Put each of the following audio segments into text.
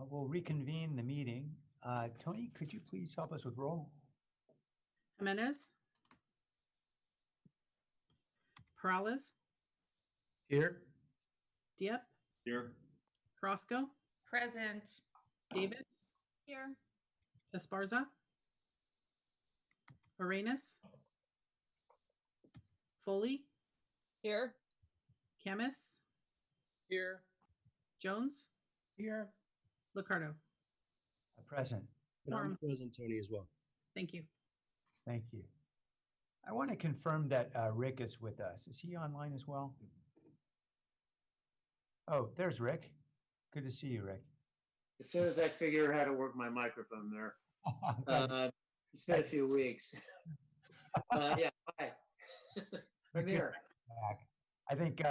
We'll reconvene the meeting. Tony, could you please help us with roll? Jimenez. Perales. Here. Dieppe. Here. Crosco. Present. Davis. Here. Esparza. Arenas. Foley. Here. Camus. Here. Jones. Here. Licardo. Present. And I'm present, Tony, as well. Thank you. Thank you. I want to confirm that Rick is with us. Is he online as well? Oh, there's Rick. Good to see you, Rick. As soon as I figure out how to work my microphone there. It's been a few weeks. Yeah, hi. I'm here. I think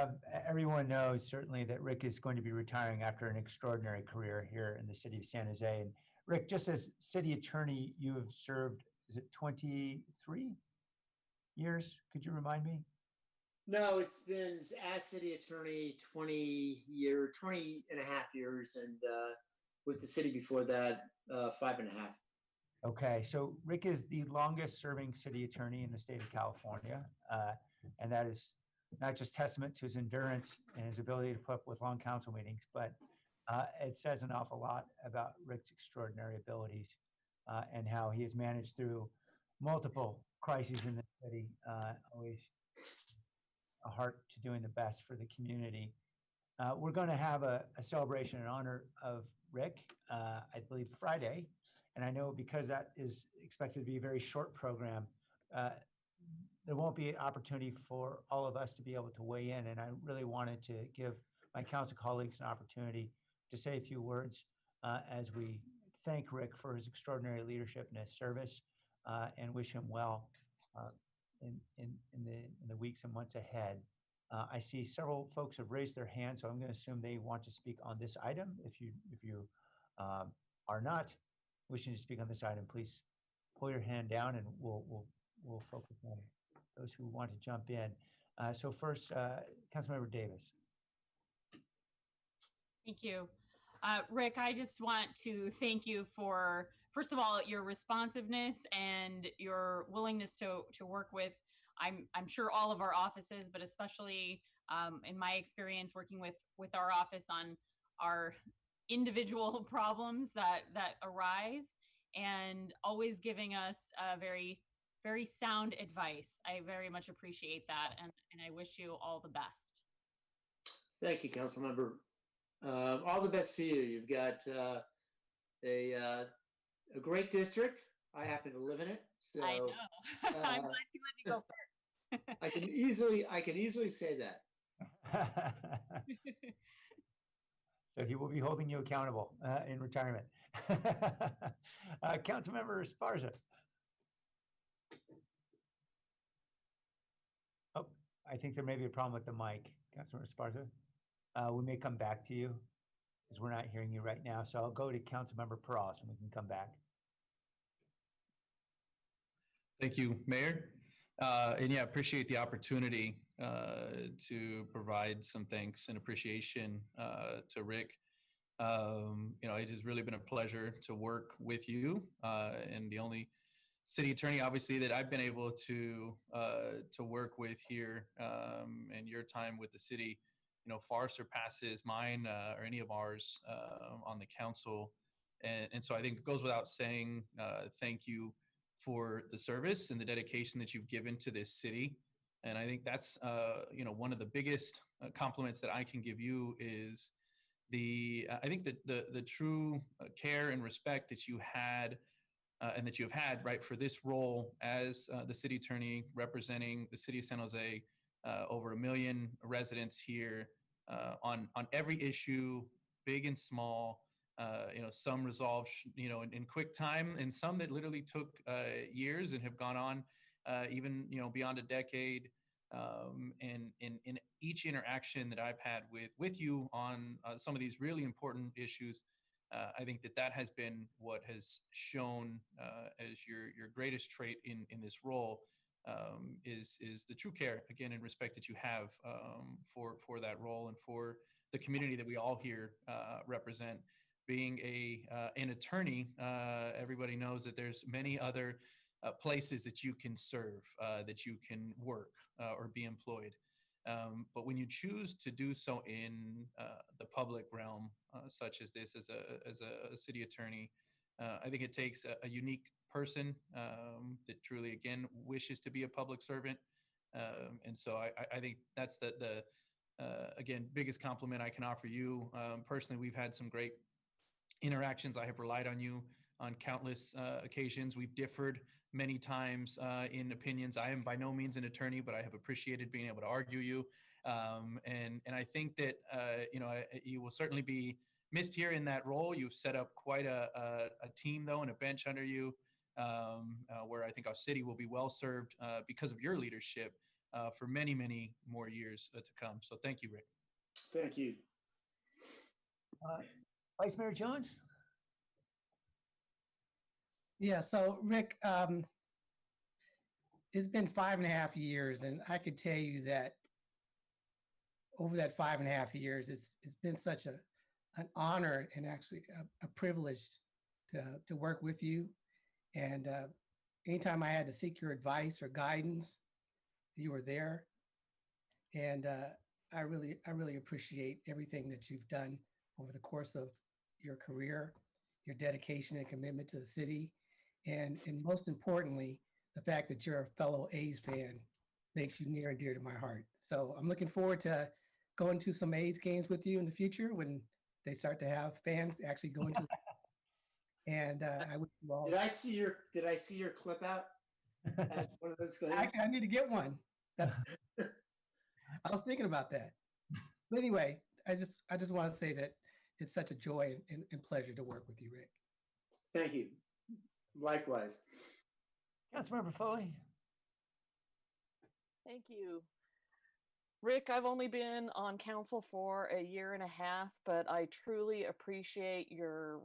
everyone knows certainly that Rick is going to be retiring after an extraordinary career here in the city of San Jose. And Rick, just as city attorney, you have served, is it 23 years? Could you remind me? No, it's been as city attorney 20 and a half years, and with the city before that, 5.5. Okay, so Rick is the longest serving city attorney in the state of California. And that is not just testament to his endurance and his ability to put up with long council meetings, but it says an awful lot about Rick's extraordinary abilities and how he has managed through multiple crises in the city, always a heart to doing the best for the community. We're going to have a celebration in honor of Rick, I believe Friday. And I know because that is expected to be a very short program, there won't be an opportunity for all of us to be able to weigh in. And I really wanted to give my council colleagues an opportunity to say a few words as we thank Rick for his extraordinary leadership and his service and wish him well in the weeks and months ahead. I see several folks have raised their hands, so I'm going to assume they want to speak on this item. If you are not wishing to speak on this item, please pull your hand down and we'll focus on those who want to jump in. So first, Councilmember Davis. Thank you. Rick, I just want to thank you for, first of all, your responsiveness and your willingness to work with, I'm sure all of our offices, but especially in my experience working with our office on our individual problems that arise, and always giving us very, very sound advice. I very much appreciate that, and I wish you all the best. Thank you, Councilmember. All the best to you. You've got a great district. I happen to live in it, so I know. I'm glad you let me go first. I can easily say that. So he will be holding you accountable in retirement. Councilmember Esparza. Oh, I think there may be a problem with the mic, Councilmember Esparza. We may come back to you because we're not hearing you right now. So I'll go to Councilmember Perales and we can come back. Thank you, Mayor. And yeah, appreciate the opportunity to provide some thanks and appreciation to Rick. It has really been a pleasure to work with you, and the only city attorney, obviously, that I've been able to work with here, and your time with the city, far surpasses mine or any of ours on the council. And so I think it goes without saying, thank you for the service and the dedication that you've given to this city. And I think that's, one of the biggest compliments that I can give you is I think that the true care and respect that you had and that you have had, right, for this role as the city attorney representing the city of San Jose, over 1 million residents here, on every issue, big and small. Some resolved, in quick time, and some that literally took years and have gone on even, beyond a decade. And in each interaction that I've had with you on some of these really important issues, I think that has been what has shown as your greatest trait in this role, is the true care, again, and respect that you have for that role and for the community that we all here represent. being an attorney, everybody knows that there's many other places that you can serve, that you can work or be employed. But when you choose to do so in the public realm, such as this, as a city attorney, I think it takes a unique person that truly, again, wishes to be a public servant. And so I think that's the again, biggest compliment I can offer you. Personally, we've had some great interactions. I have relied on you on countless occasions. We've differed many times in opinions. I am by no means an attorney, but I have appreciated being able to argue you. And I think that you will certainly be missed here in that role. You've set up quite a team though, and a bench under you, where I think our city will be well served because of your leadership for many, many more years to come. So thank you, Rick. Thank you. Vice Mayor Jones? Yeah, so Rick, it's been 5.5 years, and I could tell you that over that 5.5 years, it's been such an honor and actually a privilege to work with you. And anytime I had to seek your advice or guidance, you were there. And I really appreciate everything that you've done over the course of your career, your dedication and commitment to the city. And most importantly, the fact that you're a fellow A's fan makes you near and dear to my heart. So I'm looking forward to going to some A's games with you in the future when they start to have fans actually going to. And I wish you all. Did I see your clip out at one of those games? Actually, I need to get one. That's. I was thinking about that. But anyway, I just want to say that it's such a joy and pleasure to work with you, Rick. Thank you. Likewise. Councilmember Foley? Thank you. Rick, I've only been on council for 1.5 years, but I truly appreciate your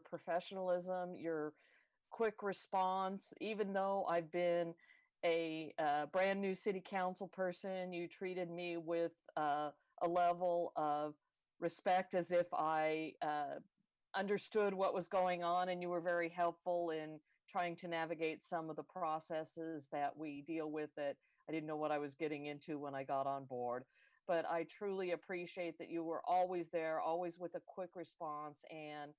professionalism, your quick response. Even though I've been a brand new city council person, you treated me with a level of respect as if I understood what was going on, and you were very helpful in trying to navigate some of the processes that we deal with that I didn't know what I was getting into when I got on board. But I truly appreciate that you were always there, always with a quick response, and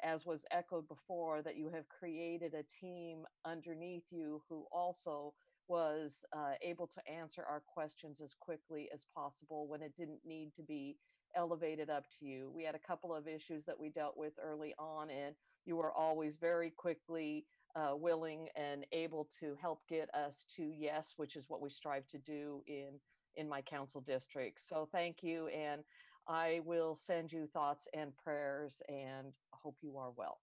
as was echoed before, that you have created a team underneath you who also was able to answer our questions as quickly as possible when it didn't need to be elevated up to you. We had a couple of issues that we dealt with early on, and you were always very quickly willing and able to help get us to yes, which is what we strive to do in my council district. So thank you, and I will send you thoughts and prayers, and hope you are well.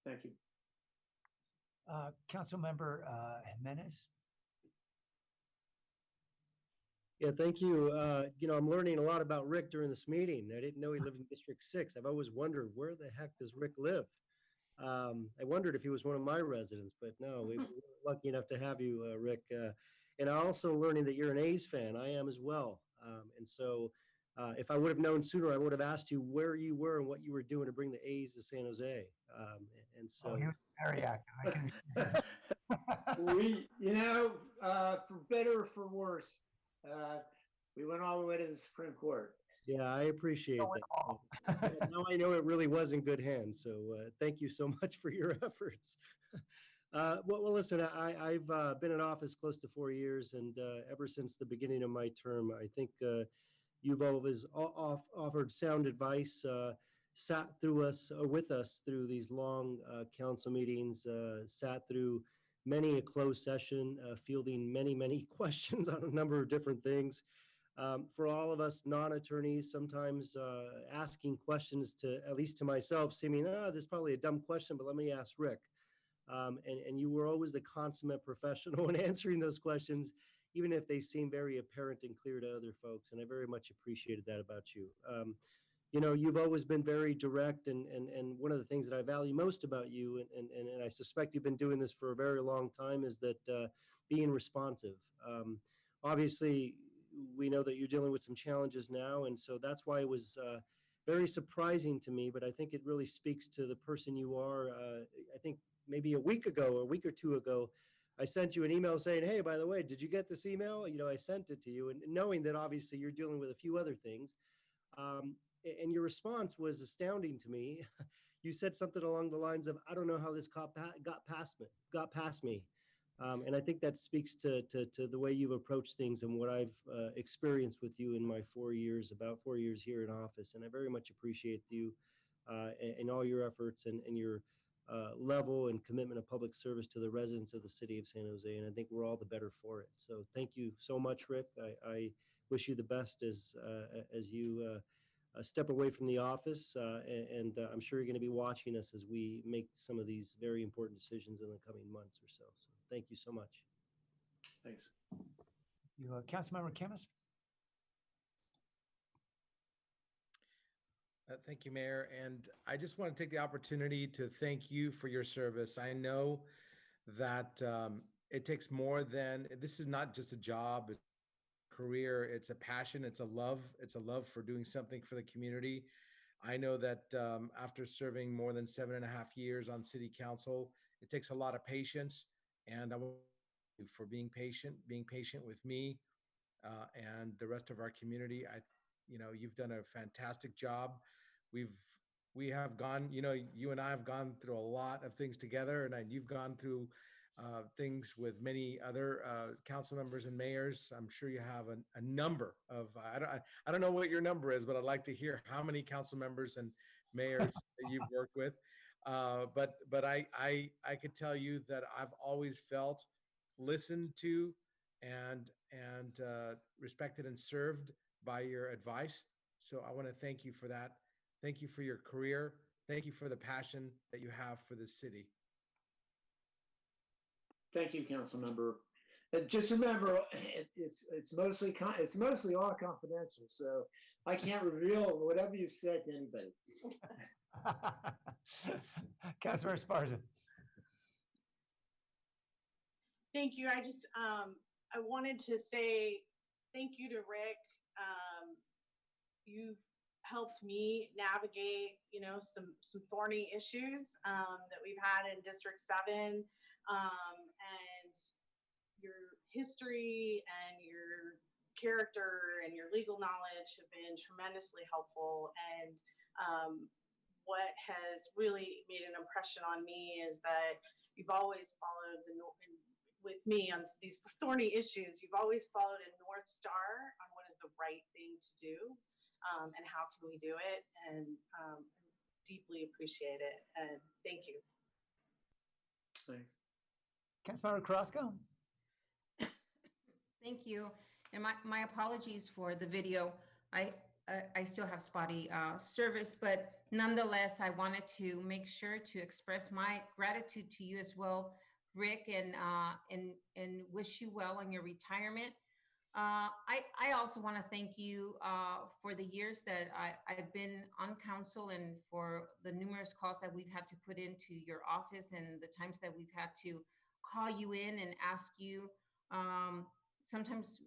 Thank you. Councilmember Jimenez? Yeah, thank you. I'm learning a lot about Rick during this meeting. I didn't know he lived in District 6. I've always wondered, where the heck does Rick live? I wondered if he was one of my residents, but no, we were lucky enough to have you, Rick. And I'm also learning that you're an A's fan. I am as well. And so if I would have known sooner, I would have asked you where you were and what you were doing to bring the A's to San Jose. And so He was very active. I can. For better or for worse, we went all the way to the Supreme Court. yeah, I appreciate that. Now I know it really was in good hands. So thank you so much for your efforts. Well, listen, I've been in office close to 4 years, and ever since the beginning of my term, I think you've always offered sound advice, sat with us through these long council meetings, sat through many a closed session, fielding many questions on a number of different things. For all of us non-attorneys, sometimes asking questions to, at least to myself, seeming, this is probably a dumb question, but let me ask Rick. And you were always the consummate professional in answering those questions, even if they seem very apparent and clear to other folks. And I very much appreciated that about you. You've always been very direct, and one of the things that I value most about you, and I suspect you've been doing this for a very long time, is that being responsive. Obviously, we know that you're dealing with some challenges now, and so that's why it was very surprising to me, but I think it really speaks to the person you are. I think maybe a week or two ago, I sent you an email saying, hey, by the way, did you get this email? I sent it to you, and knowing that obviously you're dealing with a few other things. And your response was astounding to me. You said something along the lines of, I don't know how this got past me. And I think that speaks to the way you've approached things and what I've experienced with you in my about 4 years here in office. And I very much appreciate you and all your efforts and your level and commitment of public service to the residents of the city of San Jose. And I think we're all the better for it. So thank you so much, Rick. I wish you the best as you step away from the office, and I'm sure you're going to be watching us as we make some of these very important decisions in the coming months or so. So thank you so much. Thanks. You, Councilmember Camus? Thank you, Mayor. And I just want to take the opportunity to thank you for your service. I know that it takes more than, this is not just a job, it's a career, it's a passion, it's a love for doing something for the community. I know that after serving more than 7.5 years on city council, it takes a lot of patience, and I want you for being patient with me and the rest of our community. You've done a fantastic job. We have gone, you and I have gone through a lot of things together, and you've gone through things with many other council members and mayors. I'm sure you have a number of, I don't know what your number is, but I'd like to hear how many council members and mayors that you've worked with. But I could tell you that I've always felt listened to and respected and served by your advice. So I want to thank you for that. Thank you for your career. Thank you for the passion that you have for the city. Thank you, council member. And just remember, it's mostly all confidential, so I can't reveal whatever you said to anybody. Councilmember Esparza. Thank you. I just I wanted to say thank you to Rick. You've helped me navigate, some thorny issues that we've had in District 7, and your history and your character and your legal knowledge have been tremendously helpful. And what has really made an impression on me is that you've always followed with me on these thorny issues, you've always followed a North Star on what is the right thing to do. And how can we do it? And deeply appreciate it. And thank you. Thanks. Councilmember Carrasco. Thank you. And my apologies for the video. I still have spotty service, but nonetheless, I wanted to make sure to express my gratitude to you as well, Rick, and wish you well on your retirement. I also want to thank you for the years that I've been on council and for the numerous calls that we've had to put into your office and the times that we've had to call you in and ask you. Sometimes,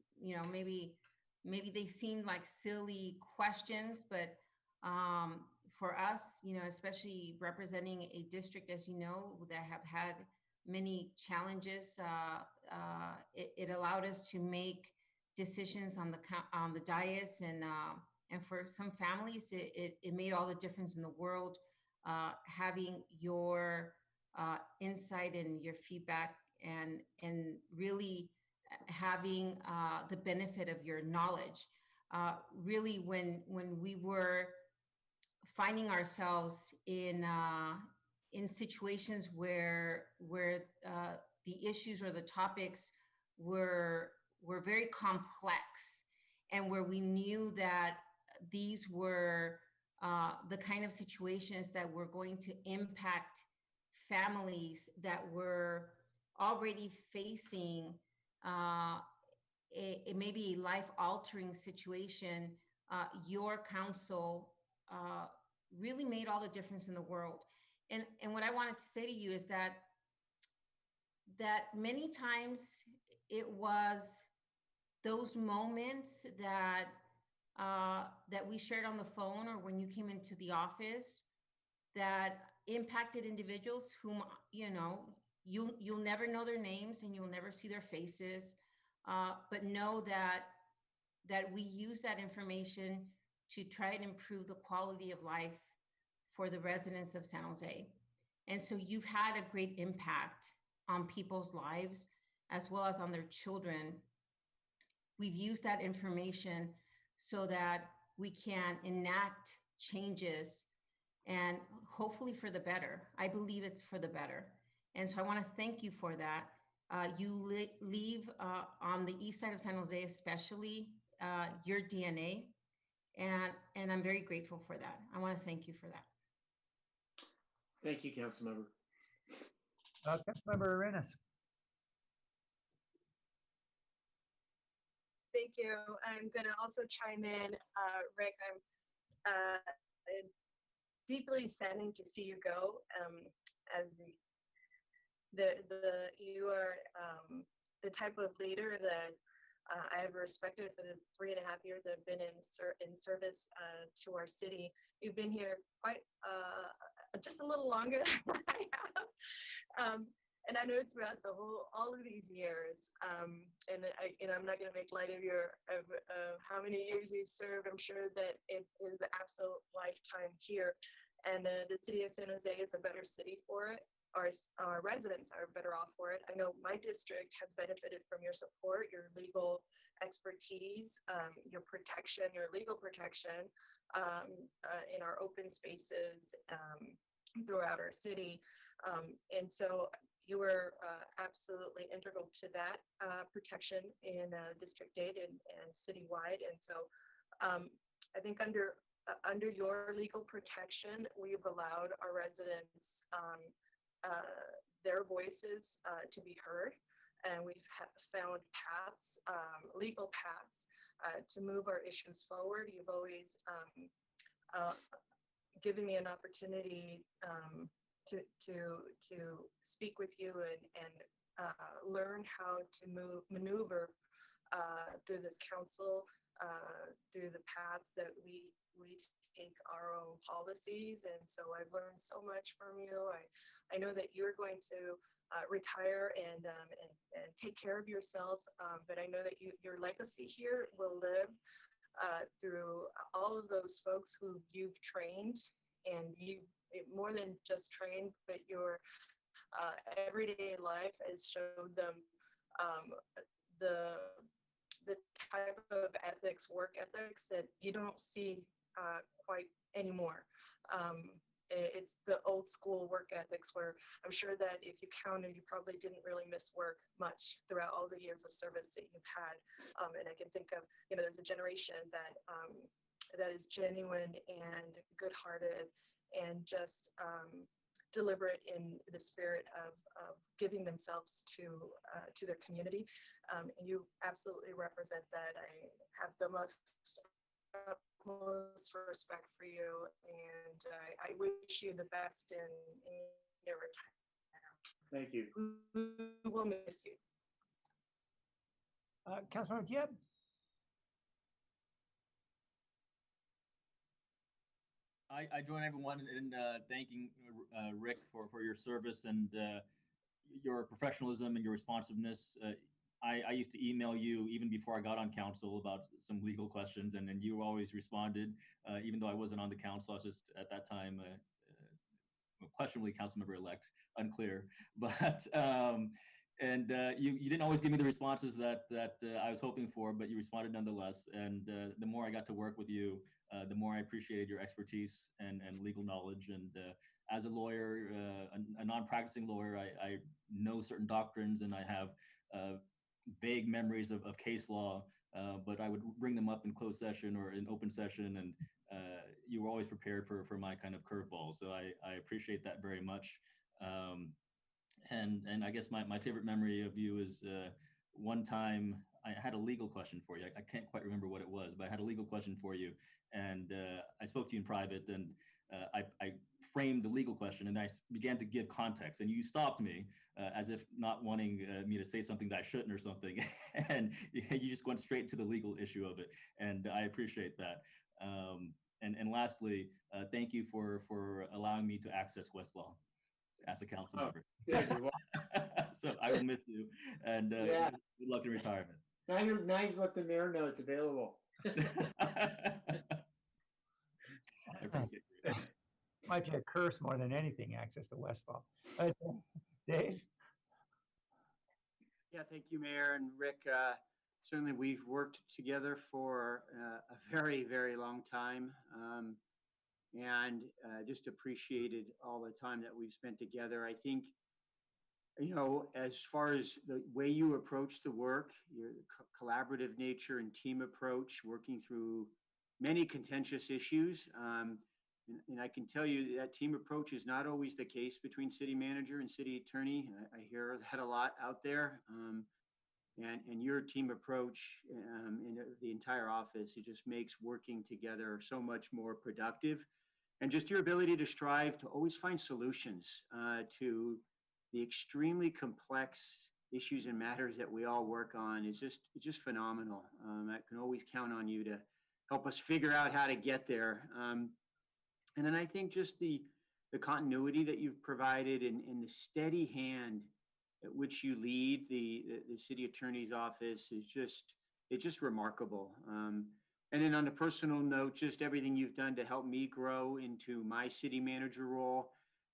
maybe they seem like silly questions, but for us, especially representing a district, as you know, that have had many challenges, it allowed us to make decisions on the dais, and for some families, it made all the difference in the world, having your insight and your feedback, and really having the benefit of your knowledge. Really, when we were finding ourselves in situations where the issues or the topics were very complex, and where we knew that these were the kind of situations that were going to impact families that were already facing maybe a life-altering situation, your council really made all the difference in the world. And what I wanted to say to you is that many times it was those moments that we shared on the phone or when you came into the office that impacted individuals whom, you'll never know their names and you'll never see their faces, but know that we use that information to try and improve the quality of life for the residents of San Jose. And so you've had a great impact on people's lives as well as on their children. We've used that information so that we can enact changes and hopefully for the better. I believe it's for the better. And so I want to thank you for that. You leave on the east side of San Jose, especially your DNA. And I'm very grateful for that. I want to thank you for that. Thank you, Councilmember. Councilmember Arenas. Thank you. I'm going to also chime in. Rick, I'm deeply saddened to see you go. As you are the type of leader that I have respected for the 3.5 years that I've been in service to our city. You've been here quite just a little longer than I have. And I know throughout all of these years, and I'm not going to make light of how many years you've served. I'm sure that it is the absolute lifetime here, and the city of San Jose is a better city for it. Our residents are better off for it. I know my district has benefited from your support, your legal expertise, your protection, your legal protection in our open spaces throughout our city, and so you were absolutely integral to that protection in District 8 and citywide. And so I think under your legal protection, we've allowed our residents their voices to be heard. And we've found paths, legal paths, to move our issues forward. You've always given me an opportunity to speak with you and learn how to maneuver through this council, through the paths that we take our own policies. And so I've learned so much from you. I know that you're going to retire and take care of yourself, but I know that your legacy here will live through all of those folks who you've trained, and you more than just trained, but your everyday life has showed them the type of work ethics that you don't see quite anymore. It's the old school work ethics where I'm sure that if you counted, you probably didn't really miss work much throughout all the years of service that you've had. And I can think of, there's a generation that that is genuine and good-hearted and just deliberate in the spirit of giving themselves to their community. And you absolutely represent that. I have the most respect for you, and I wish you the best in your retirement. Thank you. We will miss you. Councilmember Diab. I join everyone in thanking Rick for your service and your professionalism and your responsiveness. I used to email you even before I got on council about some legal questions, and then you always responded, even though I wasn't on the council. I was just at that time questionably council member elect, unclear. But you didn't always give me the responses that I was hoping for, but you responded nonetheless. And the more I got to work with you, the more I appreciated your expertise and legal knowledge. And as a lawyer, a non-practicing lawyer, I know certain doctrines, and I have vague memories of case law, but I would bring them up in closed session or in open session, and you were always prepared for my kind of curveball. So I appreciate that very much. And I guess my favorite memory of you is one time I had a legal question for you. I can't quite remember what it was, but I had a legal question for you. And I spoke to you in private, and I framed the legal question, and I began to give context, and you stopped me as if not wanting me to say something that I shouldn't or something. And you just went straight to the legal issue of it. And I appreciate that. And lastly, thank you for allowing me to access Westlaw as a council member. Good, you're welcome. So I will miss you, and Yeah. good luck in retirement. Now you've let the mayor know it's available. I appreciate it. Might be a curse more than anything, access to Westlaw. Dave? Yeah, thank you, Mayor and Rick. Certainly, we've worked together for a very, very long time, and just appreciated all the time that we've spent together. I think, you know, as far as the way you approach the work, your collaborative nature and team approach, working through many contentious issues. And I can tell you that team approach is not always the case between city manager and city attorney. I hear that a lot out there. And your team approach in the entire office, it just makes working together so much more productive. And just your ability to strive to always find solutions to the extremely complex issues and matters that we all work on is just phenomenal. I can always count on you to help us figure out how to get there. And then I think just the continuity that you've provided and the steady hand at which you lead the city attorney's office is just remarkable. And then on a personal note, just everything you've done to help me grow into my city manager role.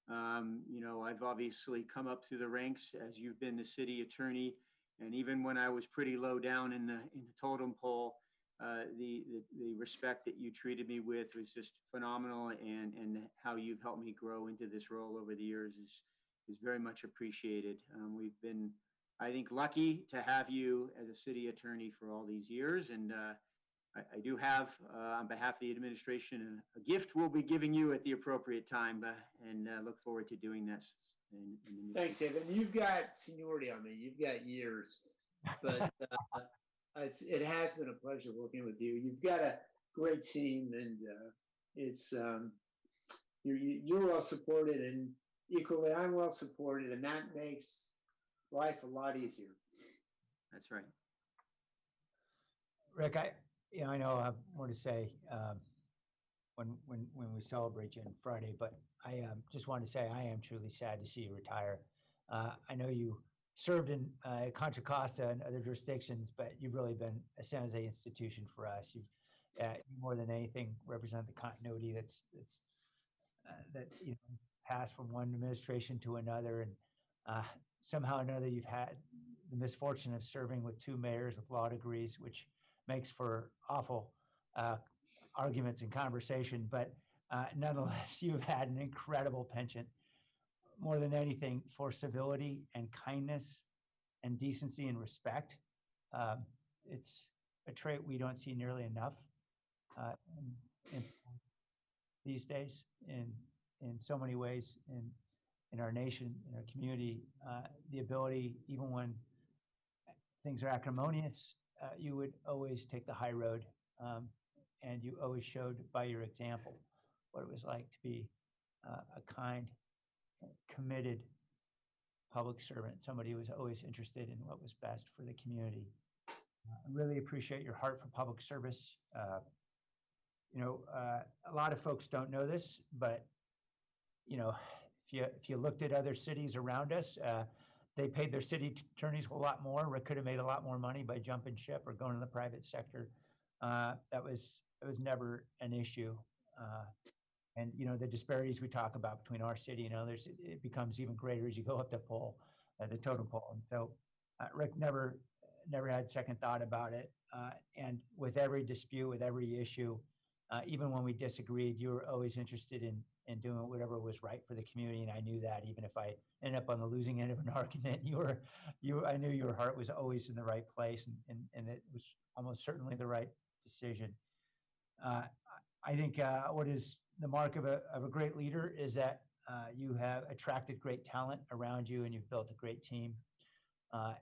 You know, I've obviously come up through the ranks as you've been the city attorney. And even when I was pretty low down in the totem pole, the respect that you treated me with was just phenomenal, and how you've helped me grow into this role over the years is very much appreciated. We've been, I think, lucky to have you as a city attorney for all these years, and I do have, on behalf of the administration, a gift we'll be giving you at the appropriate time, and look forward to doing this. Thanks, David. You've got seniority on me. You've got years, but it has been a pleasure working with you. You've got a great team, and it's you're well supported, and equally I'm well supported, and that makes life a lot easier. That's right. Rick, I know I have more to say when we celebrate you on Friday, but I just want to say I am truly sad to see you retire. I know you served in Contra Costa and other jurisdictions, but you've really been a San Jose institution for us. You more than anything represent the continuity that's that passed from one administration to another, and somehow or another you've had the misfortune of serving with two mayors with law degrees, which makes for awful arguments and conversation. But nonetheless, you've had an incredible penchant, more than anything, for civility and kindness and decency and respect. It's a trait we don't see nearly enough in these days in so many ways in our nation, in our community. The ability, even when things are acrimonious, you would always take the high road, and you always showed by your example what it was like to be a kind, committed public servant, somebody who was always interested in what was best for the community. I really appreciate your heart for public service. A lot of folks don't know this, but if you looked at other cities around us, they paid their city attorneys a lot more. Rick could have made a lot more money by jumping ship or going to the private sector. That was never an issue. And the disparities we talk about between our city and others, it becomes even greater as you go up the pole, the totem pole. And so Rick never had second thought about it. And with every dispute, with every issue, even when we disagreed, you were always interested in doing whatever was right for the community. And I knew that even if I ended up on the losing end of an argument, I knew your heart was always in the right place, and it was almost certainly the right decision. I think what is the mark of a great leader is that you have attracted great talent around you, and you've built a great team.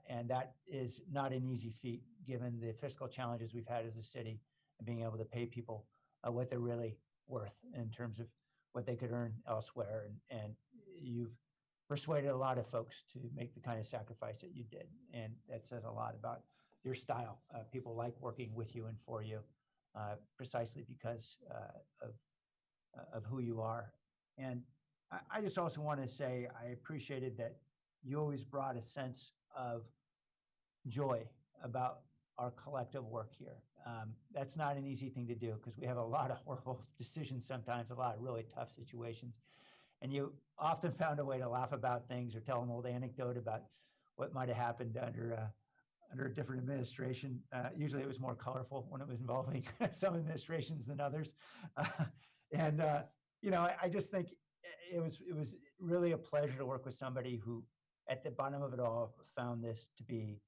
And that is not an easy feat, given the fiscal challenges we've had as a city and being able to pay people what they're really worth in terms of what they could earn elsewhere. And you've persuaded a lot of folks to make the kind of sacrifice that you did. And that says a lot about your style. People like working with you and for you, precisely because of of who you are. And I just also want to say I appreciated that you always brought a sense of joy about our collective work here. That's not an easy thing to do because we have a lot of horrible decisions sometimes, a lot of really tough situations. And you often found a way to laugh about things or tell an old anecdote about what might have happened under a different administration. Usually it was more colorful when it was involving some administrations than others. I just think it was really a pleasure to work with somebody who at the bottom of it all found this to be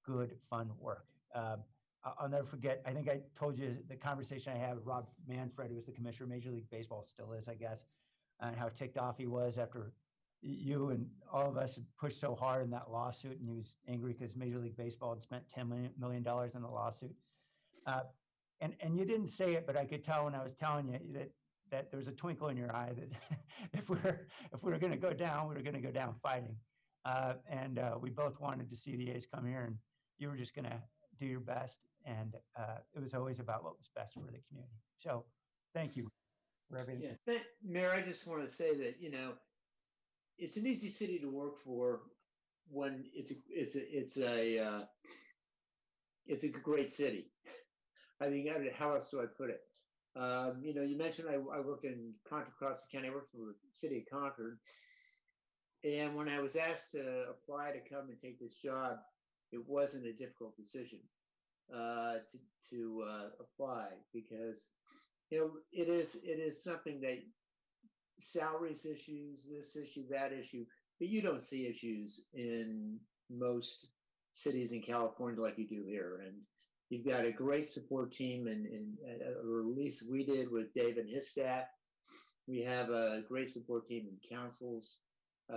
good, fun work. I'll never forget, I think I told you the conversation I had with Rob Manfred, who was the commissioner of Major League Baseball, still is, I guess, and how ticked off he was after you and all of us had pushed so hard in that lawsuit, and he was angry because Major League Baseball had spent $10 million in the lawsuit. And you didn't say it, but I could tell when I was telling you that there was a twinkle in your eye that if we were going to go down, we were going to go down fighting. We both wanted to see the A's come here, and you were just going to do your best. And it was always about what was best for the community. So thank you for everything. Yeah, Mayor, I just want to say that, it's an easy city to work for when it's a great city. I think, how else do I put it? You mentioned I worked in Concord, Cross County. I worked for the city of Concord. And when I was asked to apply to come and take this job, it wasn't a difficult decision to apply because, it is something that salaries issues, this issue, that issue, but you don't see issues in most cities in California like you do here. And you've got a great support team, and or at least we did with Dave and his staff. We have a great support team in councils.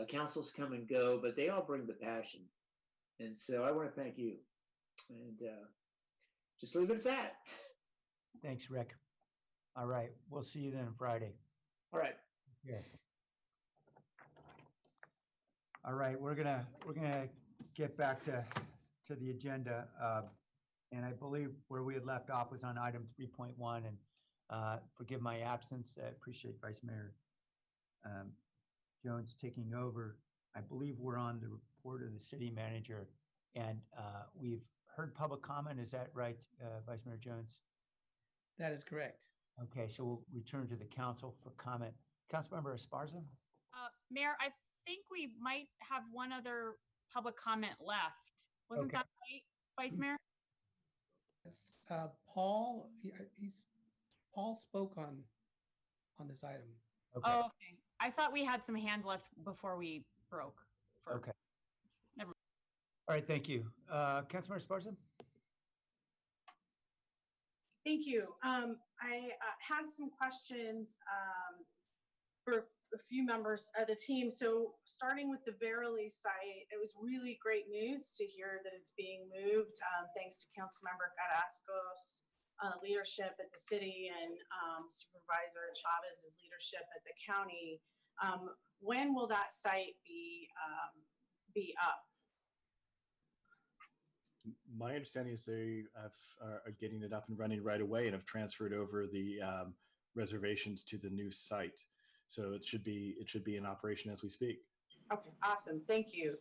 Councils come and go, but they all bring the passion. And so I want to thank you. And just leave it at that. Thanks, Rick. All right, we'll see you then Friday. All right. Yeah. All right, we're gonna get back to the agenda, and I believe where we had left off was on item 3.1. And forgive my absence. I appreciate Vice Mayor Jones taking over. I believe we're on the report of the city manager, and we've heard public comment. Is that right, Vice Mayor Jones? That is correct. Okay, so we'll return to the council for comment. Councilmember Esparza? Mayor, I think we might have one other public comment left. Wasn't that right, Vice Mayor? Yes, Paul, Paul spoke on this item. Okay. Oh, okay. I thought we had some hands left before we broke. Okay. Never mind. All right, thank you. Councilmember Esparza? Thank you. I had some questions for a few members of the team. So starting with the Verily site, it was really great news to hear that it's being moved, thanks to Councilmember Carrasco's leadership at the city and Supervisor Chavez's leadership at the county. When will that site be up? My understanding is they are getting it up and running right away and have transferred over the reservations to the new site. So it should be in operation as we speak. Okay, awesome. Thank you.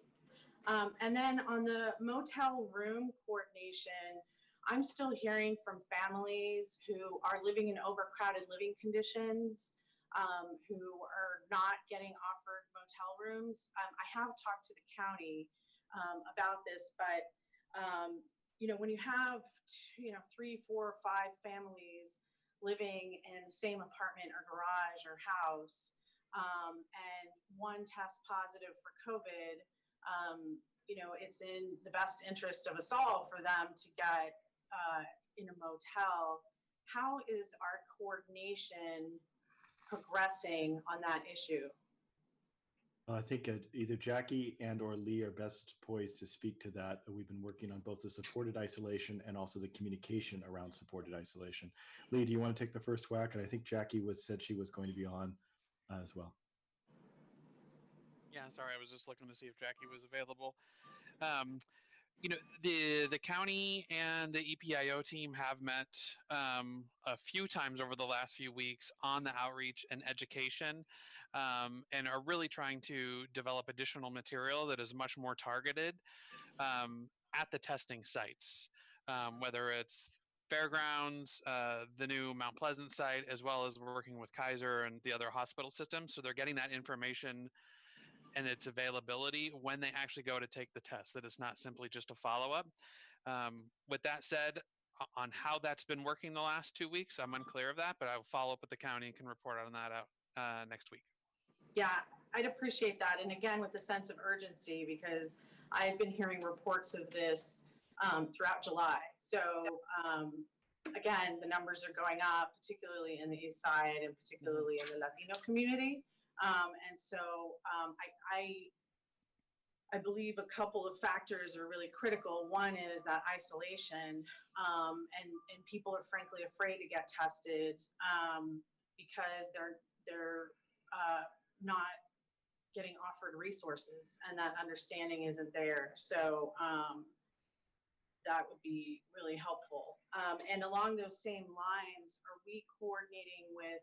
And then on the motel room coordination, I'm still hearing from families who are living in overcrowded living conditions, who are not getting offered motel rooms. I have talked to the county about this, but when you have 3, 4, 5 families living in the same apartment or garage or house, and one tests positive for COVID, it's in the best interest of us all for them to get in a motel. How is our coordination progressing on that issue? I think either Jackie and or Lee are best poised to speak to that. We've been working on both the supported isolation and also the communication around supported isolation. Lee, do you want to take the first whack? And I think Jackie said she was going to be on as well. Yeah, sorry, I was just looking to see if Jackie was available. The county and the EPIO team have met a few times over the last few weeks on the outreach and education, and are really trying to develop additional material that is much more targeted at the testing sites, whether it's fairgrounds, the new Mount Pleasant site, as well as working with Kaiser and the other hospital systems. So they're getting that information and its availability when they actually go to take the test, that it's not simply just a follow-up. With that said, on how that's been working the last 2 weeks, I'm unclear of that, but I will follow up with the county and can report on that out next week. Yeah, I'd appreciate that. And again, with the sense of urgency, because I've been hearing reports of this throughout July. So again, the numbers are going up, particularly in the East Side and particularly in the Latino community. And so I believe a couple of factors are really critical. One is that isolation, and people are frankly afraid to get tested because they're not getting offered resources, and that understanding isn't there. So that would be really helpful. And along those same lines, are we coordinating with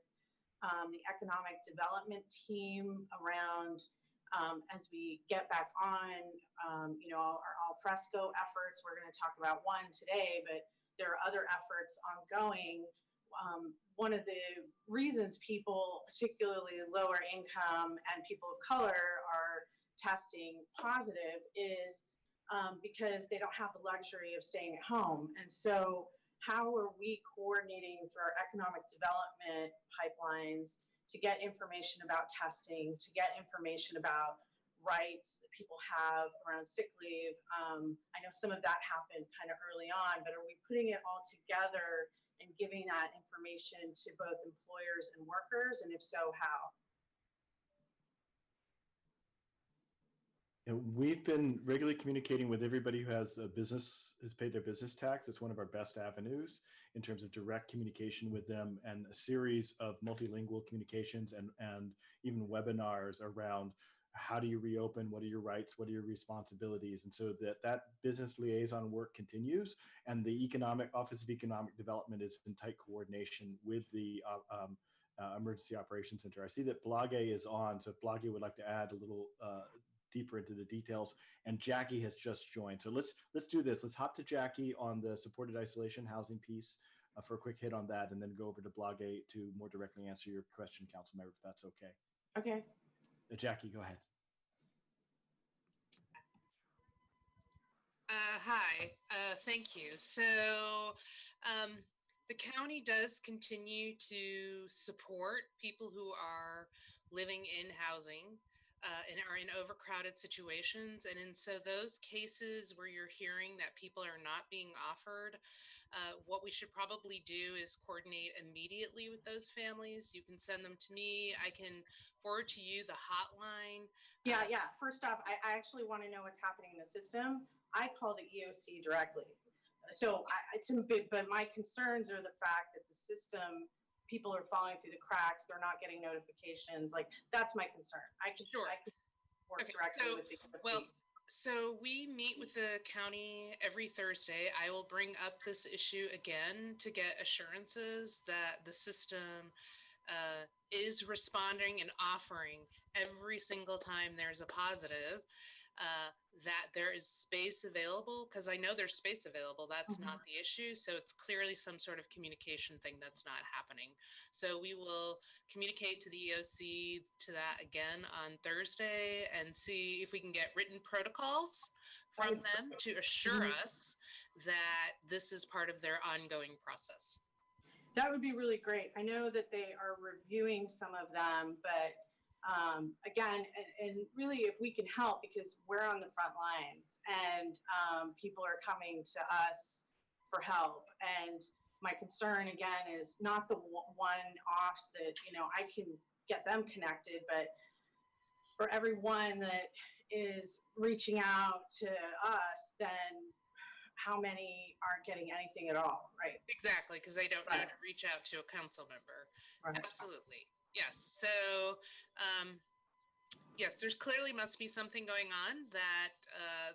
the economic development team around, as we get back on, our al fresco efforts? We're going to talk about one today, but there are other efforts ongoing. One of the reasons people, particularly lower income and people of color, are testing positive is because they don't have the luxury of staying at home. And so how are we coordinating through our economic development pipelines to get information about testing, to get information about rights that people have around sick leave? I know some of that happened kind of early on, but are we putting it all together and giving that information to both employers and workers? And if so, how? And we've been regularly communicating with everybody who has paid their business tax. It's one of our best avenues in terms of direct communication with them, and a series of multilingual communications and even webinars around how do you reopen, what are your rights, what are your responsibilities. And so that business liaison work continues, and the Office of Economic Development is in tight coordination with the Emergency Operations Center. I see that Blage is on, so if Blage would like to add a little deeper into the details, and Jackie has just joined. So let's do this. Let's hop to Jackie on the supported isolation housing piece for a quick hit on that, and then go over to Blage to more directly answer your question, Councilmember, if that's okay. Okay. Jackie, go ahead. Hi, thank you. So the county does continue to support people who are living in housing and are in overcrowded situations. And so those cases where you're hearing that people are not being offered, what we should probably do is coordinate immediately with those families. You can send them to me. I can forward to you the hotline. Yeah. First off, I actually want to know what's happening in the system. I call the EOC directly. So but my concerns are the fact that the system, people are falling through the cracks. They're not getting notifications. Like, that's my concern. I could work directly with the EOC. Well, so we meet with the county every Thursday. I will bring up this issue again to get assurances that the system is responding and offering every single time there's a positive, that there is space available, because I know there's space available. That's not the issue. So it's clearly some sort of communication thing that's not happening. So we will communicate to the EOC to that again on Thursday and see if we can get written protocols from them to assure us that this is part of their ongoing process. That would be really great. I know that they are reviewing some of them, but again, and really if we can help, because we're on the front lines and people are coming to us for help. And my concern again is not the one-offs that, I can get them connected, but for everyone that is reaching out to us, then how many aren't getting anything at all, right? Exactly, because they don't know to reach out to a council member. Right. Absolutely. Yes. So Yes, there's clearly must be something going on, that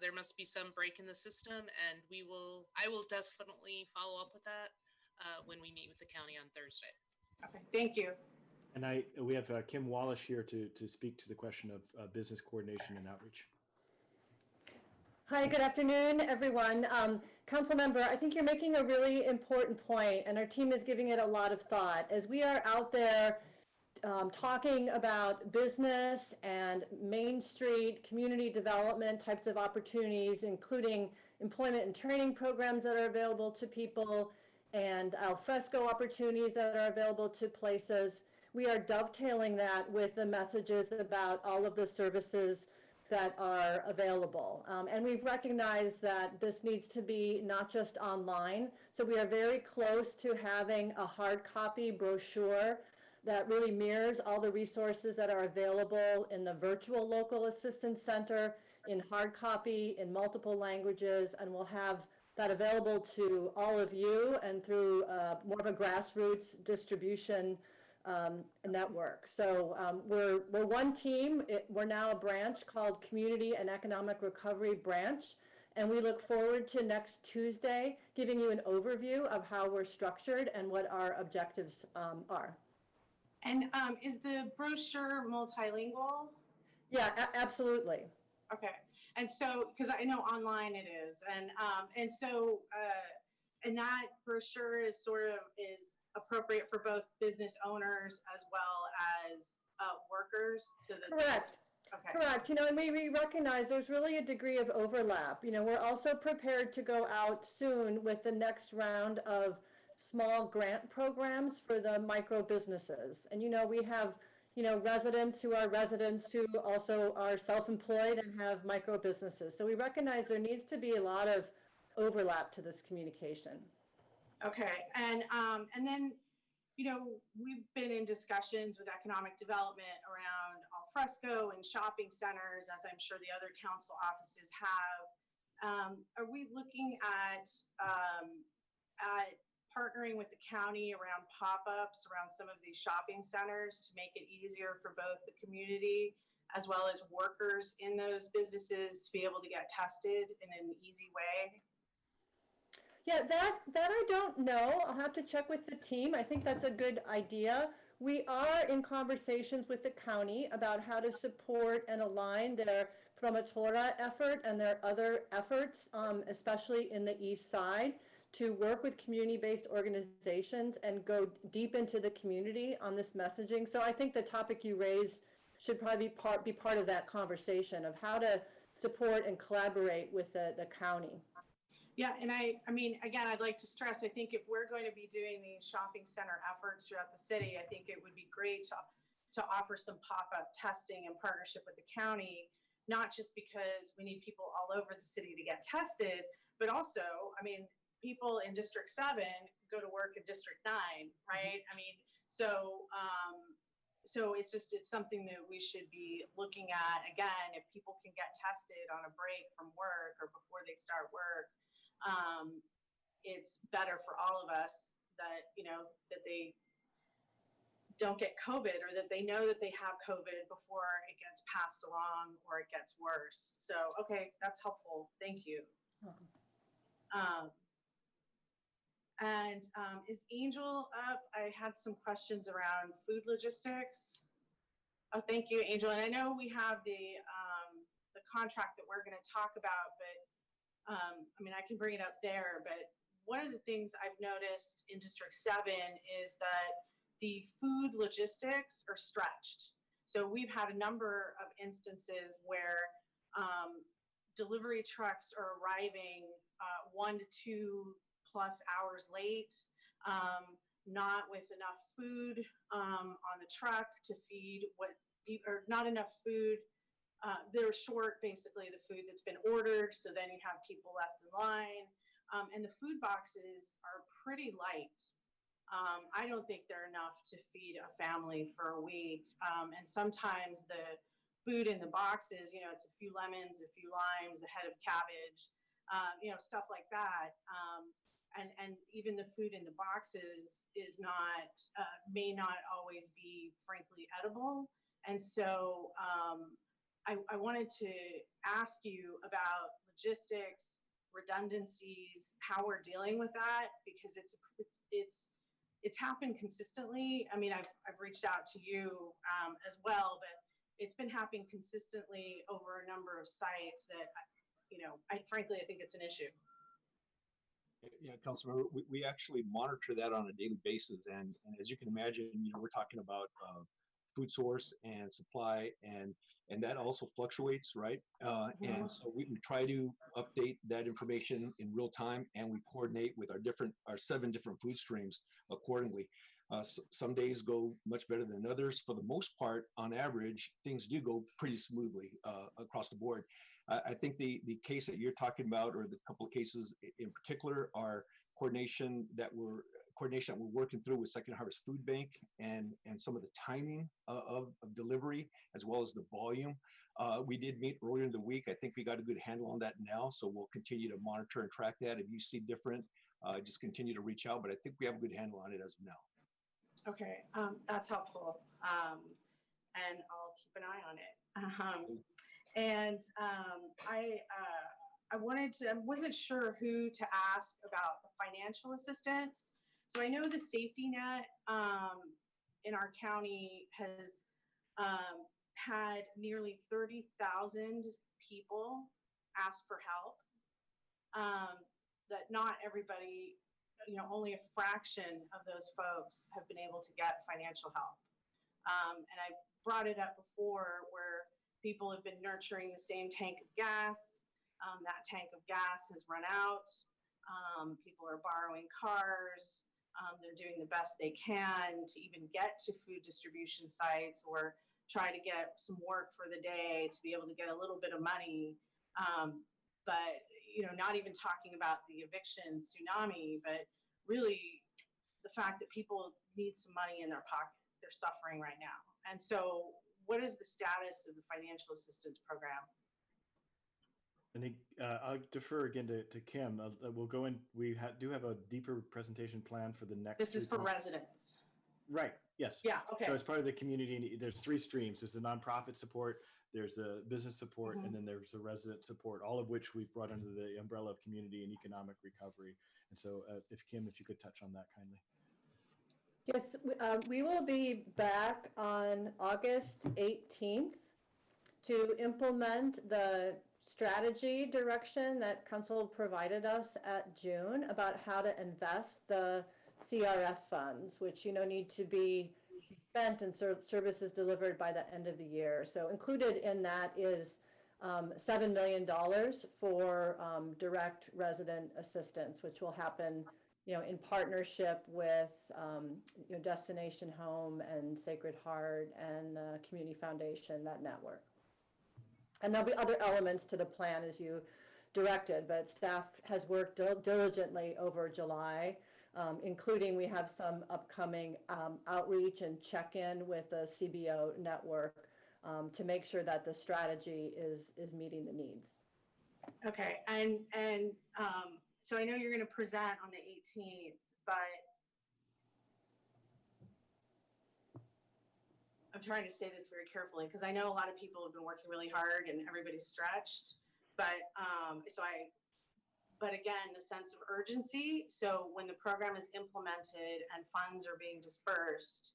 there must be some break in the system, and I will definitely follow up with that when we meet with the county on Thursday. Okay, thank you. And we have Kim Wallish here to speak to the question of business coordination and outreach. Hi, good afternoon, everyone. Council member, I think you're making a really important point, and our team is giving it a lot of thought. As we are out there talking about business and Main Street community development types of opportunities, including employment and training programs that are available to people and al fresco opportunities that are available to places, we are dovetailing that with the messages about all of the services that are available. And we've recognized that this needs to be not just online. So we are very close to having a hard copy brochure that really mirrors all the resources that are available in the virtual local assistance center, in hard copy, in multiple languages, and we'll have that available to all of you and through more of a grassroots distribution network. So we're one team. We're now a branch called Community and Economic Recovery Branch, and we look forward to next Tuesday giving you an overview of how we're structured and what our objectives are. And is the brochure multilingual? Yeah, absolutely. Okay. And so, because I know online it is, and so, and that brochure is appropriate for both business owners as well as workers. So that Correct. Okay. Correct. And we recognize there's really a degree of overlap. We're also prepared to go out soon with the next round of small grant programs for the micro businesses. And we have residents who also are self-employed and have micro businesses. So we recognize there needs to be a lot of overlap to this communication. Okay, and then we've been in discussions with economic development around al fresco and shopping centers, as I'm sure the other council offices have. Are we looking at partnering with the county around pop-ups around some of these shopping centers to make it easier for both the community as well as workers in those businesses to be able to get tested in an easy way? Yeah, that I don't know. I'll have to check with the team. I think that's a good idea. We are in conversations with the county about how to support and align their promotora effort and their other efforts, especially in the East Side, to work with community-based organizations and go deep into the community on this messaging. So I think the topic you raised should probably be part of that conversation of how to support and collaborate with the county. Yeah, and I mean, again, I'd like to stress, I think if we're going to be doing these shopping center efforts throughout the city, I think it would be great to offer some pop-up testing in partnership with the county, not just because we need people all over the city to get tested, but also, I mean, people in District 7 go to work in District 9, right? I mean, so it's something that we should be looking at. Again, if people can get tested on a break from work or before they start work, it's better for all of us that, that they don't get COVID or that they know that they have COVID before it gets passed along or it gets worse. So, okay, that's helpful. Thank you. Is Angel up? I had some questions around food logistics. Oh, thank you, Angel. And I know we have the contract that we're going to talk about, but I mean, I can bring it up there. But one of the things I've noticed in District 7 is that the food logistics are stretched. So we've had a number of instances where delivery trucks are arriving 1 to 2 plus hours late, not with enough food on the truck to feed or not enough food. They're short, basically, the food that's been ordered, so then you have people left in line. And the food boxes are pretty light. I don't think they're enough to feed a family for a week. And sometimes the food in the boxes, it's a few lemons, a few limes, a head of cabbage, stuff like that. And even the food in the boxes is not, may not always be frankly edible. And so I wanted to ask you about logistics, redundancies, how we're dealing with that, because it's happened consistently. I mean, I've reached out to you as well, but it's been happening consistently over a number of sites that, frankly, I think it's an issue. Yeah, Councilmember, we actually monitor that on a daily basis. And as you can imagine, we're talking about food source and supply, and that also fluctuates, right? And so we try to update that information in real time, and we coordinate with our 7 different food streams accordingly. Some days go much better than others. For the most part, on average, things do go pretty smoothly across the board. I think the case that you're talking about, or the couple of cases in particular, are coordination that we're working through with Second Harvest Food Bank, and some of the timing of delivery, as well as the volume. We did meet earlier in the week. I think we got a good handle on that now, so we'll continue to monitor and track that. If you see different, just continue to reach out, but I think we have a good handle on it as of now. Okay, that's helpful, and I'll keep an eye on it. I wasn't sure who to ask about the financial assistance. So I know the safety net in our county has had nearly 30,000 people ask for help. That not everybody, only a fraction of those folks have been able to get financial help. And I brought it up before, where people have been nurturing the same tank of gas. That tank of gas has run out. People are borrowing cars. They're doing the best they can to even get to food distribution sites, or try to get some work for the day to be able to get a little bit of money. But, not even talking about the eviction tsunami, but really the fact that people need some money in their pocket. They're suffering right now. And so what is the status of the financial assistance program? I think I'll defer again to Kim. We'll go in. We do have a deeper presentation plan for the next. This is for residents. Right. Yes. Yeah. Okay. So as part of the community, there's 3 streams. There's the nonprofit support, there's a business support, and then there's a resident support, all of which we've brought under the umbrella of community and economic recovery. And so if you could touch on that kindly. Yes, we will be back on August 18th to implement the strategy direction that Council provided us at June about how to invest the CRF funds, which need to be spent and services delivered by the end of the year. So included in that is $7 million for direct resident assistance, which will happen in partnership with Destination Home and Sacred Heart and the Community Foundation, that network. And there'll be other elements to the plan as you directed, but staff has worked diligently over July, including we have some upcoming outreach and check-in with the CBO network to make sure that the strategy is meeting the needs. Okay, and so I know you're going to present on the 18th, but I'm trying to say this very carefully because I know a lot of people have been working really hard and everybody's stretched, but but again, the sense of urgency. So when the program is implemented and funds are being dispersed,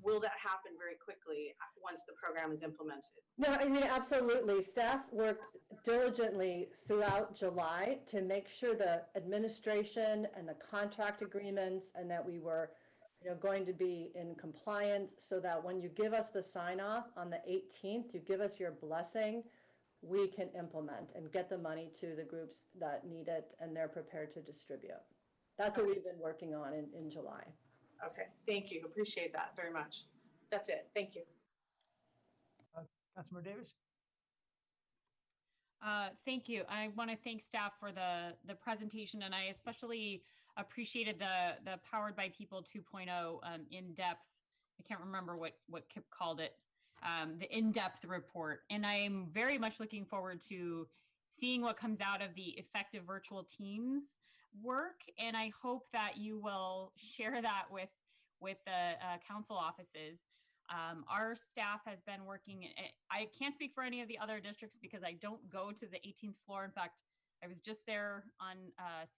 will that happen very quickly once the program is implemented? No, I mean, absolutely. Staff worked diligently throughout July to make sure the administration and the contract agreements and that we were going to be in compliance, so that when you give us the sign off on the 18th, you give us your blessing, we can implement and get the money to the groups that need it and they're prepared to distribute. That's what we've been working on in July. Okay, thank you. Appreciate that very much. That's it. Thank you. Councilmember Davis? Thank you. I want to thank staff for the presentation, and I especially appreciated the Powered by People 2.0 in-depth. I can't remember what Kip called it, the in-depth report. And I'm very much looking forward to seeing what comes out of the effective virtual teams work. And I hope that you will share that with the council offices. Our staff has been working. I can't speak for any of the other districts because I don't go to the 18th floor. In fact, I was just there on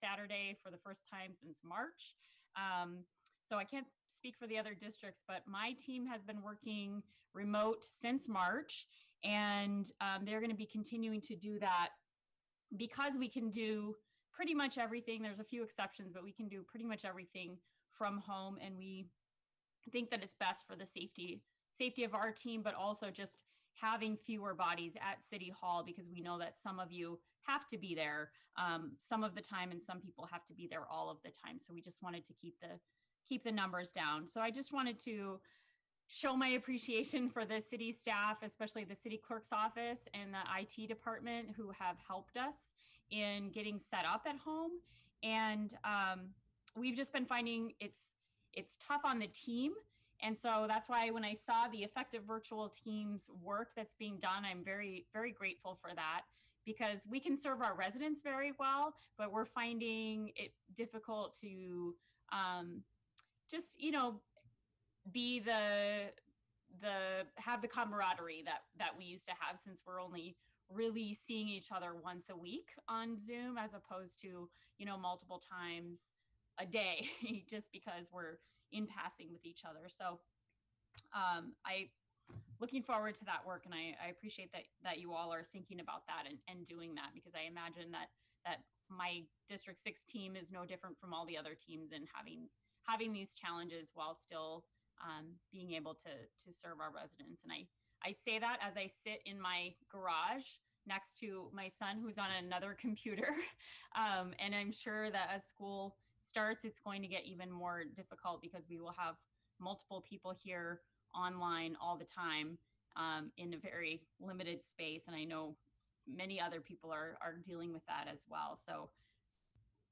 Saturday for the first time since March. So I can't speak for the other districts, but my team has been working remote since March, and they're going to be continuing to do that because we can do pretty much everything. There's a few exceptions, but we can do pretty much everything from home, and we think that it's best for the safety of our team, but also just having fewer bodies at City Hall, because we know that some of you have to be there some of the time, and some people have to be there all of the time. So we just wanted to keep the numbers down. So I just wanted to show my appreciation for the city staff, especially the city clerk's office and the IT department, who have helped us in getting set up at home. And we've just been finding it's tough on the team. And so that's why when I saw the effective virtual teams work that's being done, I'm very, very grateful for that, because we can serve our residents very well, but we're finding it difficult to just, be have the camaraderie that we used to have, since we're only really seeing each other once a week on Zoom, as opposed to, multiple times a day, just because we're in passing with each other. So I looking forward to that work, and I appreciate that you all are thinking about that and doing that, because I imagine that my District 6 team is no different from all the other teams in having these challenges while still being able to serve our residents. And I say that as I sit in my garage next to my son, who's on another computer. And I'm sure that as school starts, it's going to get even more difficult, because we will have multiple people here online all the time in a very limited space. And I know many other people are dealing with that as well. So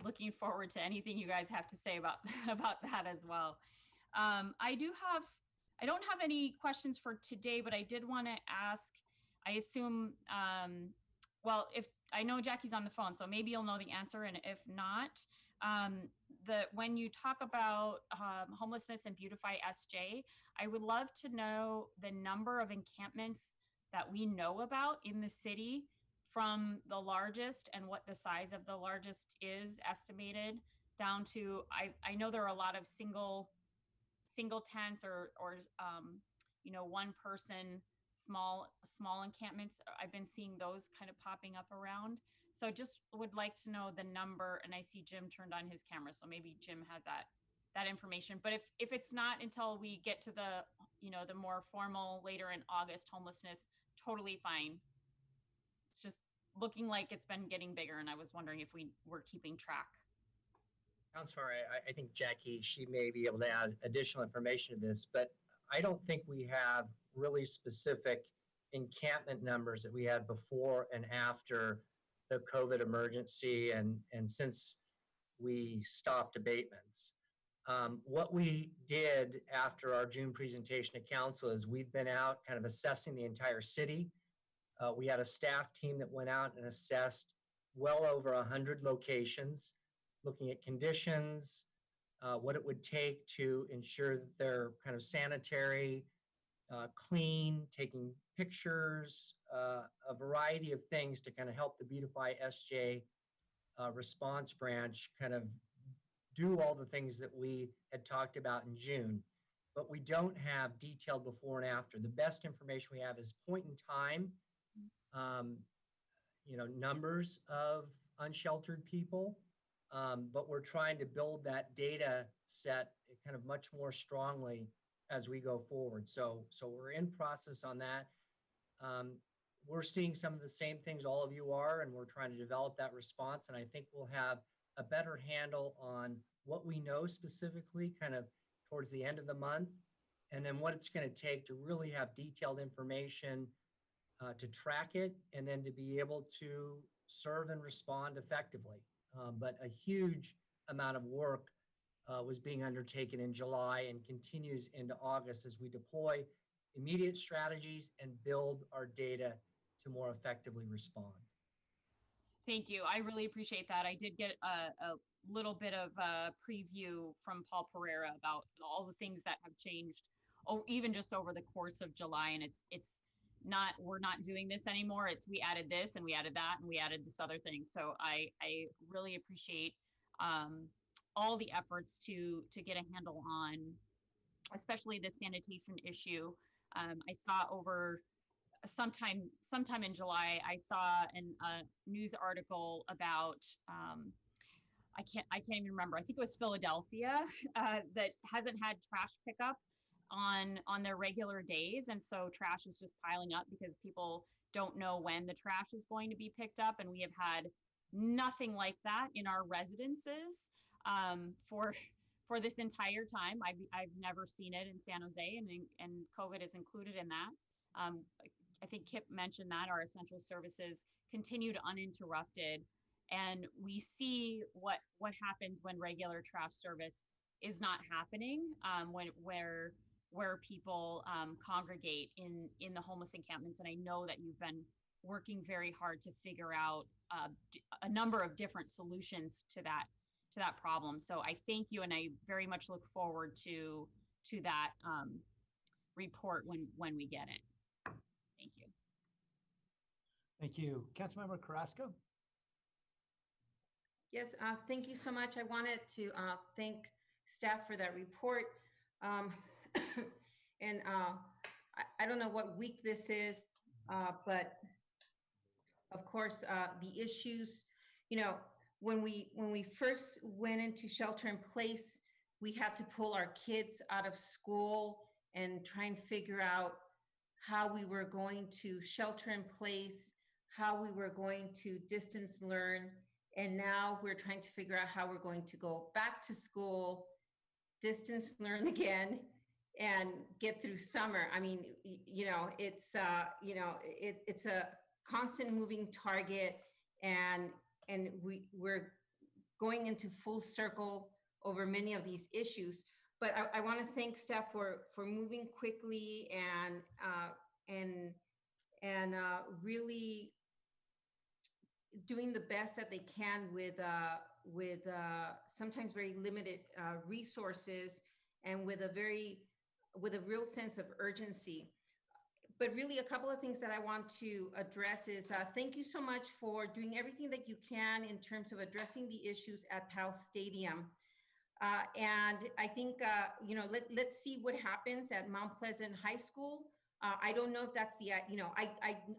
looking forward to anything you guys have to say about that as well. I don't have any questions for today, but I did want to ask, I assume, well, if I know Jackie's on the phone, so maybe you'll know the answer. And if not, when you talk about homelessness and Beautify SJ, I would love to know the number of encampments that we know about in the city, from the largest and what the size of the largest is estimated, down to, I know there are a lot of single tents or one person small encampments. I've been seeing those kind of popping up around. So just would like to know the number. And I see Jim turned on his camera, so maybe Jim has that information. But if it's not until we get to the more formal later in August homelessness, totally fine. It's just looking like it's been getting bigger, and I was wondering if we were keeping track. Councilor, I think Jackie, she may be able to add additional information to this, but I don't think we have really specific encampment numbers that we had before and after the COVID emergency and since we stopped abatements. What we did after our June presentation to council is we've been out kind of assessing the entire city. We had a staff team that went out and assessed well over 100 locations, looking at conditions, what it would take to ensure that they're kind of sanitary, clean, taking pictures, a variety of things to kind of help the Beautify SJ response branch kind of do all the things that we had talked about in June. But we don't have detailed before and after. The best information we have is point in time, numbers of unsheltered people. But we're trying to build that data set kind of much more strongly as we go forward. So we're in process on that. We're seeing some of the same things all of you are, and we're trying to develop that response. And I think we'll have a better handle on what we know specifically kind of towards the end of the month, and then what it's going to take to really have detailed information to track it, and then to be able to serve and respond effectively. But a huge amount of work was being undertaken in July and continues into August as we deploy immediate strategies and build our data to more effectively respond. Thank you. I really appreciate that. I did get a little bit of a preview from Paul Pereira about all the things that have changed even just over the course of July, and it's not, we're not doing this anymore. It's, we added this and we added that and we added this other thing. So I really appreciate all the efforts to get a handle on, especially the sanitation issue. I saw over sometime in July, I saw a news article about I can't even remember. I think it was Philadelphia that hasn't had trash pickup on their regular days, and so trash is just piling up because people don't know when the trash is going to be picked up, and we have had nothing like that in our residences for this entire time. I've never seen it in San Jose, and COVID is included in that. I think Kip mentioned that our essential services continued uninterrupted, and we see what happens when regular trash service is not happening, where people congregate in the homeless encampments. And I know that you've been working very hard to figure out a number of different solutions to that problem. So I thank you, and I very much look forward to that report when we get it. Thank you. Thank you. Councilmember Carrasco? Yes, thank you so much. I wanted to thank staff for that report. And I don't know what week this is, but of course, the issues, you know, when we first went into shelter in place, we had to pull our kids out of school and try and figure out how we were going to shelter in place, how we were going to distance learn. And now we're trying to figure out how we're going to go back to school, distance learn again, and get through summer. I mean, you know, it's a constant moving target, and we're going into full circle over many of these issues. But I want to thank staff for moving quickly and really doing the best that they can with sometimes very limited resources, and with a real sense of urgency. But really, a couple of things that I want to address is thank you so much for doing everything that you can in terms of addressing the issues at Powell Stadium. And I think, you know, let's see what happens at Mount Pleasant High School. I don't know if that's the, you know,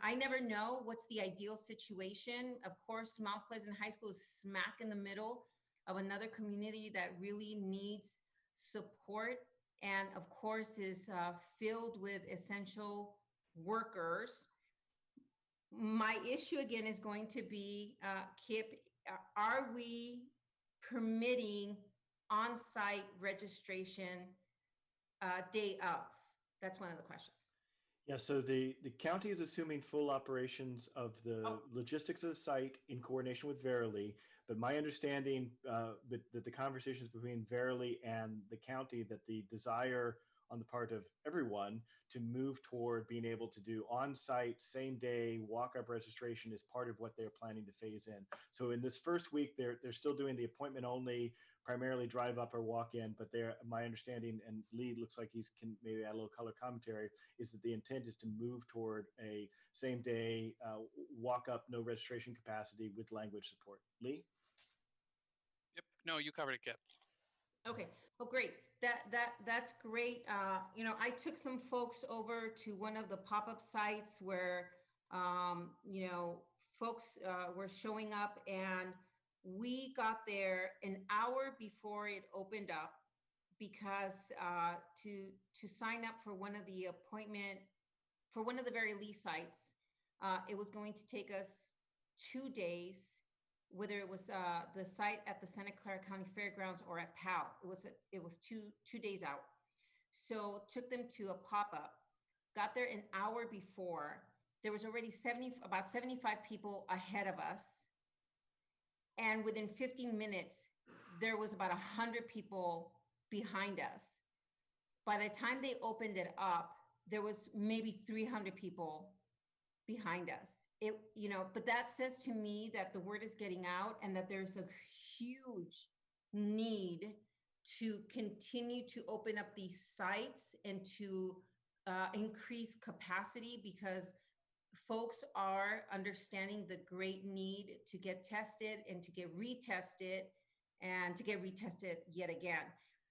I never know what's the ideal situation. Of course, Mount Pleasant High School is smack in the middle of another community that really needs support, and of course is filled with essential workers. My issue again is going to be, Kip, are we permitting on-site registration day of? That's one of the questions. Yeah, so the county is assuming full operations of the logistics of the site in coordination with Verily. But my understanding that the conversations between Verily and the county, that the desire on the part of everyone to move toward being able to do on-site, same-day walk-up registration is part of what they're planning to phase in. So in this first week, they're still doing the appointment only, primarily drive-up or walk-in. But my understanding, and Lee looks like he can maybe add a little color commentary, is that the intent is to move toward a same-day walk-up, no registration capacity with language support. Lee? Yep. No, you covered it, Kip. Okay. Oh, great. That's great. You know, I took some folks over to one of the pop-up sites where, you know, folks were showing up, and we got there an hour before it opened up, because to sign up for one of the very least sites, it was going to take us 2 days, whether it was the site at the Santa Clara County Fairgrounds or at Powell. It was two days out. So took them to a pop-up, got there an hour before. There was already about 75 people ahead of us. And within 15 minutes, there was about 100 people behind us. By the time they opened it up, there was maybe 300 people behind us. You know, but that says to me that the word is getting out, and that there's a huge need to continue to open up these sites and to increase capacity, because folks are understanding the great need to get tested and to get retested and to get retested yet again.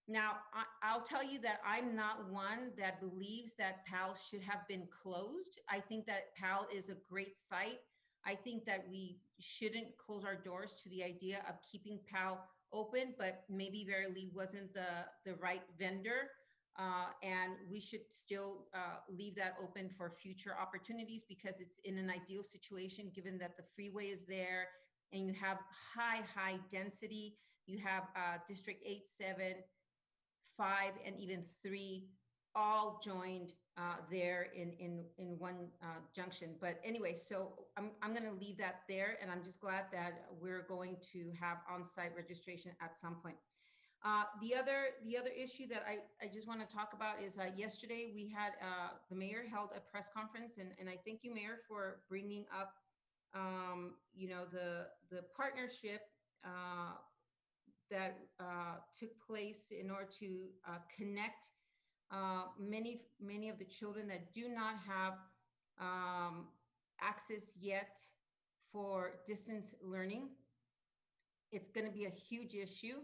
Now, I'll tell you that I'm not one that believes that PAL should have been closed. I think that PAL is a great site. I think that we shouldn't close our doors to the idea of keeping PAL open, but maybe Verily wasn't the right vendor. And we should still leave that open for future opportunities, because it's in an ideal situation given that the freeway is there and you have high density. You have District 8, 7, 5, and even 3 all joined there in one junction. But anyway, so I'm going to leave that there, and I'm just glad that we're going to have on-site registration at some point. The other issue that I just want to talk about is yesterday we had the mayor held a press conference, and I thank you, Mayor, for bringing up the partnership that took place in order to connect many of the children that do not have access yet for distance learning. It's going to be a huge issue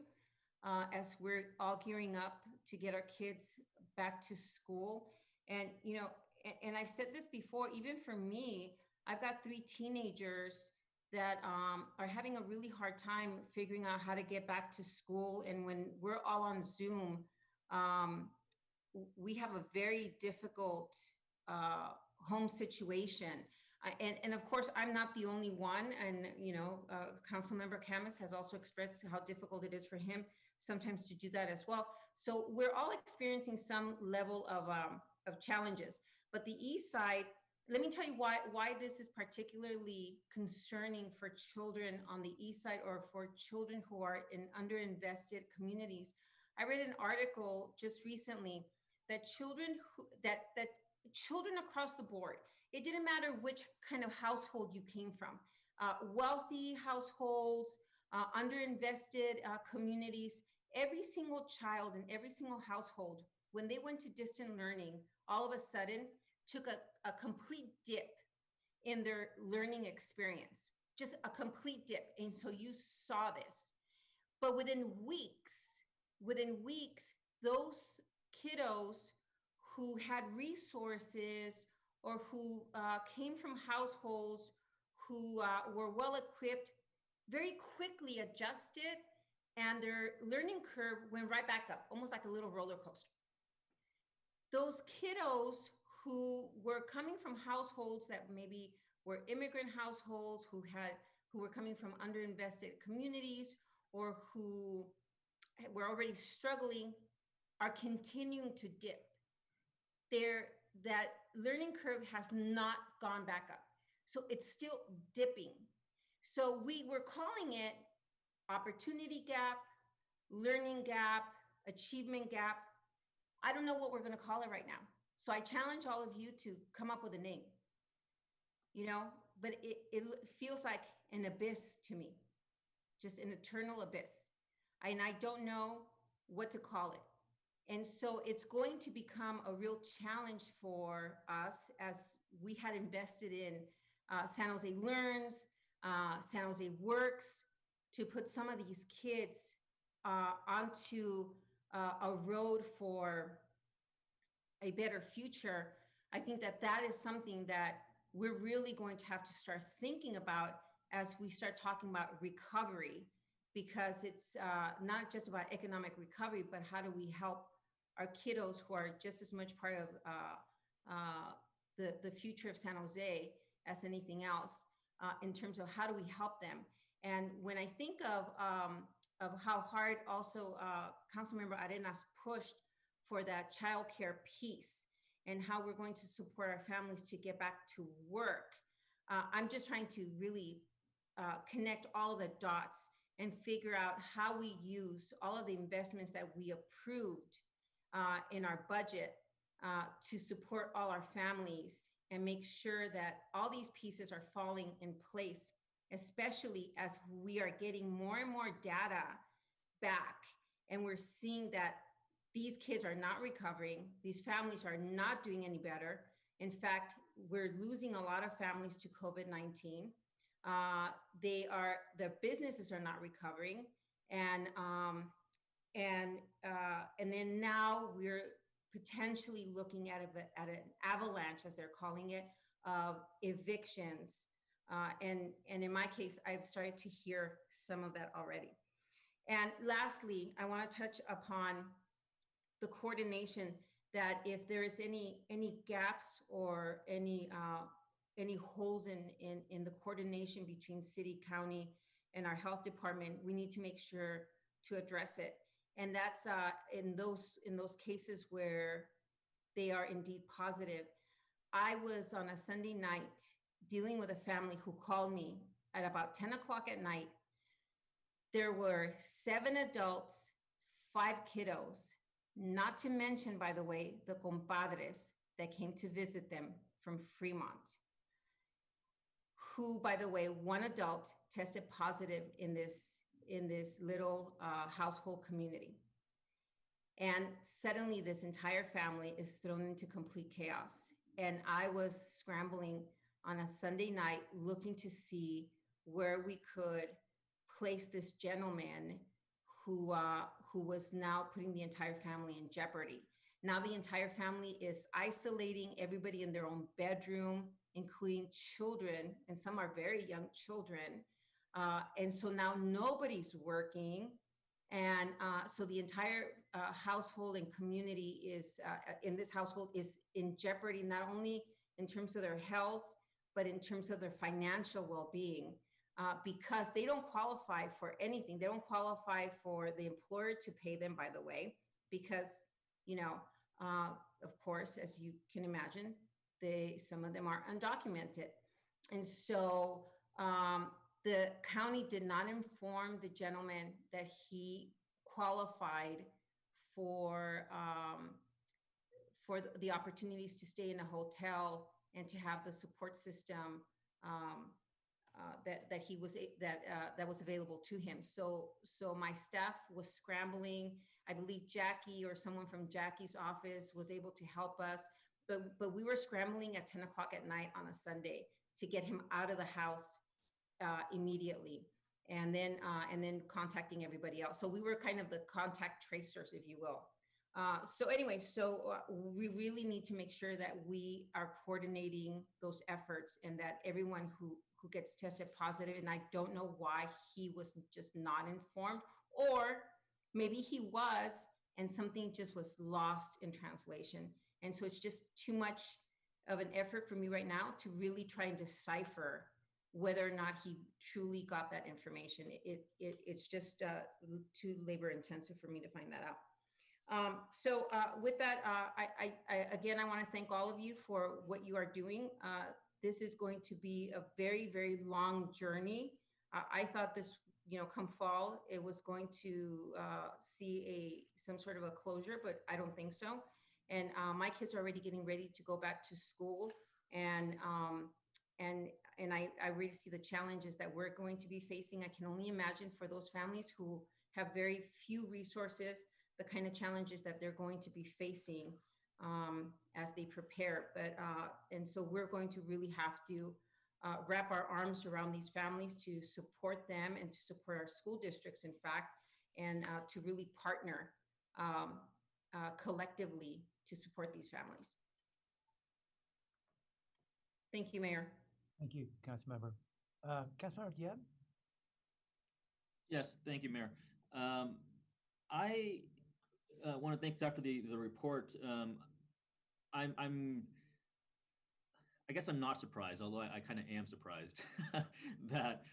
as we're all gearing up to get our kids back to school. And, and I've said this before, even for me, I've got 3 teenagers that are having a really hard time figuring out how to get back to school. And when we're all on Zoom, we have a very difficult home situation. And of course, I'm not the only one. And, Councilmember Camus has also expressed how difficult it is for him sometimes to do that as well. So we're all experiencing some level of challenges. But the East Side, let me tell you why this is particularly concerning for children on the East Side, or for children who are in underinvested communities. I read an article just recently that children across the board, it didn't matter which kind of household you came from, wealthy households, underinvested communities, every single child in every single household, when they went to distant learning, all of a sudden took a complete dip in their learning experience, just a complete dip. And so you saw this. But within weeks, those kiddos who had resources or who came from households who were well equipped very quickly adjusted, and their learning curve went right back up, almost like a little roller coaster. Those kiddos who were coming from households that maybe were immigrant households, who were coming from underinvested communities, or who were already struggling, are continuing to dip. That learning curve has not gone back up. So it's still dipping. So we were calling it opportunity gap, learning gap, achievement gap. I don't know what we're going to call it right now. So I challenge all of you to come up with a name, but it feels like an abyss to me, just an eternal abyss. And I don't know what to call it. And so it's going to become a real challenge for us, as we had invested in San Jose Learns, San Jose Works, to put some of these kids onto a road for a better future. I think that is something that we're really going to have to start thinking about as we start talking about recovery, because it's not just about economic recovery, but how do we help our kiddos who are just as much part of the future of San Jose as anything else, in terms of how do we help them. And when I think of how hard also Councilmember Arenas pushed for that childcare piece and how we're going to support our families to get back to work, I'm just trying to really connect all of the dots and figure out how we use all of the investments that we approved in our budget to support all our families and make sure that all these pieces are falling in place, especially as we are getting more and more data back And we're seeing that these kids are not recovering. These families are not doing any better. In fact, we're losing a lot of families to COVID-19. Their businesses are not recovering. And then now we're potentially looking at an avalanche, as they're calling it, of evictions. And in my case, I've started to hear some of that already. And lastly, I want to touch upon the coordination, that if there is any gaps or any holes in the coordination between city, county, and our health department, we need to make sure to address it. And that's in those cases where they are indeed positive. I was on a Sunday night dealing with a family who called me at about 10 o'clock at night. There were 7 adults, 5 kiddos, not to mention, by the way, the compadres that came to visit them from Fremont, who, by the way, 1 adult tested positive in this little household community. And suddenly this entire family is thrown into complete chaos. And I was scrambling on a Sunday night looking to see where we could place this gentleman who was now putting the entire family in jeopardy. Now the entire family is isolating everybody in their own bedroom, including children, and some are very young children. And so now nobody's working. And so the entire household and community is in this household is in jeopardy, not only in terms of their health, but in terms of their financial well-being, because they don't qualify for anything. They don't qualify for the employer to pay them, by the way, because, of course, as you can imagine, some of them are undocumented. And so the county did not inform the gentleman that he qualified for the opportunities to stay in a hotel and to have the support system that was available to him. So my staff was scrambling. I believe Jackie or someone from Jackie's office was able to help us, but we were scrambling at 10 o'clock at night on a Sunday to get him out of the house immediately, and then contacting everybody else. So we were kind of the contact tracers, if you will. So anyway, we really need to make sure that we are coordinating those efforts, and that everyone who gets tested positive, and I don't know why he was just not informed, or maybe he was and something just was lost in translation. And so it's just too much of an effort for me right now to really try and decipher whether or not he truly got that information. It's just too labor intensive for me to find that out. So with that, I want to thank all of you for what you are doing. This is going to be a very, very long journey. I thought this, come fall, it was going to see some sort of a closure, but I don't think so. And my kids are already getting ready to go back to school, and I really see the challenges that we're going to be facing. I can only imagine for those families who have very few resources, the kind of challenges that they're going to be facing as they prepare. And so we're going to really have to wrap our arms around these families to support them and to support our school districts, in fact, and to really partner collectively to support these families. Thank you, Mayor. Thank you, Councilmember. Councilmember Diab? Yes, thank you, Mayor. I want to thank staff for the report. I guess I'm not surprised, although I kind of am surprised that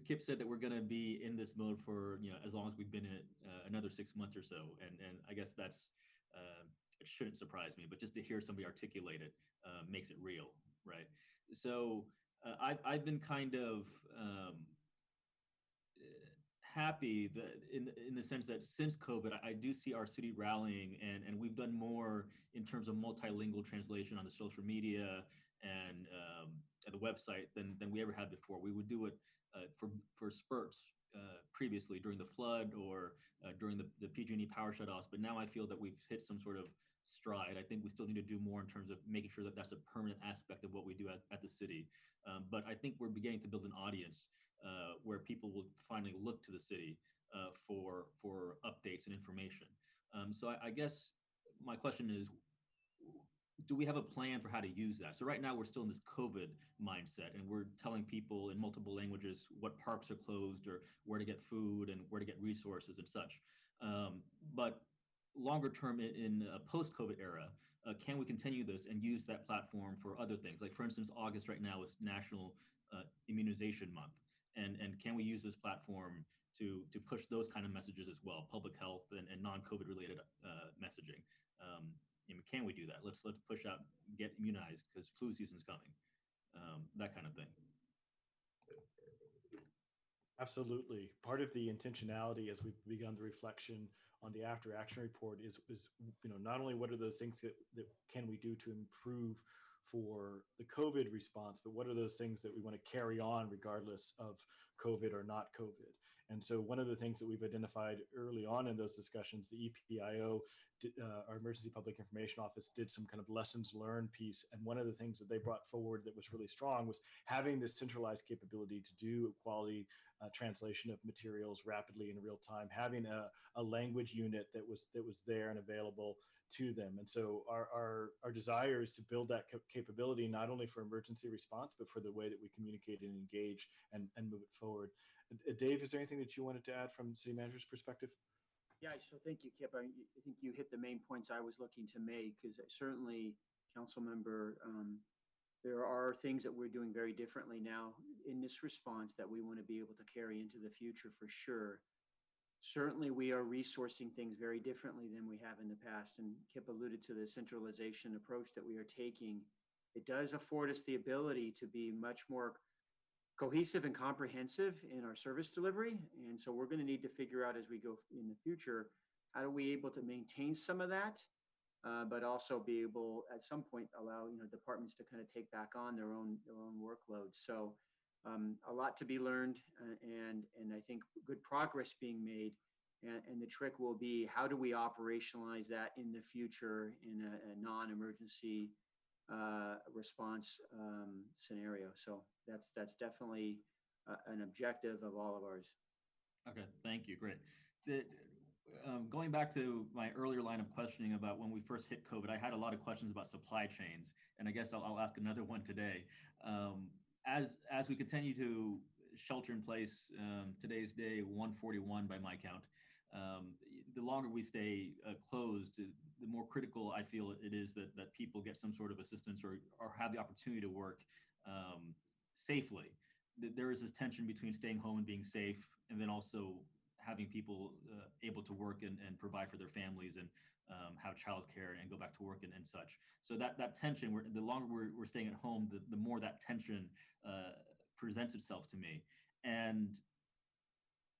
Kip said that we're going to be in this mode for as long as we've been in it, another 6 months or so, and I guess that's it shouldn't surprise me, but just to hear somebody articulate it makes it real, right? So I've been kind of happy that in the sense that since COVID, I do see our city rallying, and we've done more in terms of multilingual translation on the social media and the website than we ever had before. We would do it for spurts previously during the flood or during the PG&E power shutoffs, but now I feel that we've hit some sort of stride. I think we still need to do more in terms of making sure that that's a permanent aspect of what we do at the city. But I think we're beginning to build an audience where people will finally look to the city for updates and information. So I guess my question is, do we have a plan for how to use that? So right now we're still in this COVID mindset, and we're telling people in multiple languages what parks are closed or where to get food and where to get resources and such. But longer term in a post-COVID era, can we continue this and use that platform for other things? Like, for instance, August right now is National Immunization Month. And can we use this platform to push those kind of messages as well, public health and non-COVID related messaging? Can we do that? Let's push out, get immunized because flu season's coming, that kind of thing. Absolutely. Part of the intentionality as we've begun the reflection on the after action report is not only what are those things that can we do to improve for the COVID response, but what are those things that we want to carry on regardless of COVID or not COVID? And so one of the things that we've identified early on in those discussions, the EPIO, our Emergency Public Information Office, did some kind of lessons learned piece. And one of the things that they brought forward that was really strong was having this centralized capability to do quality translation of materials rapidly in real time, having a language unit that was there and available to them. And so our desire is to build that capability, not only for emergency response, but for the way that we communicate and engage and move it forward. Dave, is there anything that you wanted to add from the city manager's perspective? Yeah, so thank you, Kip. I think you hit the main points I was looking to make, because certainly, council member, there are things that we're doing very differently now in this response that we want to be able to carry into the future for sure. Certainly, we are resourcing things very differently than we have in the past. And Kip alluded to the centralization approach that we are taking. It does afford us the ability to be much more cohesive and comprehensive in our service delivery. And so we're going to need to figure out as we go in the future, how are we able to maintain some of that, but also be able at some point allow departments to kind of take back on their own workload. So a lot to be learned, and I think good progress being made. And the trick will be, how do we operationalize that in the future in a non-emergency response scenario? So that's definitely an objective of all of ours. Okay, thank you. Great. Going back to my earlier line of questioning about when we first hit COVID, I had a lot of questions about supply chains, and I guess I'll ask another one today. As we continue to shelter in place, today's day 141 by my count. The longer we stay closed, the more critical I feel it is that people get some sort of assistance or have the opportunity to work safely. There is this tension between staying home and being safe, and then also having people able to work and provide for their families and have childcare and go back to work and such. So that tension, the longer we're staying at home, the more that tension presents itself to me. And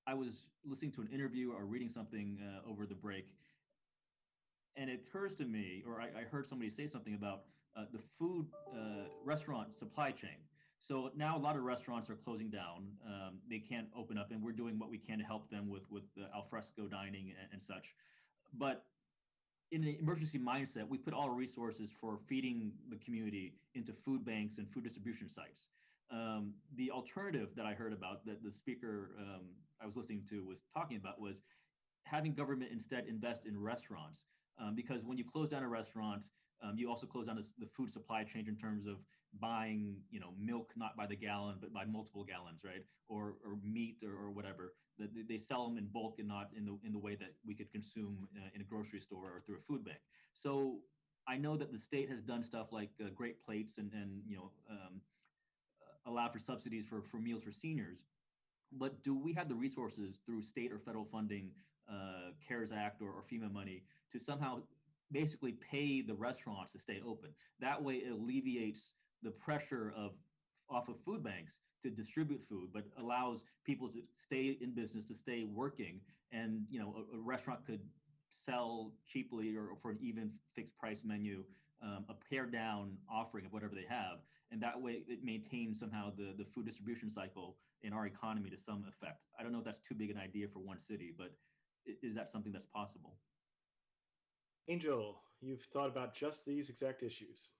I was listening to an interview or reading something over the break, and it occurs to me, or I heard somebody say something about the food restaurant supply chain. So now a lot of restaurants are closing down. They can't open up, and we're doing what we can to help them with al fresco dining and such. But in an emergency mindset, we put all our resources for feeding the community into food banks and food distribution sites. The alternative that I heard about, that the speaker I was listening to was talking about, was having government instead invest in restaurants. Because when you close down a restaurant, you also close down the food supply chain in terms of buying, milk not by the gallon, but by multiple gallons, right? Or meat or whatever. They sell them in bulk and not in the way that we could consume in a grocery store or through a food bank. So I know that the state has done stuff like Great Plates and allowed for subsidies for meals for seniors. But do we have the resources through state or federal funding, CARES Act or FEMA money, to somehow basically pay the restaurants to stay open? That way it alleviates the pressure off of food banks to distribute food, but allows people to stay in business, to stay working. And a restaurant could sell cheaply or for an even fixed price menu a pared down offering of whatever they have, and that way it maintains somehow the food distribution cycle in our economy to some effect. I don't know if that's too big an idea for one city, but is that something that's possible? Angel, you've thought about just these exact issues.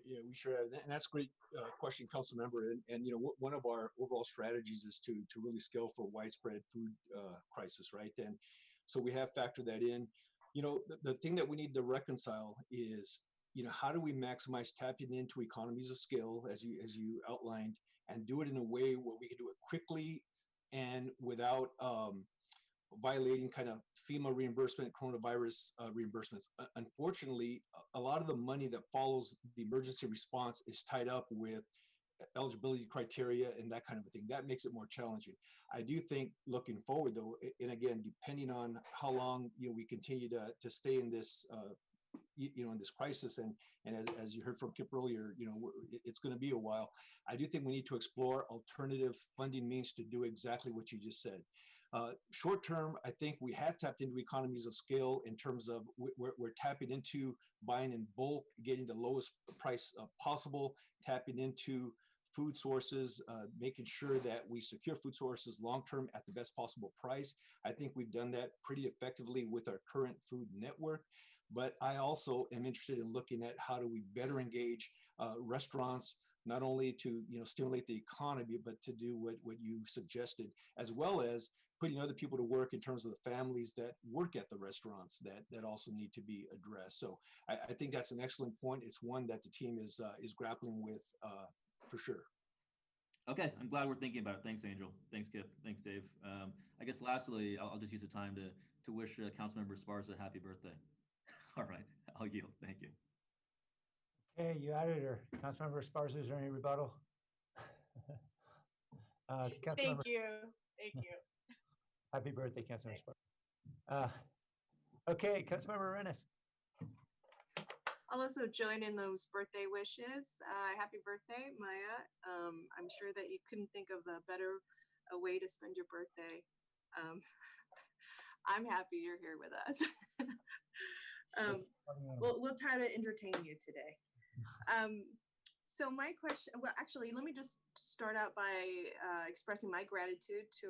Yeah, we sure have, and that's a great question, council member. And you know, one of our overall strategies is to really scale for widespread food crisis, right? And so we have factored that in. You know, the thing that we need to reconcile is, you know, how do we maximize tapping into economies of scale, as you outlined, and do it in a way where we can do it quickly and without violating kind of FEMA reimbursement, coronavirus reimbursements. Unfortunately, a lot of the money that follows the emergency response is tied up with eligibility criteria and that kind of a thing. That makes it more challenging. I do think looking forward though, and again, depending on how long, you know, we continue to stay in this you know, in this crisis, and as you heard from Kip earlier, you know, it's going to be a while. I do think we need to explore alternative funding means to do exactly what you just said. Short term, I think we have tapped into economies of scale in terms of we're tapping into buying in bulk, getting the lowest price possible, tapping into food sources, making sure that we secure food sources long term at the best possible price. I think we've done that pretty effectively with our current food network. But I also am interested in looking at how do we better engage restaurants, not only to, you know, stimulate the economy, but to do what you suggested, as well as putting other people to work in terms of the families that work at the restaurants that also need to be addressed. So I think that's an excellent point. It's one that the team is grappling with for sure. Okay, I'm glad we're thinking about it. Thanks, Angel. Thanks, Kip. Thanks, Dave. I guess lastly, I'll just use the time to wish Councilmember Esparza a happy birthday. All right, I'll yield. Thank you. Okay, you added her. Councilmember Esparza, is there any rebuttal? Thank you. Thank you. Happy birthday, Councilmember Esparza. Okay, Councilmember Rennes. I'll also join in those birthday wishes. Happy birthday, Maya. I'm sure that you couldn't think of a better way to spend your birthday. I'm happy you're here with us. We'll try to entertain you today. So my question, well, actually, let me just start out by expressing my gratitude to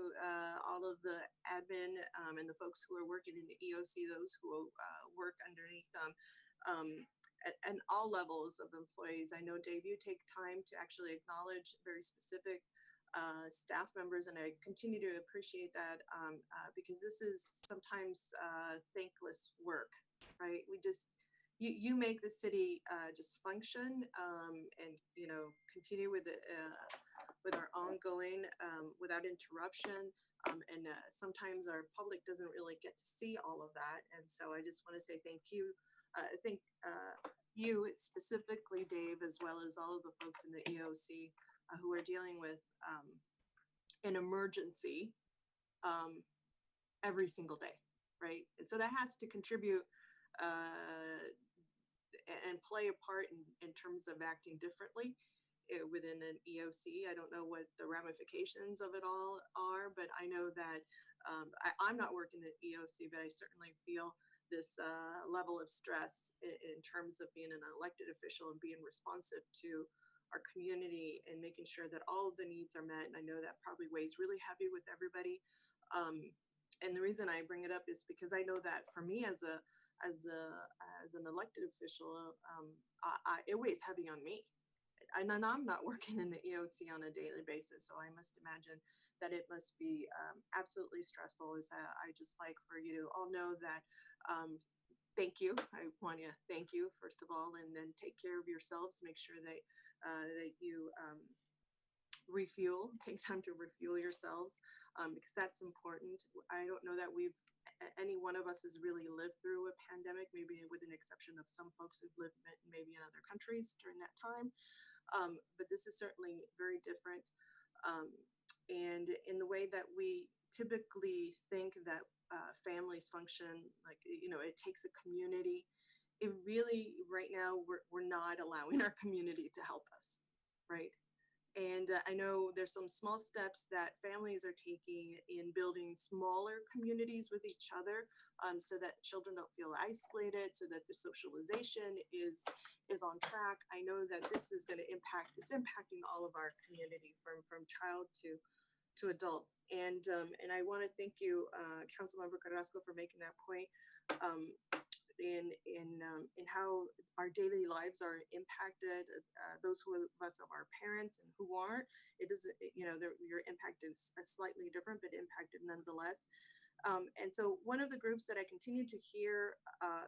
all of the admin and the folks who are working in the EOC, those who work underneath them, and all levels of employees. I know, Dave, you take time to actually acknowledge very specific staff members, and I continue to appreciate that because this is sometimes thankless work, right? We just, you make the city just function and, you know, continue with our ongoing without interruption. And sometimes our public doesn't really get to see all of that. And so I just want to say thank you. Thank you specifically, Dave, as well as all of the folks in the EOC who are dealing with an emergency every single day, right? And so that has to contribute and play a part in terms of acting differently within an EOC. I don't know what the ramifications of it all are, but I know that I'm not working at EOC, but I certainly feel this level of stress in terms of being an elected official and being responsive to our community and making sure that all of the needs are met. And I know that probably weighs really heavy with everybody. And the reason I bring it up is because I know that for me as an elected official, it weighs heavy on me. And I'm not working in the EOC on a daily basis, so I must imagine that it must be absolutely stressful. I just like for you to all know that thank you. I want to thank you, first of all, and then take care of yourselves. Make sure that you refuel, take time to refuel yourselves because that's important. I don't know that any one of us has really lived through a pandemic, maybe with an exception of some folks who've lived maybe in other countries during that time. But this is certainly very different. And in the way that we typically think that families function, like, you know, it takes a community. It really, right now, we're not allowing our community to help us, right? And I know there's some small steps that families are taking in building smaller communities with each other, so that children don't feel isolated, so that the socialization is on track. I know that this is going to it's impacting all of our community from child to adult. And I want to thank you, Councilmember Carrasco, for making that point. In how our daily lives are impacted, those of us of our parents and who aren't. It is, your impact is slightly different, but impacted nonetheless. And so one of the groups that I continue to hear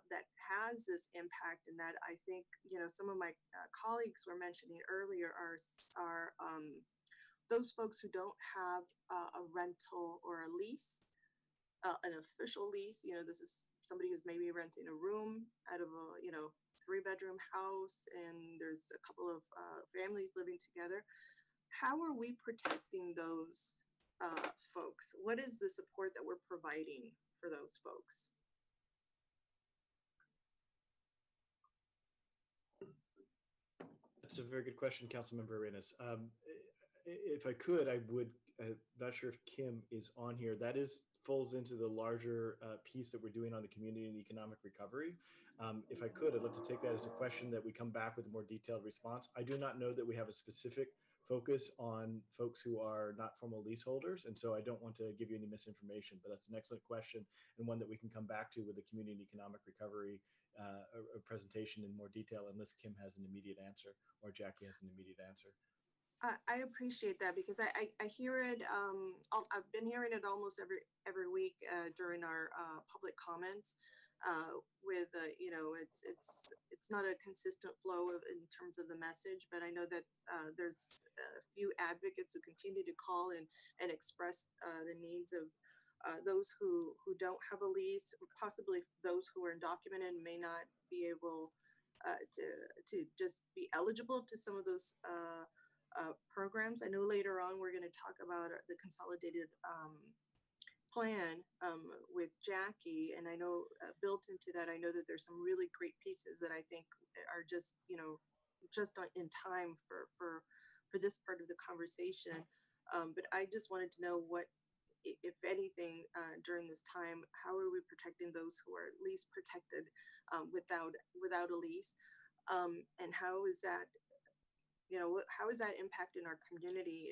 that has this impact, and that I think, some of my colleagues were mentioning earlier, are those folks who don't have a rental or a lease, an official lease. This is somebody who's maybe renting a room out of a 3-bedroom house, and there's a couple of families living together. How are we protecting those folks? What is the support that we're providing for those folks? That's a very good question, Councilmember Arenas. If I could, I would, not sure if Kim is on here, that falls into the larger piece that we're doing on the community and economic recovery. If I could, I'd love to take that as a question that we come back with a more detailed response. I do not know that we have a specific focus on folks who are not formal leaseholders, and so I don't want to give you any misinformation, but that's an excellent question and one that we can come back to with the community and economic recovery a presentation in more detail, unless Kim has an immediate answer or Jackie has an immediate answer. I appreciate that, because I hear it. I've been hearing it almost every week during our public comments. With it's not a consistent flow in terms of the message, but I know that there's a few advocates who continue to call and express the needs of those who don't have a lease, possibly those who are undocumented and may not be able to just be eligible to some of those programs. I know later on we're going to talk about the consolidated plan with Jackie, and I know built into that, I know that there's some really great pieces that I think are just just in time for this part of the conversation. But I just wanted to know what, if anything, during this time, how are we protecting those who are least protected without a lease, and how is that? How is that impacting our community?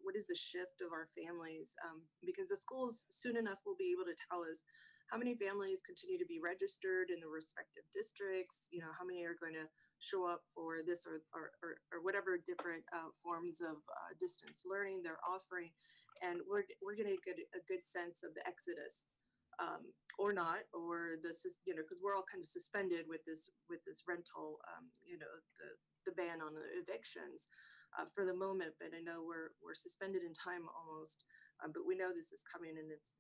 What is the shift of our families? Because the schools soon enough will be able to tell us how many families continue to be registered in the respective districts, how many are going to show up for this or whatever different forms of distance learning they're offering. And we're going to get a good sense of the exodus. Or not, or this is, because we're all kind of suspended with this rental, the ban on the evictions for the moment, but I know we're suspended in time almost, but we know this is coming and it's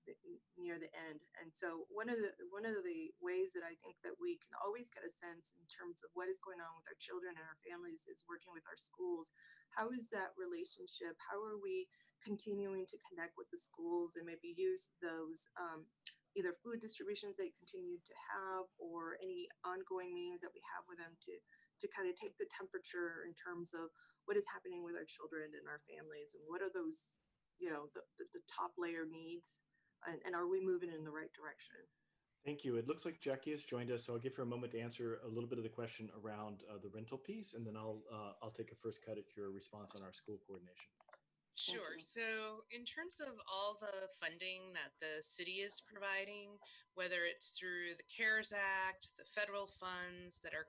near the end. And so one of the ways that I think that we can always get a sense in terms of what is going on with our children and our families is working with our schools. How is that relationship? How are we continuing to connect with the schools and maybe use those either food distributions they continue to have or any ongoing meetings that we have with them to kind of take the temperature in terms of what is happening with our children and our families, and what are those, the top layer needs, and are we moving in the right direction? Thank you. It looks like Jackie has joined us, so I'll give her a moment to answer a little bit of the question around the rental piece, and then I'll take a first cut at your response on our school coordination. Sure. So in terms of all the funding that the city is providing, whether it's through the CARES Act, the federal funds that are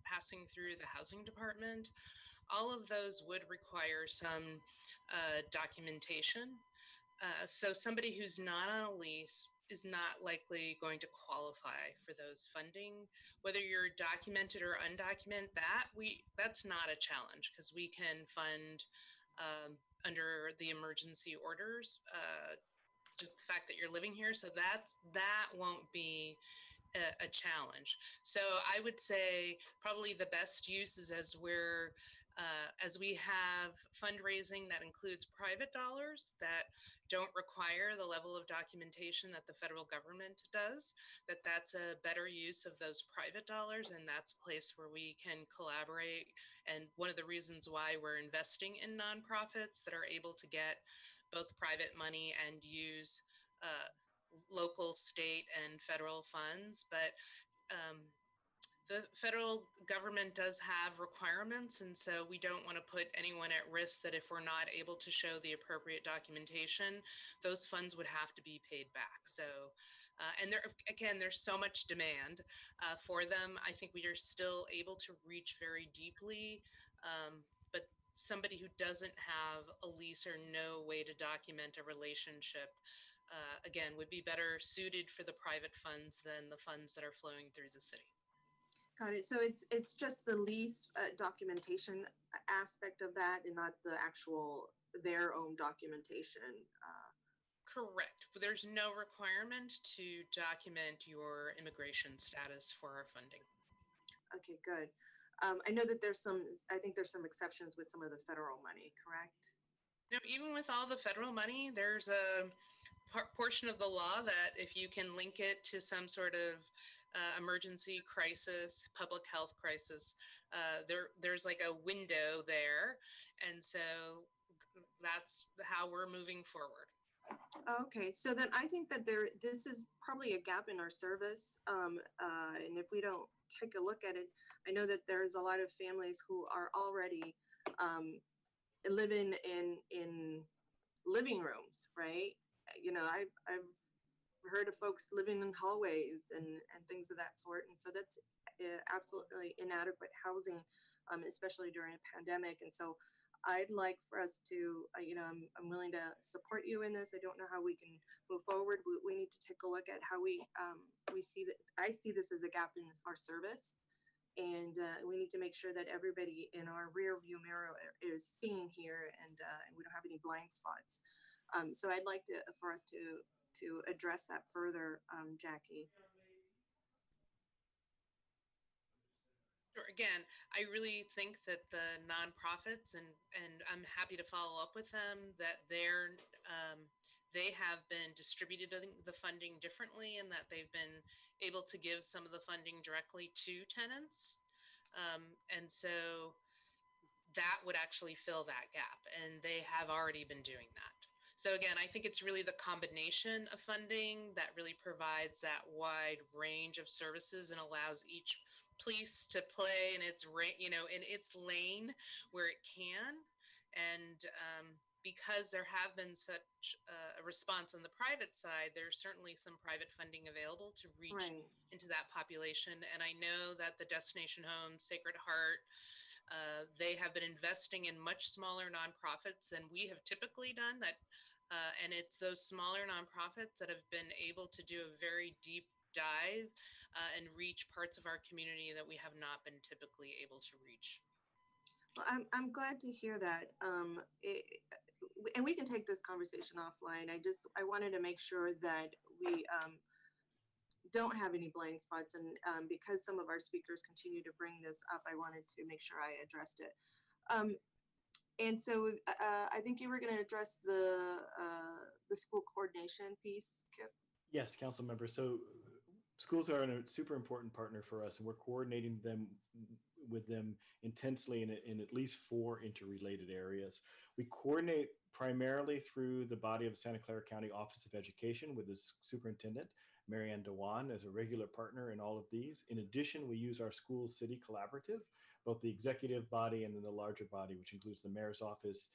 passing through the housing department, all of those would require some documentation. So somebody who's not on a lease is not likely going to qualify for those funding. Whether you're documented or undocumented, that's not a challenge, because we can fund under the emergency orders, just the fact that you're living here. So that won't be a challenge. So I would say probably the best use is as we have fundraising that includes private dollars that don't require the level of documentation that the federal government does, that's a better use of those private dollars, and that's a place where we can collaborate. And one of the reasons why we're investing in nonprofits that are able to get both private money and use local, state, and federal funds. But the federal government does have requirements, and so we don't want to put anyone at risk that if we're not able to show the appropriate documentation, those funds would have to be paid back. So, and there's so much demand for them. I think we are still able to reach very deeply, but somebody who doesn't have a lease or no way to document a relationship, again, would be better suited for the private funds than the funds that are flowing through the city. Got it. So it's just the lease documentation aspect of that, and not the actual their own documentation. Correct. There's no requirement to document your immigration status for our funding. Okay, good. I know that I think there's some exceptions with some of the federal money, correct? No, even with all the federal money, there's a portion of the law that if you can link it to some sort of emergency crisis, public health crisis, there's like a window there. And so that's how we're moving forward. Okay, so then I think that this is probably a gap in our service. And if we don't take a look at it, I know that there's a lot of families who are already living in living rooms, right? You know, I've heard of folks living in hallways and things of that sort. And so that's absolutely inadequate housing, especially during a pandemic. And so I'd like for us to, I'm willing to support you in this. I don't know how we can move forward. We need to take a look at how we see that. I see this as a gap in our service. And we need to make sure that everybody in our rear view mirror is seen here, and we don't have any blind spots. So I'd like for us to address that further, Jackie. Again, I really think that the nonprofits, and I'm happy to follow up with them, that they have been distributed the funding differently, and that they've been able to give some of the funding directly to tenants. And so that would actually fill that gap, and they have already been doing that. So again, I think it's really the combination of funding that really provides that wide range of services and allows each police to play in its in its lane where it can. And because there have been such a response on the private side, there's certainly some private funding available to reach into that population. And I know that the Destination Home, Sacred Heart, they have been investing in much smaller nonprofits than we have typically done. And it's those smaller nonprofits that have been able to do a very deep dive and reach parts of our community that we have not been typically able to reach. Well, I'm glad to hear that. And we can take this conversation offline. I wanted to make sure that we don't have any blind spots, and because some of our speakers continue to bring this up, I wanted to make sure I addressed it. And so I think you were going to address the school coordination piece, Kip. Yes, council member. So schools are a super important partner for us, and we're coordinating with them intensely in at least 4 interrelated areas. We coordinate primarily through the body of the Santa Clara County Office of Education with the superintendent, Marianne Dewan, as a regular partner in all of these. In addition, we use our school city collaborative, both the executive body and then the larger body, which includes the mayor's office,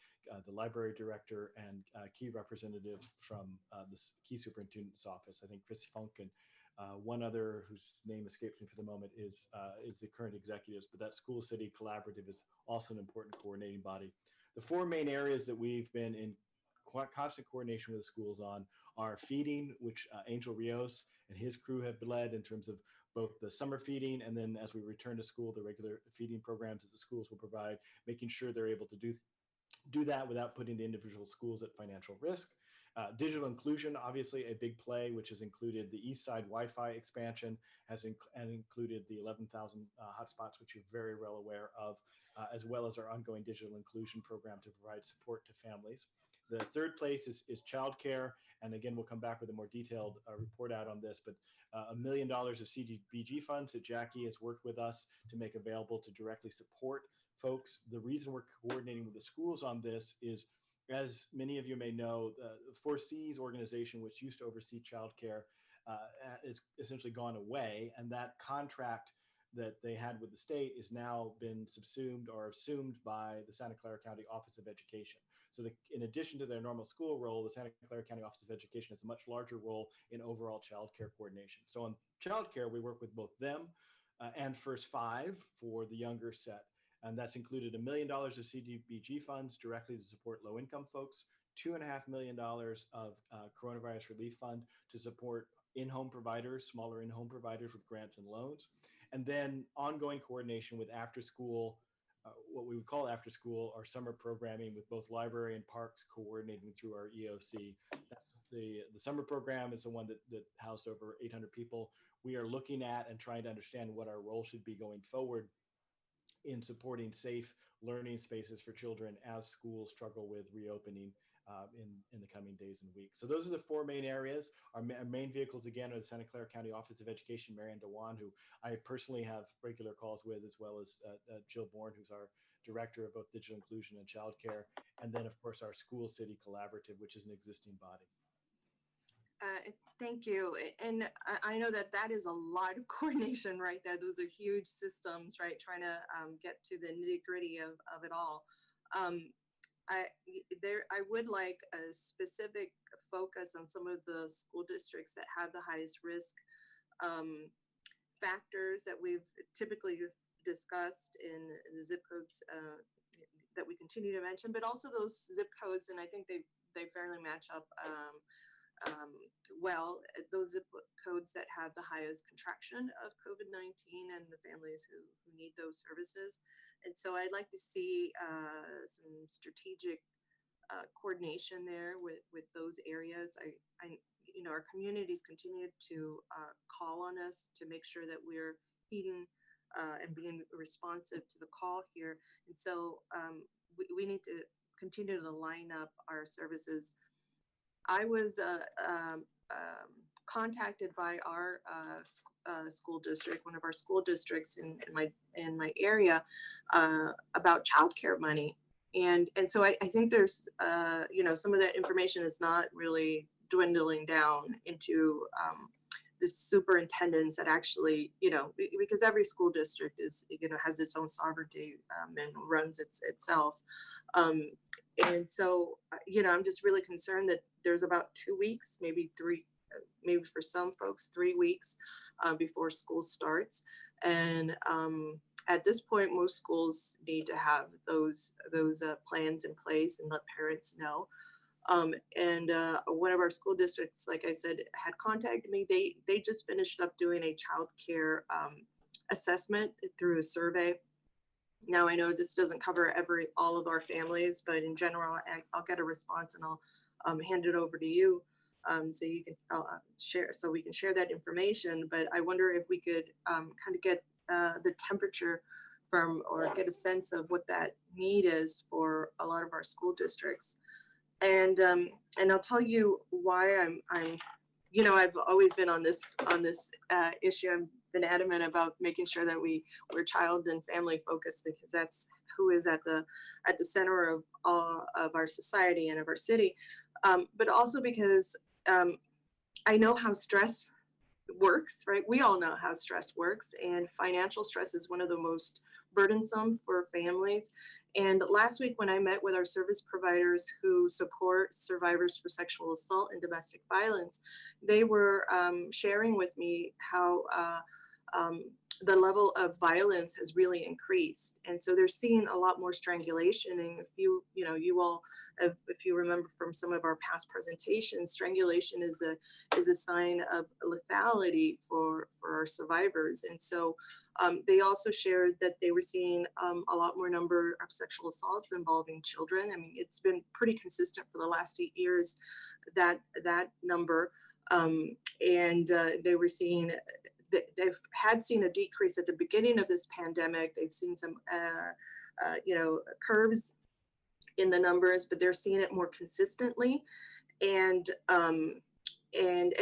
the library director, and key representatives from the key superintendent's office. I think Chris Funk and one other whose name escapes me for the moment is the current executives, but that school city collaborative is also an important coordinating body. The 4 main areas that we've been in constant coordination with the schools on are feeding, which Angel Rios and his crew have led in terms of both the summer feeding, and then as we return to school, the regular feeding programs that the schools will provide, making sure they're able to do that without putting the individual schools at financial risk. Digital inclusion, obviously a big play, which has included the East Side Wi-Fi expansion, and included the 11,000 hotspots, which you're very well aware of, as well as our ongoing digital inclusion program to provide support to families. The third place is childcare. And again, we'll come back with a more detailed report out on this, but $1 million of CDBG funds that Jackie has worked with us to make available to directly support folks. The reason we're coordinating with the schools on this is, as many of you may know, the 4Cs organization, which used to oversee childcare, is essentially gone away. And that contract that they had with the state is now been subsumed or assumed by the Santa Clara County Office of Education. So in addition to their normal school role, the Santa Clara County Office of Education has a much larger role in overall childcare coordination. So on childcare, we work with both them and First Five for the younger set. And that's included $1 million of CDBG funds directly to support low-income folks, $2.5 million of coronavirus relief fund to support in-home providers, smaller in-home providers with grants and loans, and then ongoing coordination with after-school, what we would call after school, or summer programming with both library and parks coordinating through our EOC. That's the summer program is the one that housed over 800 people. We are looking at and trying to understand what our role should be going forward in supporting safe learning spaces for children as schools struggle with reopening in the coming days and weeks. So those are the four main areas. Our main vehicles, again, are the Santa Clara County Office of Education, Marianne DeWan, who I personally have regular calls with, as well as Jill Bourne, who's our director of both digital inclusion and childcare. And then, of course, our School City Collaborative, which is an existing body. Thank you. And I know that is a lot of coordination right there. Those are huge systems, right? Trying to get to the nitty gritty of it all. I would like a specific focus on some of the school districts that have the highest risk factors that we've typically discussed in the zip codes that we continue to mention, but also those zip codes, and I think they fairly match up well, those zip codes that have the highest contraction of COVID-19 and the families who need those services. And so I'd like to see some strategic coordination there with those areas. Our communities continue to call on us to make sure that we're heeding and being responsive to the call here. And so we need to continue to line up our services. I was contacted by our school district, one of our school districts in my area, about childcare money, and so I think there's some of that information is not really dwindling down into the superintendents that actually because every school district is has its own sovereignty and runs itself. And so, I'm just really concerned that there's about 2 weeks, maybe 3, maybe for some folks, 3 weeks before school starts. And at this point, most schools need to have those plans in place and let parents know. And one of our school districts, like I said, had contacted me. They just finished up doing a child care assessment through a survey. Now I know this doesn't cover all of our families, but in general, I'll get a response and I'll hand it over to you so you can share, so we can share that information. But I wonder if we could kind of get the temperature from, or get a sense of what that need is for a lot of our school districts. And I'll tell you why I've always been on this issue. I've been adamant about making sure that we're child and family focused, because that's who is at the center of all of our society and of our city. But also because I know how stress works, right? We all know how stress works, and financial stress is one of the most burdensome for families. And last week, when I met with our service providers who support survivors for sexual assault and domestic violence, they were sharing with me how the level of violence has really increased. And so they're seeing a lot more strangulation. And if you all, if you remember from some of our past presentations, strangulation is a sign of lethality for our survivors. And so They also shared that they were seeing a lot more number of sexual assaults involving children. I mean, it's been pretty consistent for the last 8 years, that number. And they were seeing, they've had seen a decrease at the beginning of this pandemic. They've seen some, curves in the numbers, but they're seeing it more consistently. And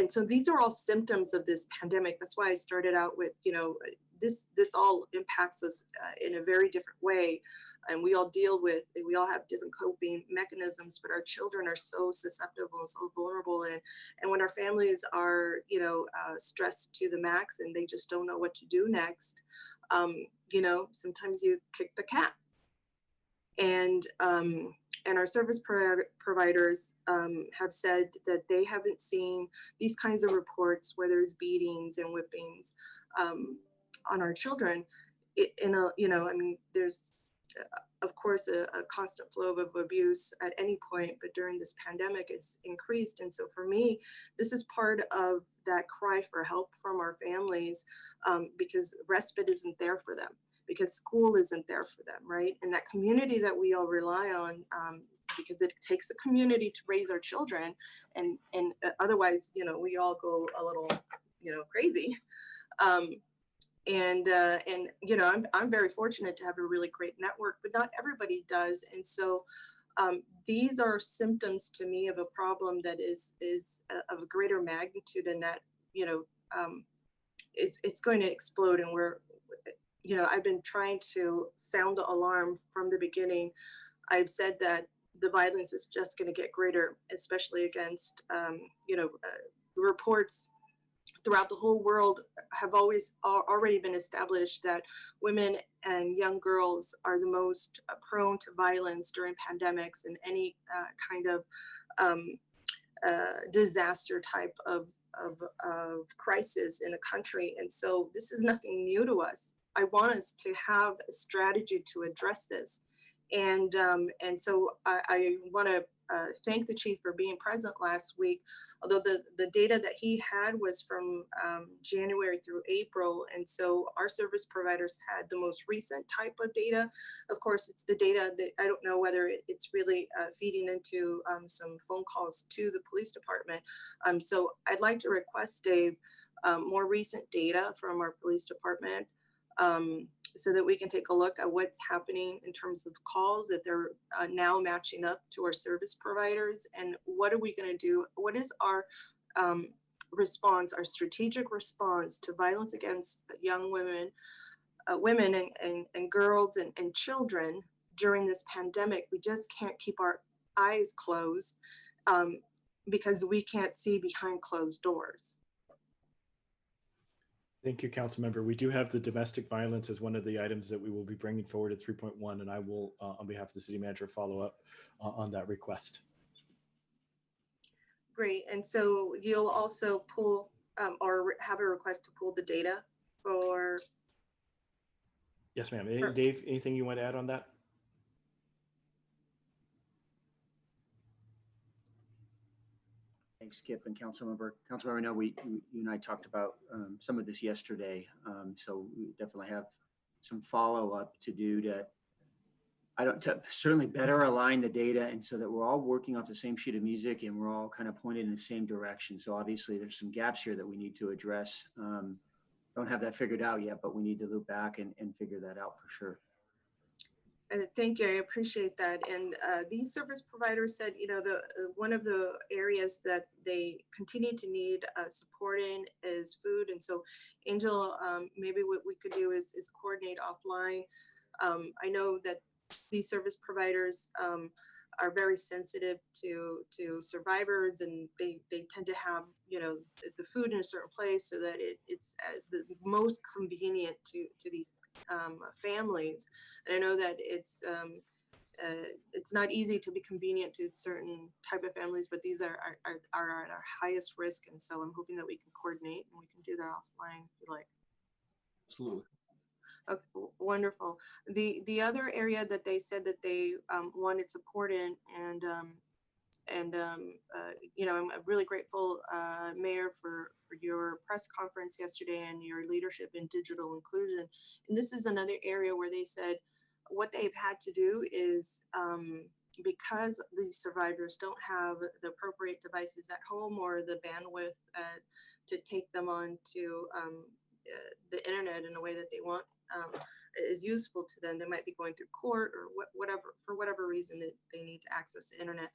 so these are all symptoms of this pandemic. That's why I started out with, this all impacts us in a very different way. And we all have different coping mechanisms, but our children are so susceptible, so vulnerable. And when our families are, stressed to the max and they just don't know what to do next, sometimes you kick the cat. And our service providers have said that they haven't seen these kinds of reports where there's beatings and whippings on our children. There's of course a constant flow of abuse at any point, but during this pandemic it's increased. And so for me, this is part of that cry for help from our families, because respite isn't there for them, because school isn't there for them, right? And that community that we all rely on, because it takes a community to raise our children, and otherwise, we all go a little, crazy. I'm very fortunate to have a really great network, but not everybody does. And so these are symptoms to me of a problem that is of a greater magnitude, and that, it's going to explode. And I've been trying to sound the alarm from the beginning. I've said that the violence is just going to get greater, especially against, reports throughout the whole world have already been established that women and young girls are the most prone to violence during pandemics and any kind of disaster type of crisis in a country. And so this is nothing new to us. I want us to have a strategy to address this. And so I want to thank the chief for being present last week, although the data that he had was from January through April. And so our service providers had the most recent type of data. Of course, it's the data that I don't know whether it's really feeding into some phone calls to the police department. So I'd like to request, Dave, more recent data from our police department, so that we can take a look at what's happening in terms of calls, if they're now matching up to our service providers, and what are we going to do? What is our response, our strategic response to violence against young women, and girls and children during this pandemic? We just can't keep our eyes closed because we can't see behind closed doors. Thank you, Councilmember. We do have the domestic violence as one of the items that we will be bringing forward at 3.1, and I will, on behalf of the city manager, follow up on that request. Great. And so you'll also pull or have a request to pull the data for. Yes, ma'am. Dave, anything you want to add on that? Thanks, Skip and Councilmember. Councilmember, I know you and I talked about some of this yesterday, so we definitely have some follow-up to do to certainly better align the data, and so that we're all working off the same sheet of music and we're all kind of pointed in the same direction. So obviously there's some gaps here that we need to address. Don't have that figured out yet, but we need to loop back and figure that out for sure. Thank you. I appreciate that. And these service providers said, one of the areas that they continue to need support in is food. And so, Angel, maybe what we could do is coordinate offline. I know that these service providers are very sensitive to survivors, and they tend to have the food in a certain place so that it's the most convenient to these families. And I know that it's not easy to be convenient to certain type of families, but these are at our highest risk. And so I'm hoping that we can coordinate and we can do that offline if you like. Absolutely. Okay, wonderful. The other area that they said that they wanted support in, and you know, I'm really grateful, Mayor, for your press conference yesterday and your leadership in digital inclusion. And this is another area where they said what they've had to do is, because these survivors don't have the appropriate devices at home or the bandwidth to take them on to the internet in a way that they want, is useful to them. They might be going through court or whatever, for whatever reason that they need to access the internet.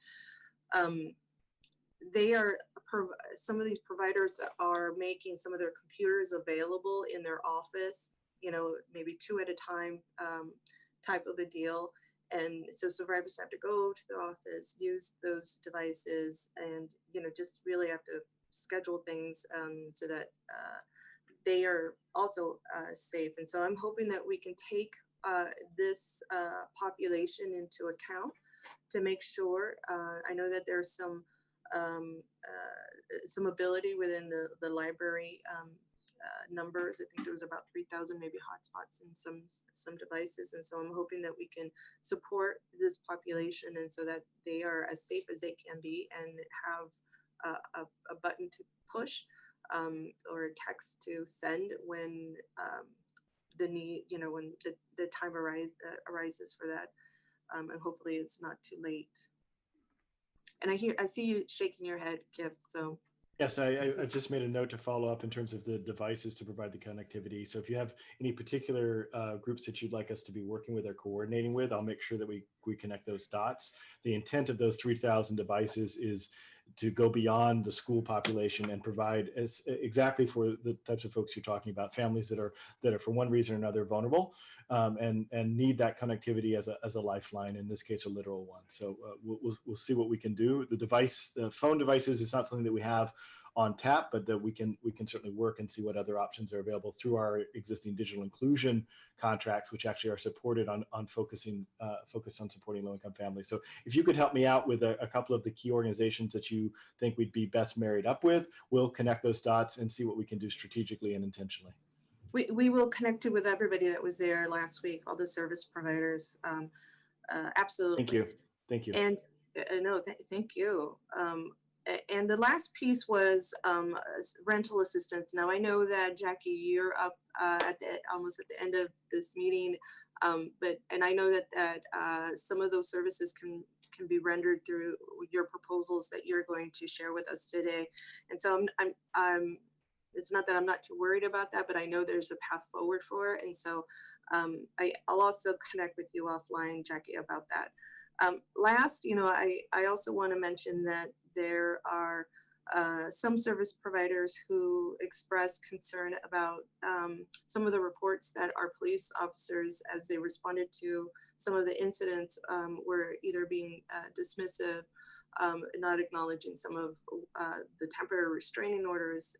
They are, some of these providers are making some of their computers available in their office, you know, maybe 2 at a time, type of a deal. And so survivors have to go to the office, use those devices, and, you know, just really have to schedule things so that they are also safe. And so I'm hoping that we can take this population into account to make sure. I know that there's some ability within the library numbers. I think there was about 3,000 maybe hotspots in some devices. And so I'm hoping that we can support this population and so that they are as safe as they can be and have a button to push or a text to send when the need, you know, when the time arises for that. And hopefully it's not too late. And I see you shaking your head, Kip, so. Yes, I just made a note to follow up in terms of the devices to provide the connectivity. So if you have any particular groups that you'd like us to be working with or coordinating with, I'll make sure that we connect those dots. The intent of those 3,000 devices is to go beyond the school population and provide exactly for the types of folks you're talking about, families that are for one reason or another vulnerable and need that connectivity as a lifeline, in this case, a literal one. So we'll see what we can do. The phone devices is not something that we have on tap, but that we can certainly work and see what other options are available through our existing digital inclusion contracts, which actually are supported on focused on supporting low-income families. So if you could help me out with a couple of the key organizations that you think we'd be best married up with, we'll connect those dots and see what we can do strategically and intentionally. We will connect you with everybody that was there last week, all the service providers. Absolutely. Thank you. And thank you. And the last piece was rental assistance. Now I know that Jackie, you're up almost at the end of this meeting, and I know that some of those services can be rendered through your proposals that you're going to share with us today. And so I'm it's not that I'm not too worried about that, but I know there's a path forward for it. And so I'll also connect with you offline, Jackie, about that. Last, you know, I also want to mention that there are some service providers who express concern about some of the reports that our police officers, as they responded to some of the incidents, were either being dismissive, not acknowledging some of the temporary restraining orders.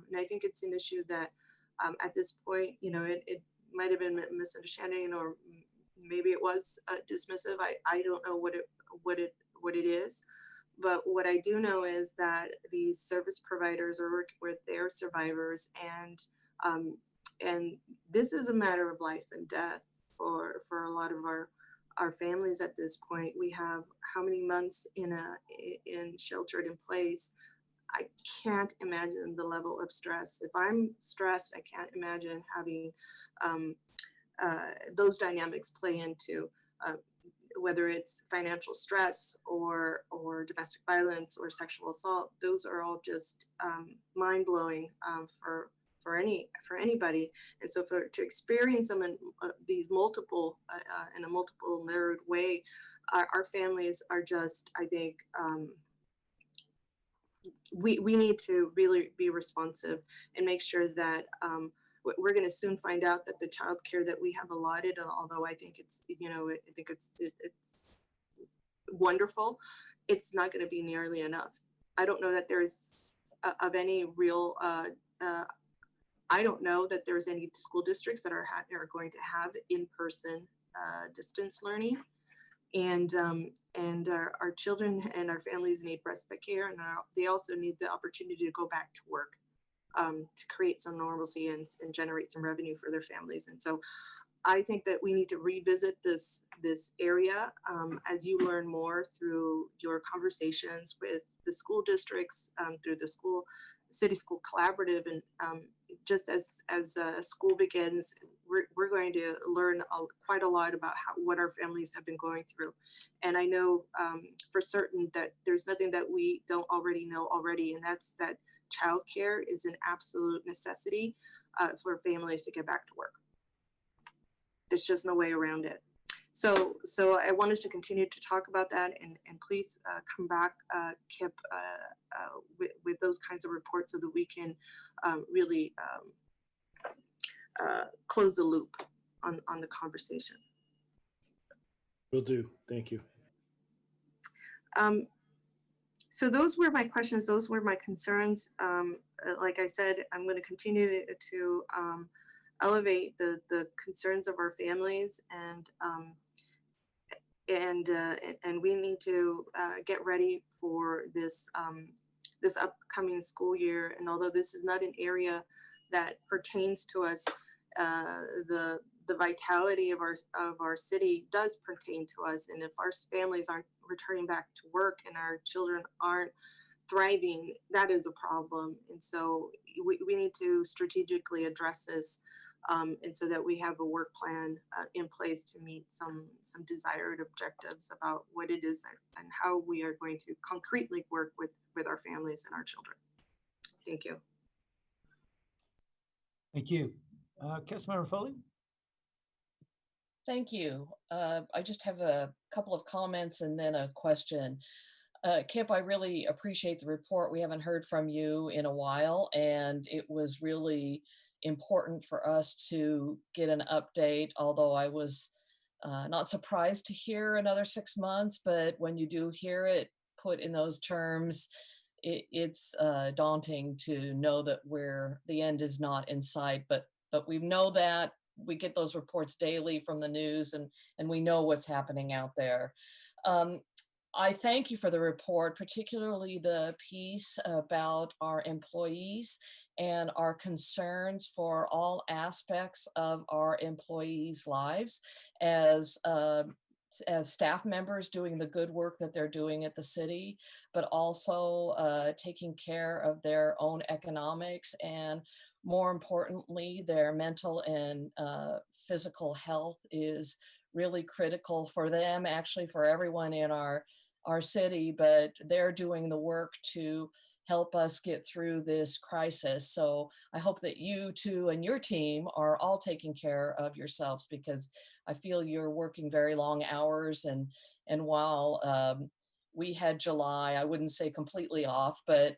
And I think it's an issue that at this point, you know, it might have been a misunderstanding, or maybe it was dismissive. I don't know what it is. But what I do know is that these service providers are working with their survivors, and this is a matter of life and death for a lot of our families at this point. We have how many months in sheltered in place. I can't imagine the level of stress. If I'm stressed, I can't imagine having those dynamics play into whether it's financial stress or domestic violence or sexual assault. Those are all just mind-blowing for anybody. And so to experience them in these multiple in a multiple layered way, our families are just, I think, we need to really be responsive and make sure that we're going to soon find out that the child care that we have allotted, although I think it's, you know, I think it's wonderful, it's not going to be nearly enough. I don't know that there's of any real, I don't know that there's any school districts that are going to have in-person distance learning. And our children and our families need respite care, and they also need the opportunity to go back to work, to create some normalcy and generate some revenue for their families. And so I think that we need to revisit this area as you learn more through your conversations with the school districts, through the city school collaborative, and just as school begins, we're going to learn quite a lot about what our families have been going through. And I know for certain that there's nothing that we don't already know already, and that's that childcare is an absolute necessity for families to get back to work. There's just no way around it. So I want us to continue to talk about that, and please come back, Kip, with those kinds of reports so that we can really close the loop on the conversation. Will do. Thank you. So those were my questions. Those were my concerns. Like I said, I'm going to continue to elevate the concerns of our families, and we need to get ready for this this upcoming school year. And although this is not an area that pertains to us, the vitality of our city does pertain to us. And if our families aren't returning back to work and our children aren't thriving, that is a problem. And so we need to strategically address this, and so that we have a work plan in place to meet some desired objectives about what it is and how we are going to concretely work with our families and our children. Thank you. Thank you. Councilmember Foley? Thank you. I just have a couple of comments and then a question. Kip, I really appreciate the report. We haven't heard from you in a while, and it was really important for us to get an update, although I was not surprised to hear another 6 months, but when you do hear it put in those terms, it's daunting to know that the end is not in sight, but we know that. We get those reports daily from the news, and we know what's happening out there. I thank you for the report, particularly the piece about our employees and our concerns for all aspects of our employees' lives as staff members doing the good work that they're doing at the city, but also taking care of their own economics and, more importantly, their mental and physical health is really critical for them, actually for everyone in our city, but they're doing the work to help us get through this crisis. So I hope that you too and your team are all taking care of yourselves, because I feel you're working very long hours, and while we had July, I wouldn't say completely off, but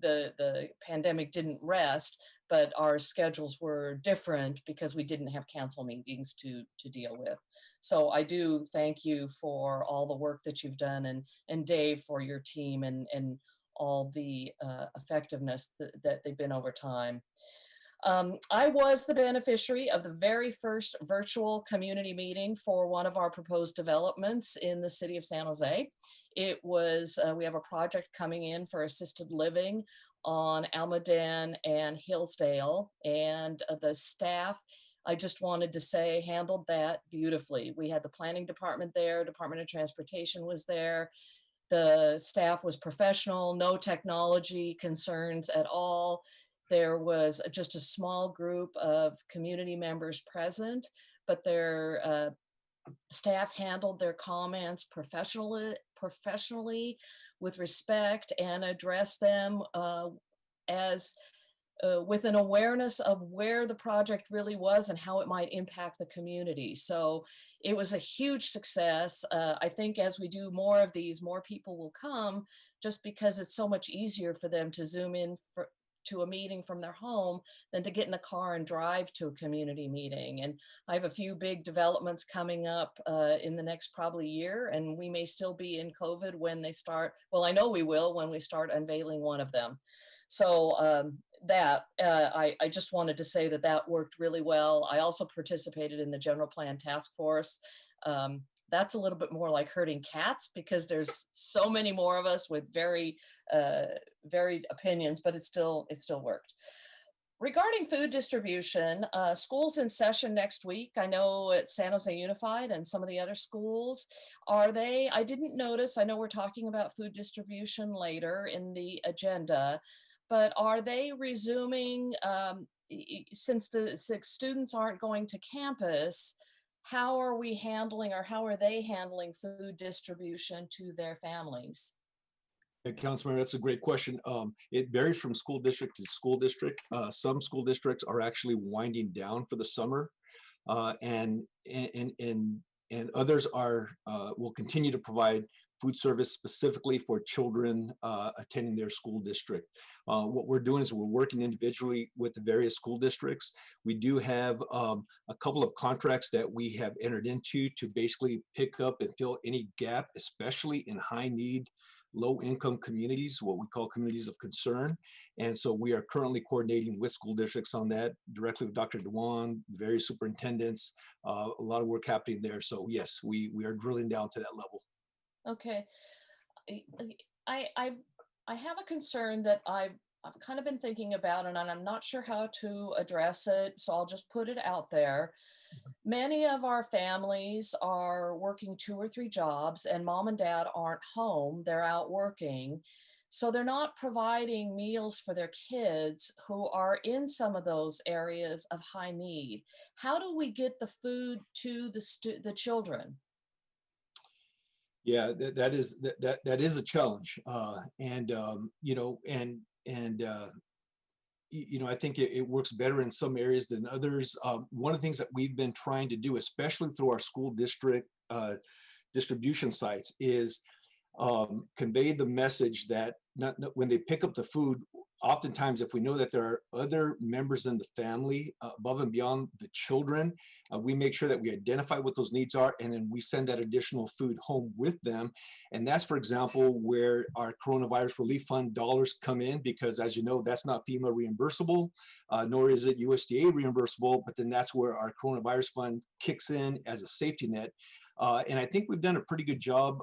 the pandemic didn't rest, but our schedules were different because we didn't have council meetings to deal with. So I do thank you for all the work that you've done, and Dave for your team and all the effectiveness that they've been over time. I was the beneficiary of the very first virtual community meeting for one of our proposed developments in the city of San Jose. It was, we have a project coming in for assisted living on Almaden and Hillsdale, and the staff, I just wanted to say, handled that beautifully. We had the planning department there, Department of Transportation was there. The staff was professional, no technology concerns at all. There was just a small group of community members present, but their staff handled their comments professionally with respect, and addressed them as with an awareness of where the project really was and how it might impact the community. So it was a huge success. I think as we do more of these, more people will come, just because it's so much easier for them to Zoom in to a meeting from their home than to get in a car and drive to a community meeting. And I have a few big developments coming up in the next probably year, and we may still be in COVID when they start. Well, I know we will when we start unveiling one of them. So I just wanted to say that worked really well. I also participated in the general plan task force. That's a little bit more like herding cats, because there's so many more of us with very varied opinions, but it still worked. Regarding food distribution, schools in session next week. I know at San Jose Unified and some of the other schools. Are they? I didn't notice. I know we're talking about food distribution later in the agenda, but are they resuming, since the students aren't going to campus? How are we handling, or how are they handling food distribution to their families? Yeah, Councilmember, that's a great question. It varies from school district to school district. Some school districts are actually winding down for the summer, and others are will continue to provide food service specifically for children attending their school district. What we're doing is we're working individually with the various school districts. We do have a couple of contracts that we have entered into to basically pick up and fill any gap, especially in high need, low income communities, what we call communities of concern. And so we are currently coordinating with school districts on that, directly with Dr. Dewan, the various superintendents, a lot of work happening there. So yes, we are drilling down to that level. Okay. I have a concern that I've kind of been thinking about, and I'm not sure how to address it, so I'll just put it out there. Many of our families are working 2 or 3 jobs, and mom and dad aren't home, they're out working. So they're not providing meals for their kids who are in some of those areas of high need. How do we get the food to the children? Yeah, that is a challenge, you know, you know, I think it works better in some areas than others. One of the things that we've been trying to do, especially through our school district distribution sites, is convey the message that when they pick up the food, oftentimes if we know that there are other members in the family above and beyond the children, we make sure that we identify what those needs are, and then we send that additional food home with them. And that's, for example, where our coronavirus relief fund dollars come in, because as you know, that's not FEMA reimbursable, nor is it USDA reimbursable, but then that's where our coronavirus fund kicks in as a safety net. And I think we've done a pretty good job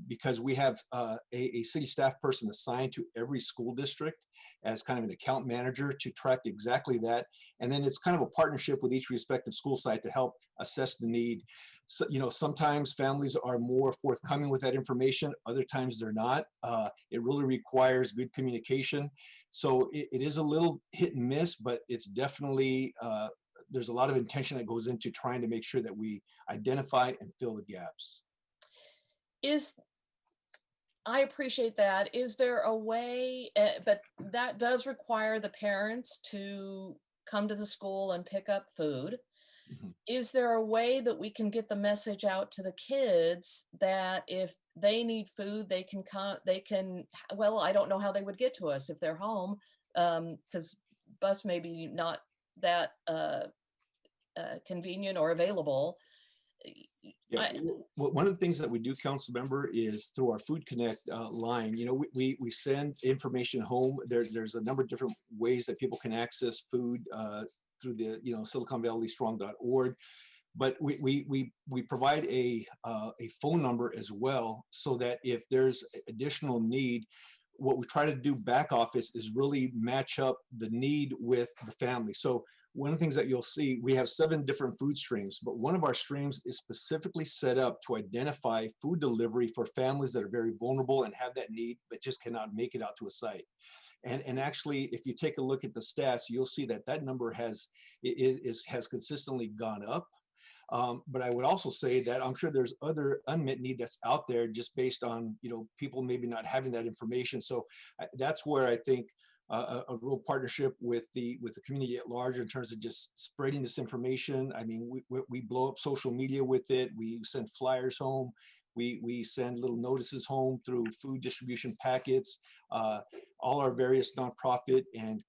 because we have a city staff person assigned to every school district as kind of an account manager to track exactly that. And then it's kind of a partnership with each respective school site to help assess the need. So, you know, sometimes families are more forthcoming with that information, other times they're not. It really requires good communication. So it is a little hit and miss, but it's definitely, there's a lot of intention that goes into trying to make sure that we identify and fill the gaps. I appreciate that. Is there a way, but that does require the parents to come to the school and pick up food. Mm-hmm. Is there a way that we can get the message out to the kids that if they need food, they can come, well, I don't know how they would get to us if they're home, because bus may be not that convenient or available. Yeah, one of the things that we do, council member, is through our Food Connect line. You know, we send information home. There's a number of different ways that people can access food through the SiliconValleyStrong.org, but we provide a phone number as well, so that if there's additional need, what we try to do back office is really match up the need with the family. So one of the things that you'll see, we have 7 different food streams, but one of our streams is specifically set up to identify food delivery for families that are very vulnerable and have that need, but just cannot make it out to a site. And actually, if you take a look at the stats, you'll see that that number has consistently gone up. But I would also say that I'm sure there's other unmet need that's out there just based on, you know, people maybe not having that information. So that's where I think a real partnership with the community at large in terms of just spreading this information. I mean, we blow up social media with it. We send flyers home. We send little notices home through food distribution packets. All our various nonprofit and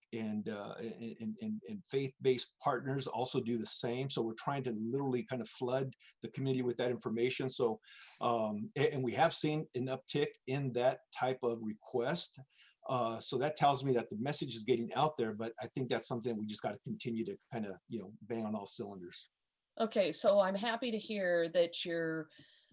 faith-based partners also do the same. So we're trying to literally kind of flood the community with that information. So, and we have seen an uptick in that type of request. So that tells me that the message is getting out there, but I think that's something we just got to continue to kind of, you know, bang on all cylinders. Okay, so I'm happy to hear that you're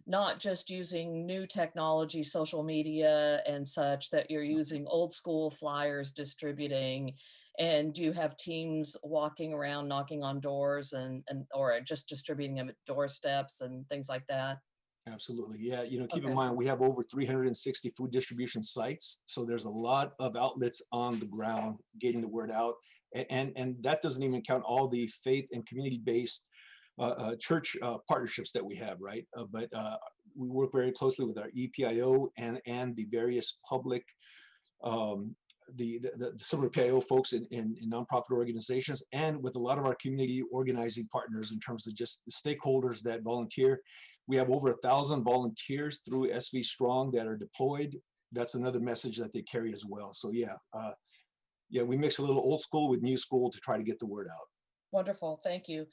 not just using new technology, social media and such, that you're using old school flyers distributing. And do you have teams walking around, knocking on doors or just distributing them at doorsteps and things like that? Absolutely. Yeah. Keep in Okay. mind, we have over 360 food distribution sites. So there's a lot of outlets on the ground getting the word out. And that doesn't even count all the faith and community-based church partnerships that we have, right? But we work very closely with our EPIO and the various public, the similar PIO folks in nonprofit organizations, and with a lot of our community organizing partners in terms of just the stakeholders that volunteer. We have over 1,000 volunteers through SV Strong that are deployed. That's another message that they carry as well. So yeah, we mix a little old school with new school to try to get the word out. Wonderful, thank you.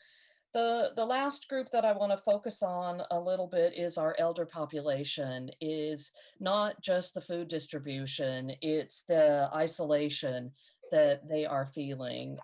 The last group that I want to focus on a little bit is our elder population. Is not just the food distribution, it's the isolation that they are feeling.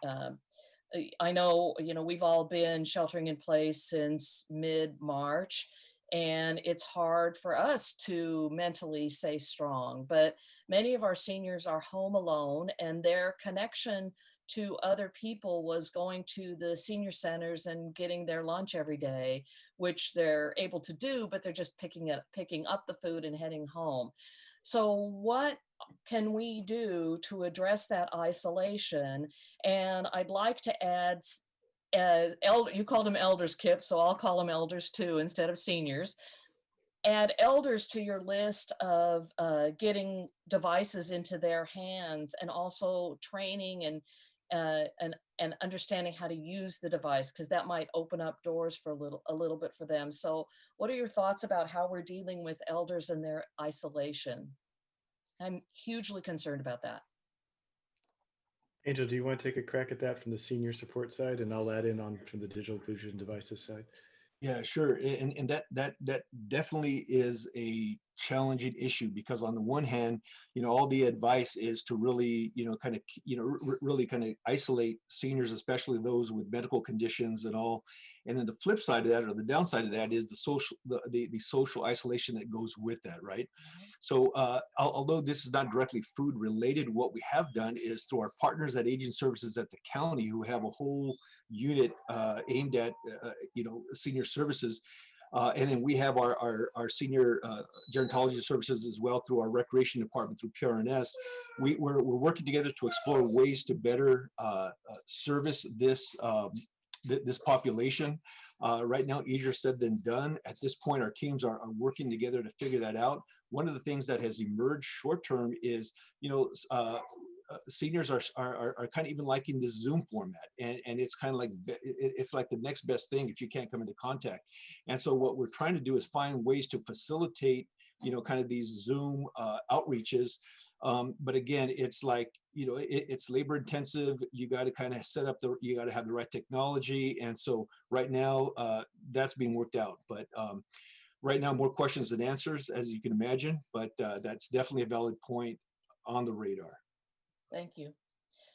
I know, we've all been sheltering in place since mid-March, and it's hard for us to mentally stay strong, but many of our seniors are home alone, and their connection to other people was going to the senior centers and getting their lunch every day, which they're able to do, but they're just picking up the food and heading home. So what can we do to address that isolation? And I'd like to add, you called them elders, Kip, so I'll call them elders too, instead of seniors. Add elders to your list of getting devices into their hands, and also training and understanding how to use the device, because that might open up doors for a little bit for them. So what are your thoughts about how we're dealing with elders and their isolation? I'm hugely concerned about that. Angel, do you want to take a crack at that from the senior support side, and I'll add in on from the digital inclusion devices side? Yeah, sure. And that definitely is a challenging issue, because on the one hand, all the advice is to really, really kind of isolate seniors, especially those with medical conditions and all. And then the flip side of that, or the downside of that, is the social isolation that goes with that, right? So although this is not directly food related, what we have done is through our partners at Aging Services at the county, who have a whole unit aimed at senior services, and then we have our senior gerontology services as well through our recreation department through PRNS. We're working together to explore ways to better service this this population. Right now, easier said than done. At this point, our teams are working together to figure that out. One of the things that has emerged short term is, seniors are kind of even liking this Zoom format, and it's kind of like it's like the next best thing if you can't come into contact. And so what we're trying to do is find ways to facilitate, kind of these Zoom outreaches. But again, it's like, it's labor intensive. You got to kind of you got to have the right technology. And so right now, that's being worked out. But right now, more questions than answers, as you can imagine. But that's definitely a valid point on the radar. Thank you.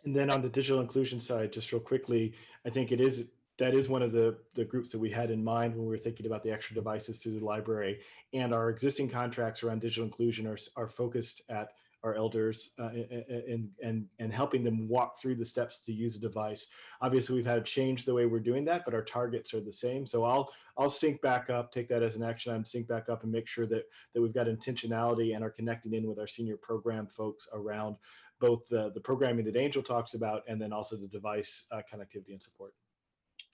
And then on the digital inclusion side, just real quickly, I think that is one of the groups that we had in mind when we were thinking about the extra devices through the library. And our existing contracts around digital inclusion are focused at our elders and helping them walk through the steps to use a device. Obviously, we've had to change the way we're doing that, but our targets are the same. So I'll sync back up, take that as an action item, sync back up and make sure that we've got intentionality and are connecting in with our senior program folks around both the programming that Angel talks about, and then also the device connectivity and support.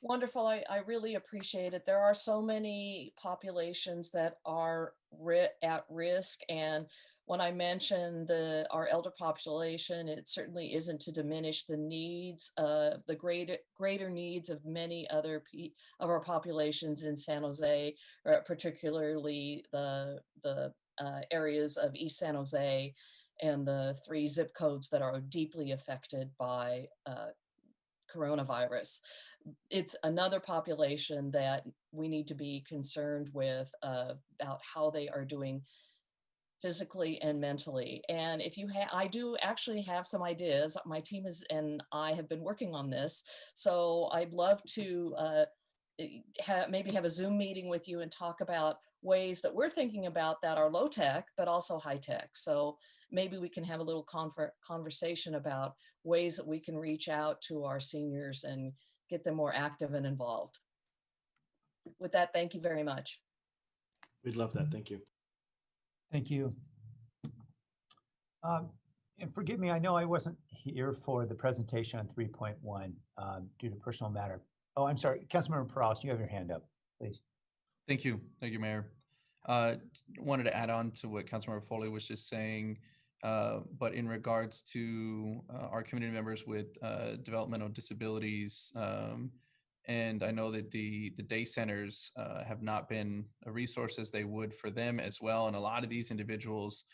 Wonderful. I really appreciate it. There are so many populations that are at risk. And when I mentioned our elder population, it certainly isn't to diminish the needs of the greater needs of many other of our populations in San Jose, particularly the areas of East San Jose and the 3 zip codes that are deeply affected by coronavirus. It's another population that we need to be concerned with about how they are doing physically and mentally. And if you I do actually have some ideas. My team and I have been working on this. So I'd love to maybe have a Zoom meeting with you and talk about ways that we're thinking about that are low tech, but also high tech. So maybe we can have a little conversation about ways that we can reach out to our seniors and get them more active and involved. With that, thank you very much. We'd love that. Thank you. Thank you. And forgive me, I know I wasn't here for the presentation on 3.1 due to personal matter. Oh, I'm sorry, Councilmember Perales, you have your hand up, please. Thank you, Mayor. Wanted to add on to what Councilmember Foley was just saying, but in regards to our community members with developmental disabilities, and I know that the day centers have not been a resource as they would for them as well, and a lot of these individuals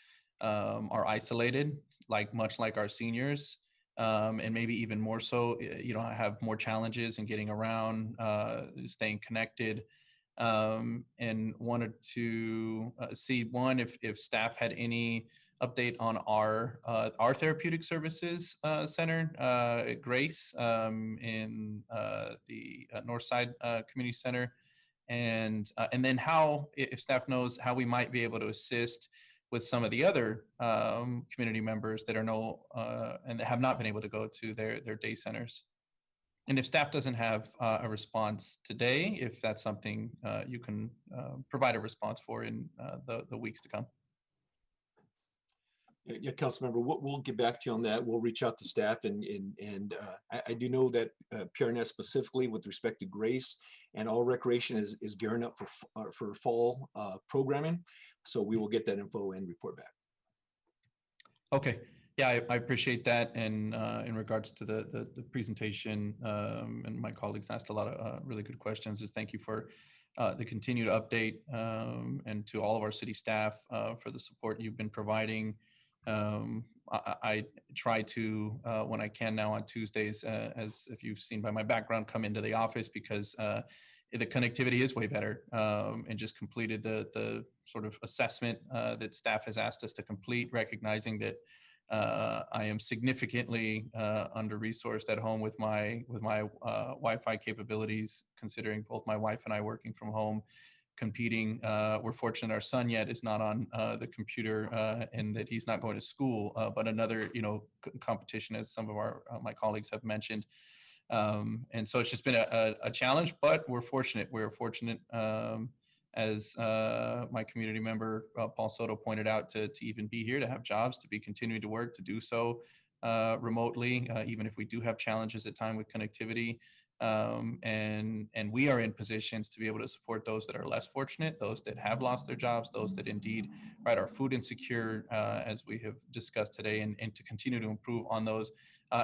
are isolated, much like our seniors, and maybe even more so, have more challenges in getting around, staying connected, and wanted to see one if staff had any update on our therapeutic services center, Grace, in the Northside Community Center, and then how, if staff knows how we might be able to assist with some of the other community members that are and have not been able to go to their day centers. And if staff doesn't have a response today, if that's something you can provide a response for in the weeks to come. Yeah, Councilmember, we'll get back to you on that. We'll reach out to staff, and I do know that PRNS specifically with respect to Grace and all recreation is gearing up for fall programming. So we will get that info and report back. Okay. Yeah, I appreciate that. And in regards to the presentation, and my colleagues asked a lot of really good questions, is thank you for the continued update, and to all of our city staff for the support you've been providing. I try to, when I can now on Tuesdays, as if you've seen by my background, come into the office because the connectivity is way better, and just completed the sort of assessment that staff has asked us to complete, recognizing that I am significantly under-resourced at home with my Wi-Fi capabilities, considering both my wife and I working from home, competing. We're fortunate our son yet is not on the computer, and that he's not going to school, but another competition, as some of my colleagues have mentioned. And so it's just been a challenge, but we're fortunate. We're fortunate, as my community member, Paul Soto, pointed out, to even be here, to have jobs, to be continuing to work, to do so remotely, even if we do have challenges at time with connectivity. And we are in positions to be able to support those that are less fortunate, those that have lost their jobs, those that indeed are food insecure, as we have discussed today, and to continue to improve on those.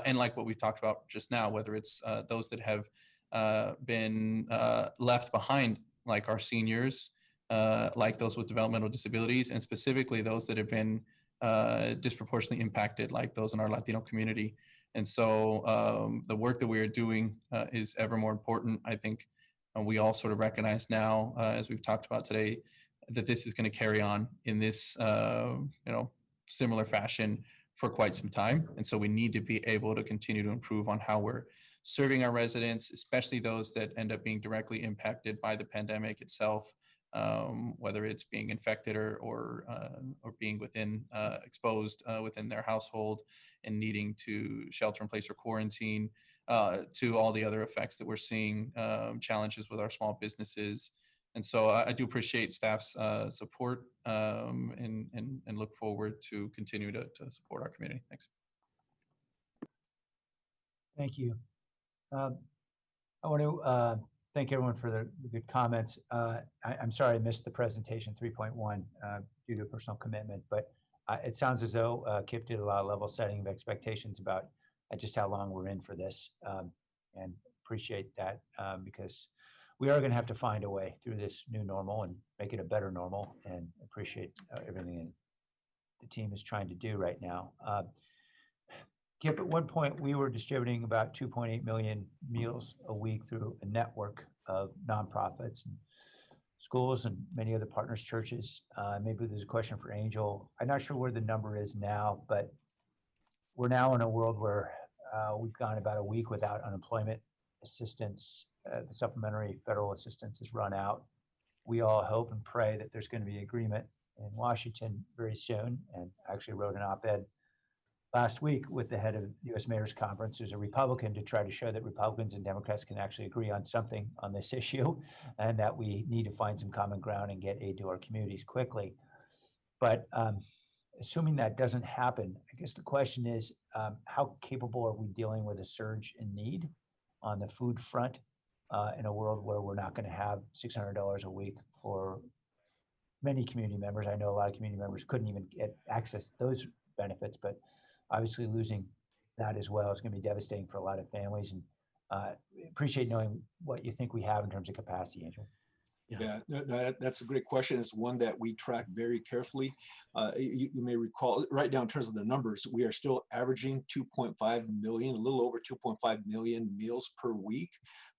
And like what we talked about just now, whether it's those that have been left behind, like our seniors, like those with developmental disabilities, and specifically those that have been disproportionately impacted, like those in our Latino community. And so the work that we are doing is ever more important. I think we all sort of recognize now, as we've talked about today, that this is going to carry on in this similar fashion for quite some time. And so we need to be able to continue to improve on how we're serving our residents, especially those that end up being directly impacted by the pandemic itself, whether it's being infected or being exposed within their household and needing to shelter in place or quarantine, to all the other effects that we're seeing, challenges with our small businesses. And so I do appreciate staff's support, and look forward to continue to support our community. Thanks. Thank you. I want to thank everyone for the good comments. I'm sorry I missed the presentation 3.1 due to a personal commitment, but it sounds as though Kip did a lot of level setting of expectations about just how long we're in for this, and appreciate that, because we are going to have to find a way through this new normal and make it a better normal, and appreciate everything the team is trying to do right now. Kip, at one point, we were distributing about 2.8 million meals a week through a network of nonprofits and schools and many other partners, churches. Maybe there's a question for Angel. I'm not sure where the number is now, but we're now in a world where we've gone about a week without unemployment assistance. The supplementary federal assistance has run out. we all hope and pray that there's going to be agreement in Washington very soon. And I actually wrote an op-ed last week with the head of the U.S. Mayor's Conference, who's a Republican, to try to show that Republicans and Democrats can actually agree on something on this issue, and that we need to find some common ground and get aid to our communities quickly. But assuming that doesn't happen, I guess the question is, how capable are we dealing with a surge in need on the food front in a world where we're not going to have $600 a week for many community members? I know a lot of community members couldn't even get access to those benefits, but obviously losing that as well is going to be devastating for a lot of families. And appreciate knowing what you think we have in terms of capacity, Angel. Yeah, that's a great question. It's one that we track very carefully. You may recall, right now in terms of the numbers, we are still averaging 2.5 million, a little over 2.5 million meals per week.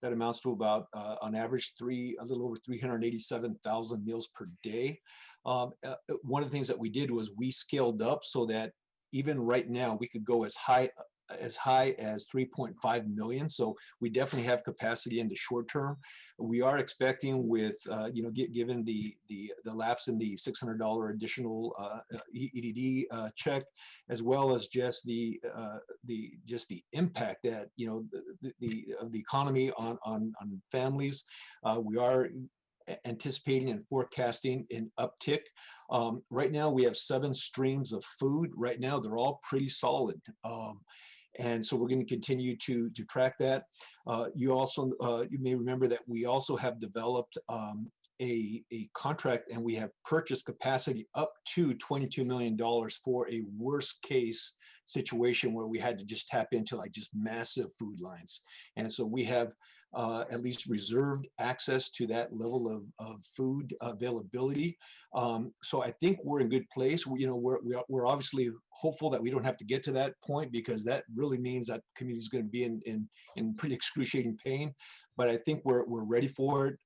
That amounts to about, on average, a little over 387,000 meals per day. One of the things that we did was we scaled up so that even right now we could go as high as 3.5 million. So we definitely have capacity in the short term. We are expecting with, given the lapse in the $600 additional EDD check, as well as just the impact that, the economy on families, we are anticipating and forecasting an uptick. Right now we have 7 streams of food. Right now they're all pretty solid. And so we're going to continue to track that. You may remember that we also have developed a contract, and we have purchased capacity up to $22 million for a worst case situation where we had to just tap into like just massive food lines. And so we have at least reserved access to that level of food availability. So I think we're in good place. We're obviously hopeful that we don't have to get to that point, because that really means that community is going to be in pretty excruciating pain. But I think we're ready for it.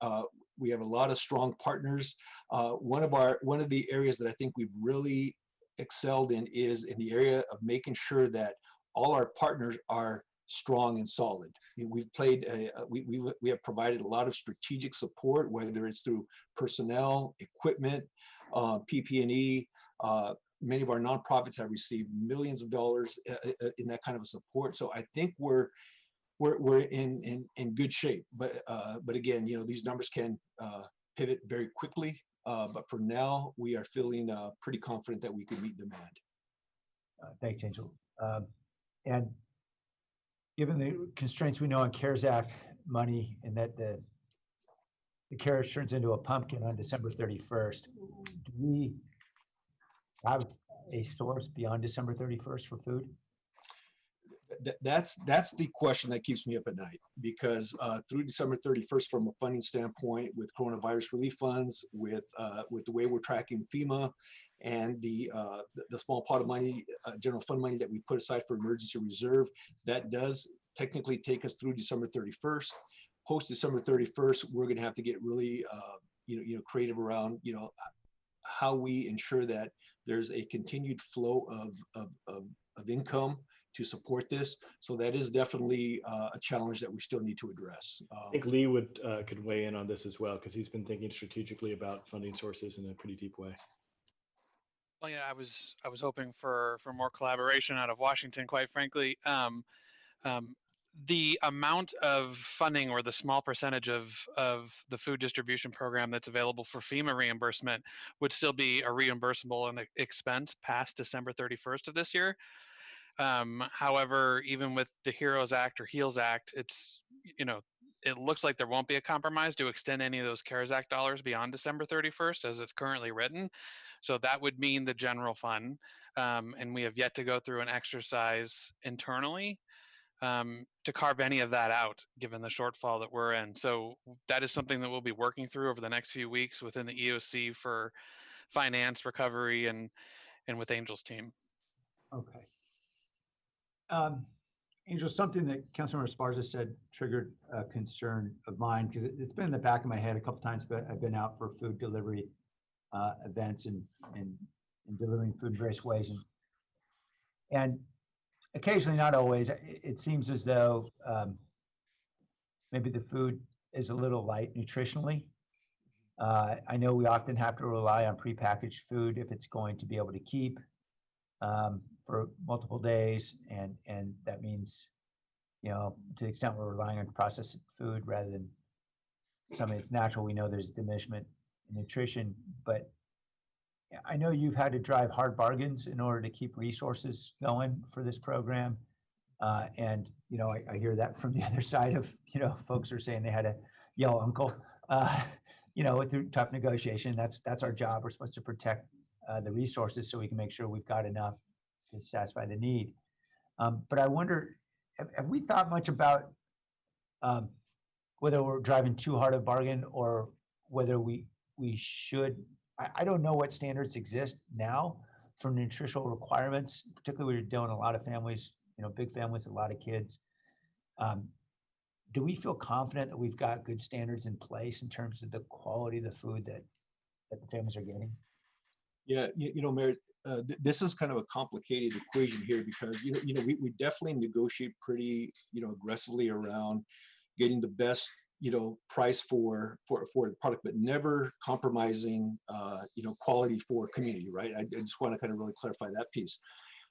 We have a lot of strong partners. One of the areas that I think we've really excelled in is in the area of making sure that all our partners are strong and solid. We have provided a lot of strategic support, whether it's through personnel, equipment, PP&E. Many of our nonprofits have received millions of dollars in that kind of a support. So I think we're in good shape. But again, these numbers can pivot very quickly. But for now, we are feeling pretty confident that we could meet demand. Thanks, Angel. And given the constraints we know on CARES Act money, and that the carrot turns into a pumpkin on December 31st, do we have a source beyond December 31st for food? That's the question that keeps me up at night, because through December 31st, from a funding standpoint, with coronavirus relief funds, with the way we're tracking FEMA, and the small pot of money, general fund money that we put aside for emergency reserve, that does technically take us through December 31st. Post December 31st, we're going to have to get really creative around how we ensure that there's a continued flow of income to support this. So that is definitely a challenge that we still need to address. I think Lee could weigh in on this as well, because he's been thinking strategically about funding sources in a pretty deep way. Well, yeah, I was hoping for more collaboration out of Washington, quite frankly. The amount of funding, or the small percentage of the food distribution program that's available for FEMA reimbursement, would still be a reimbursable and expense past December 31st of this year. However, even with the HEROES Act or HEALS Act, it looks like there won't be a compromise to extend any of those CARES Act dollars beyond December 31st as it's currently written. So that would mean the general fund. And we have yet to go through an exercise internally to carve any of that out, given the shortfall that we're in. So that is something that we'll be working through over the next few weeks within the EOC for finance, recovery, and with Angel's team. Okay. Angel, something that Councilmember Esparza said triggered a concern of mine, because it's been in the back of my head a couple times, but I've been out for food delivery events and delivering food in various ways. And occasionally, not always, it seems as though maybe the food is a little light nutritionally. I know we often have to rely on prepackaged food if it's going to be able to keep for multiple days, and that means, you know, to the extent we're relying on processed food rather than something that's natural, we know there's diminishment in nutrition. But I know you've had to drive hard bargains in order to keep resources going for this program. And, you know, I hear that from the other side of, you know, folks are saying they had to yell uncle, you know, through tough negotiation. That's our job. We're supposed to protect the resources so we can make sure we've got enough to satisfy the need. But I wonder, have we thought much about whether we're driving too hard a bargain or whether we should, I don't know what standards exist now for nutritional requirements, particularly when you're dealing with a lot of families, you know, big families, a lot of kids. Do we feel confident that we've got good standards in place in terms of the quality of the food that the families are getting? Yeah, you know, Mary, this is kind of a complicated equation here because, you know, we definitely negotiate pretty, you know, aggressively around getting the best, you know, price for the product, but never compromising, you know, quality for community, right? I just want to kind of really clarify that piece.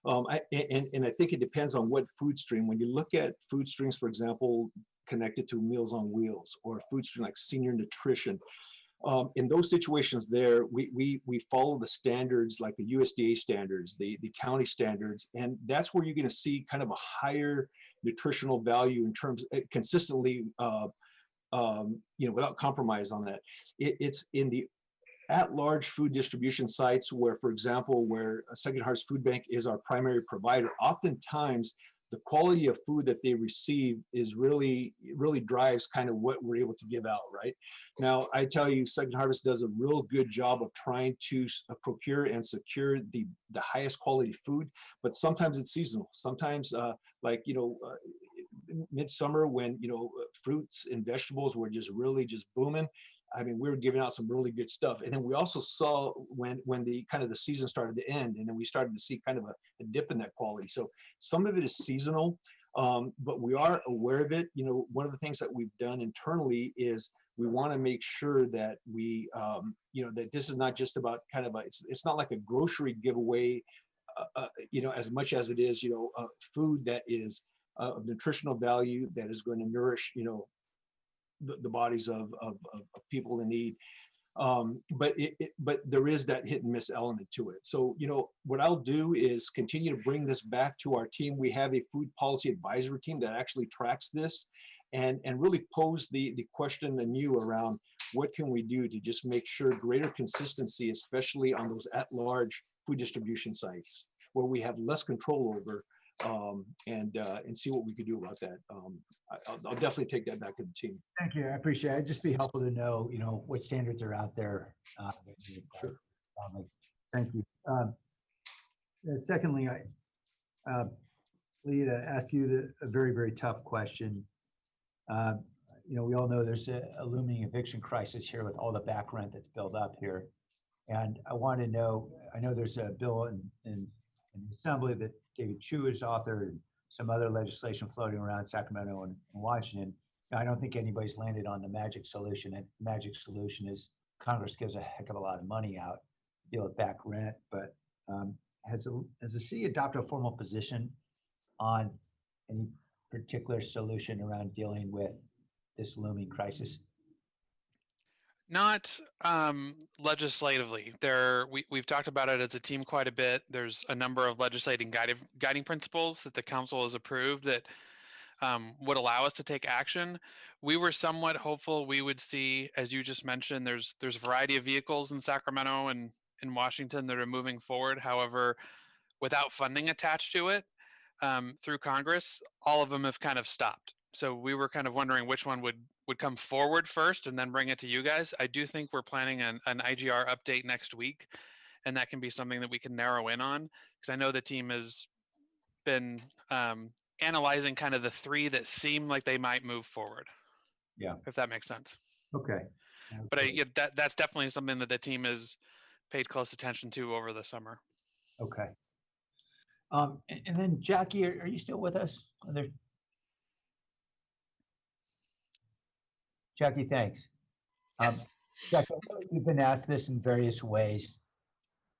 And I think it depends on what food stream. When you look at food streams, for example, connected to Meals on Wheels or food stream like senior nutrition, in those situations there, we follow the standards like the USDA standards, the county standards, and that's where you're going to see kind of a higher nutritional value in terms consistently, you know, without compromise on that. It's in the at-large food distribution sites where, for example, where Second Harvest Food Bank is our primary provider, oftentimes the quality of food that they receive is really drives kind of what we're able to give out, right? Now, I tell you, Second Harvest does a real good job of trying to procure and secure the highest quality food, but sometimes it's seasonal. Sometimes, like, you know, midsummer when, you know, fruits and vegetables were just really just booming. I mean, we were giving out some really good stuff. And then we also saw when the kind of the season started to end, and then we started to see kind of a dip in that quality. So some of it is seasonal, but we are aware of it. You know, one of the things that we've done internally is we want to make sure that we, you know, that this is not just about kind of it's not like a grocery giveaway, you know, as much as it is, you know, food that is of nutritional value that is going to nourish, you know, the bodies of people in need. But there is that hit and miss element to it. So, you know, what I'll do is continue to bring this back to our team. We have a food policy advisory team that actually tracks this and really pose the question anew around what can we do to just make sure greater consistency, especially on those at-large food distribution sites where we have less control over, and see what we could do about that. I'll definitely take that back to the team. Thank you. I appreciate it. It'd just be helpful to know, you know, what standards are out there. Sure. Thank you. Secondly, Lee, to ask you a very, very tough question. You know, we all know there's a looming eviction crisis here with all the back rent that's built up here. And I want to know, I know there's a bill in the Assembly that David Chu has authored, and some other legislation floating around Sacramento and Washington. Now, I don't think anybody's landed on the magic solution. And the magic solution is Congress gives a heck of a lot of money out to deal with back rent. But has the city adopted a formal position on any particular solution around dealing with this looming crisis? Not legislatively. We've talked about it as a team quite a bit. There's a number of legislating guiding principles that the council has approved that would allow us to take action. We were somewhat hopeful we would see, as you just mentioned, there's a variety of vehicles in Sacramento and in Washington that are moving forward. However, without funding attached to it through Congress, all of them have kind of stopped. So we were kind of wondering which one would come forward first and then bring it to you guys. I do think we're planning an IGR update next week, and that can be something that we can narrow in on, because I know the team has been analyzing kind of the three that seem like they might move forward. Yeah. If that makes sense. Okay. But that's definitely something that the team has paid close attention to over the summer. Okay. And then Jackie, are you still with us? Jackie, thanks. Yes. Jackie, you've been asked this in various ways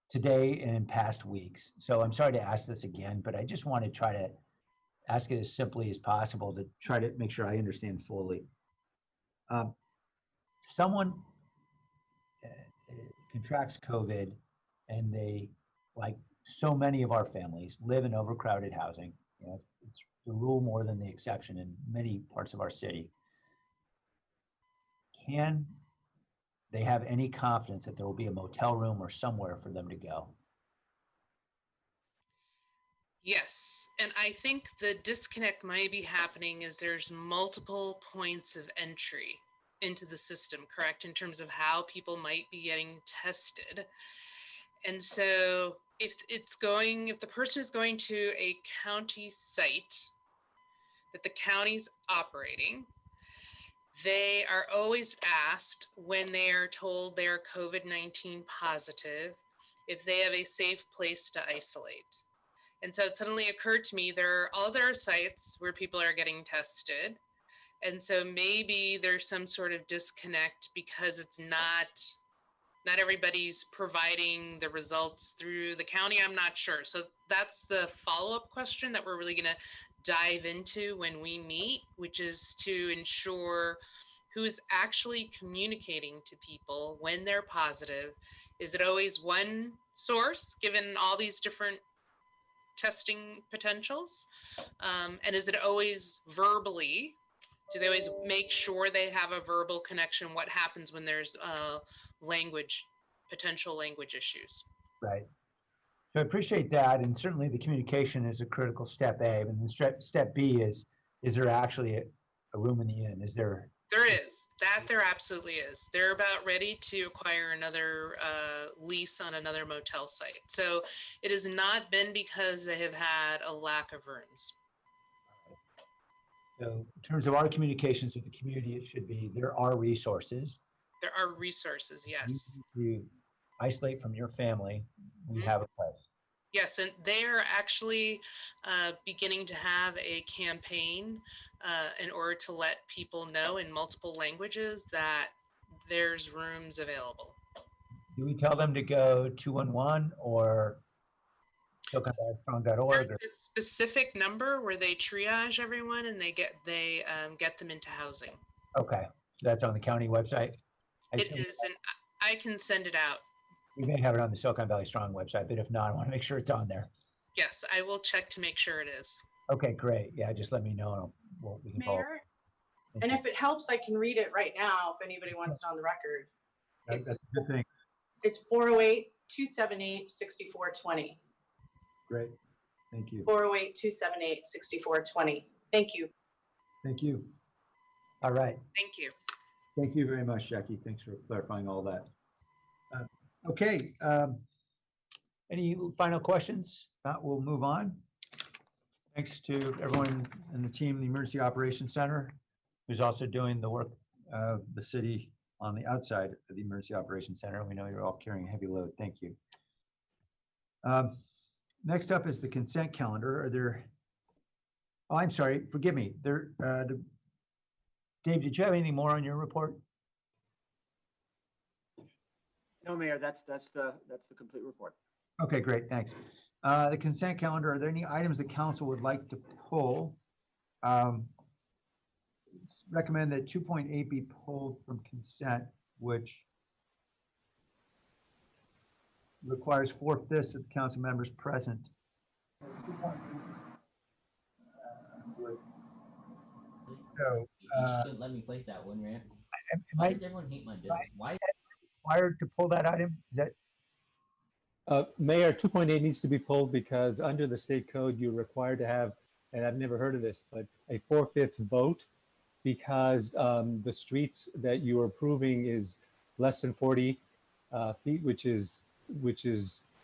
today and in past weeks. So I'm sorry to ask this again, but I just want to try to ask it as simply as possible to try to make sure I understand fully. Someone contracts COVID and they, like so many of our families, live in overcrowded housing. You know, it's the rule more than the exception in many parts of our city. Can they have any confidence that there will be a motel room or somewhere for them to go? Yes, and I think the disconnect might be happening is there's multiple points of entry into the system, correct, in terms of how people might be getting tested. And so if the person is going to a county site that the county's operating, they are always asked when they are told they are COVID-19 positive if they have a safe place to isolate. And so it suddenly occurred to me there are other sites where people are getting tested. And so maybe there's some sort of disconnect because it's not everybody's providing the results through the county. I'm not sure. So that's the follow-up question that we're really going to dive into when we meet, which is to ensure who's actually communicating to people when they're positive. Is it always one source given all these different testing potentials? And is it always verbally? Do they always make sure they have a verbal connection? What happens when there's potential language issues? Right. So I appreciate that. And certainly the communication is a critical step A. And then step B is there actually a room in the inn? Is there? There absolutely is. They're about ready to acquire another lease on another motel site. So it has not been because they have had a lack of rooms. So in terms of our communications with the community, it should be, there are resources. There are resources, yes. You isolate from your family, we have a place. Yes, and they are actually beginning to have a campaign in order to let people know in multiple languages that there's rooms available. Do we tell them to go 211 or SoCalValleyStrong.org? There's a specific number where they triage everyone and they get them into housing. Okay, so that's on the county website? It is, and I can send it out. We may have it on the Silicon Valley Strong website, but if not, I want to make sure it's on there. Yes, I will check to make sure it is. Okay, great. Yeah, just let me know. We can follow. Mayor, and if it helps, I can read it right now if anybody wants it on the record. That's a good thing. It's 408-278-6420. Great. Thank you. 408-278-6420. Thank you. Thank you. All right. Thank you. Thank you very much, Jackie. Thanks for clarifying all that. Okay. Any final questions? Not, we'll move on. Thanks to everyone in the team, the Emergency Operations Center, who's also doing the work of the city on the outside of the Emergency Operations Center. We know you're all carrying a heavy load. Thank you. Next up is the consent calendar. Are there, oh, I'm sorry, forgive me. Dave, did you have anything more on your report? No, Mayor, that's the complete report. Okay, great, thanks. The consent calendar, are there any items the council would like to pull? It's recommended that 2.8 be pulled from consent, which requires 4/5 of the council members present. So, you shouldn't let me place that one, Rand. Why does everyone hate my bills? Why? Required to pull that item? Is that? Mayor, 2.8 needs to be pulled because under the state code, you're required to have, and I've never heard of this, but a 4/5 vote because the streets that you are approving is less than 40 feet, which is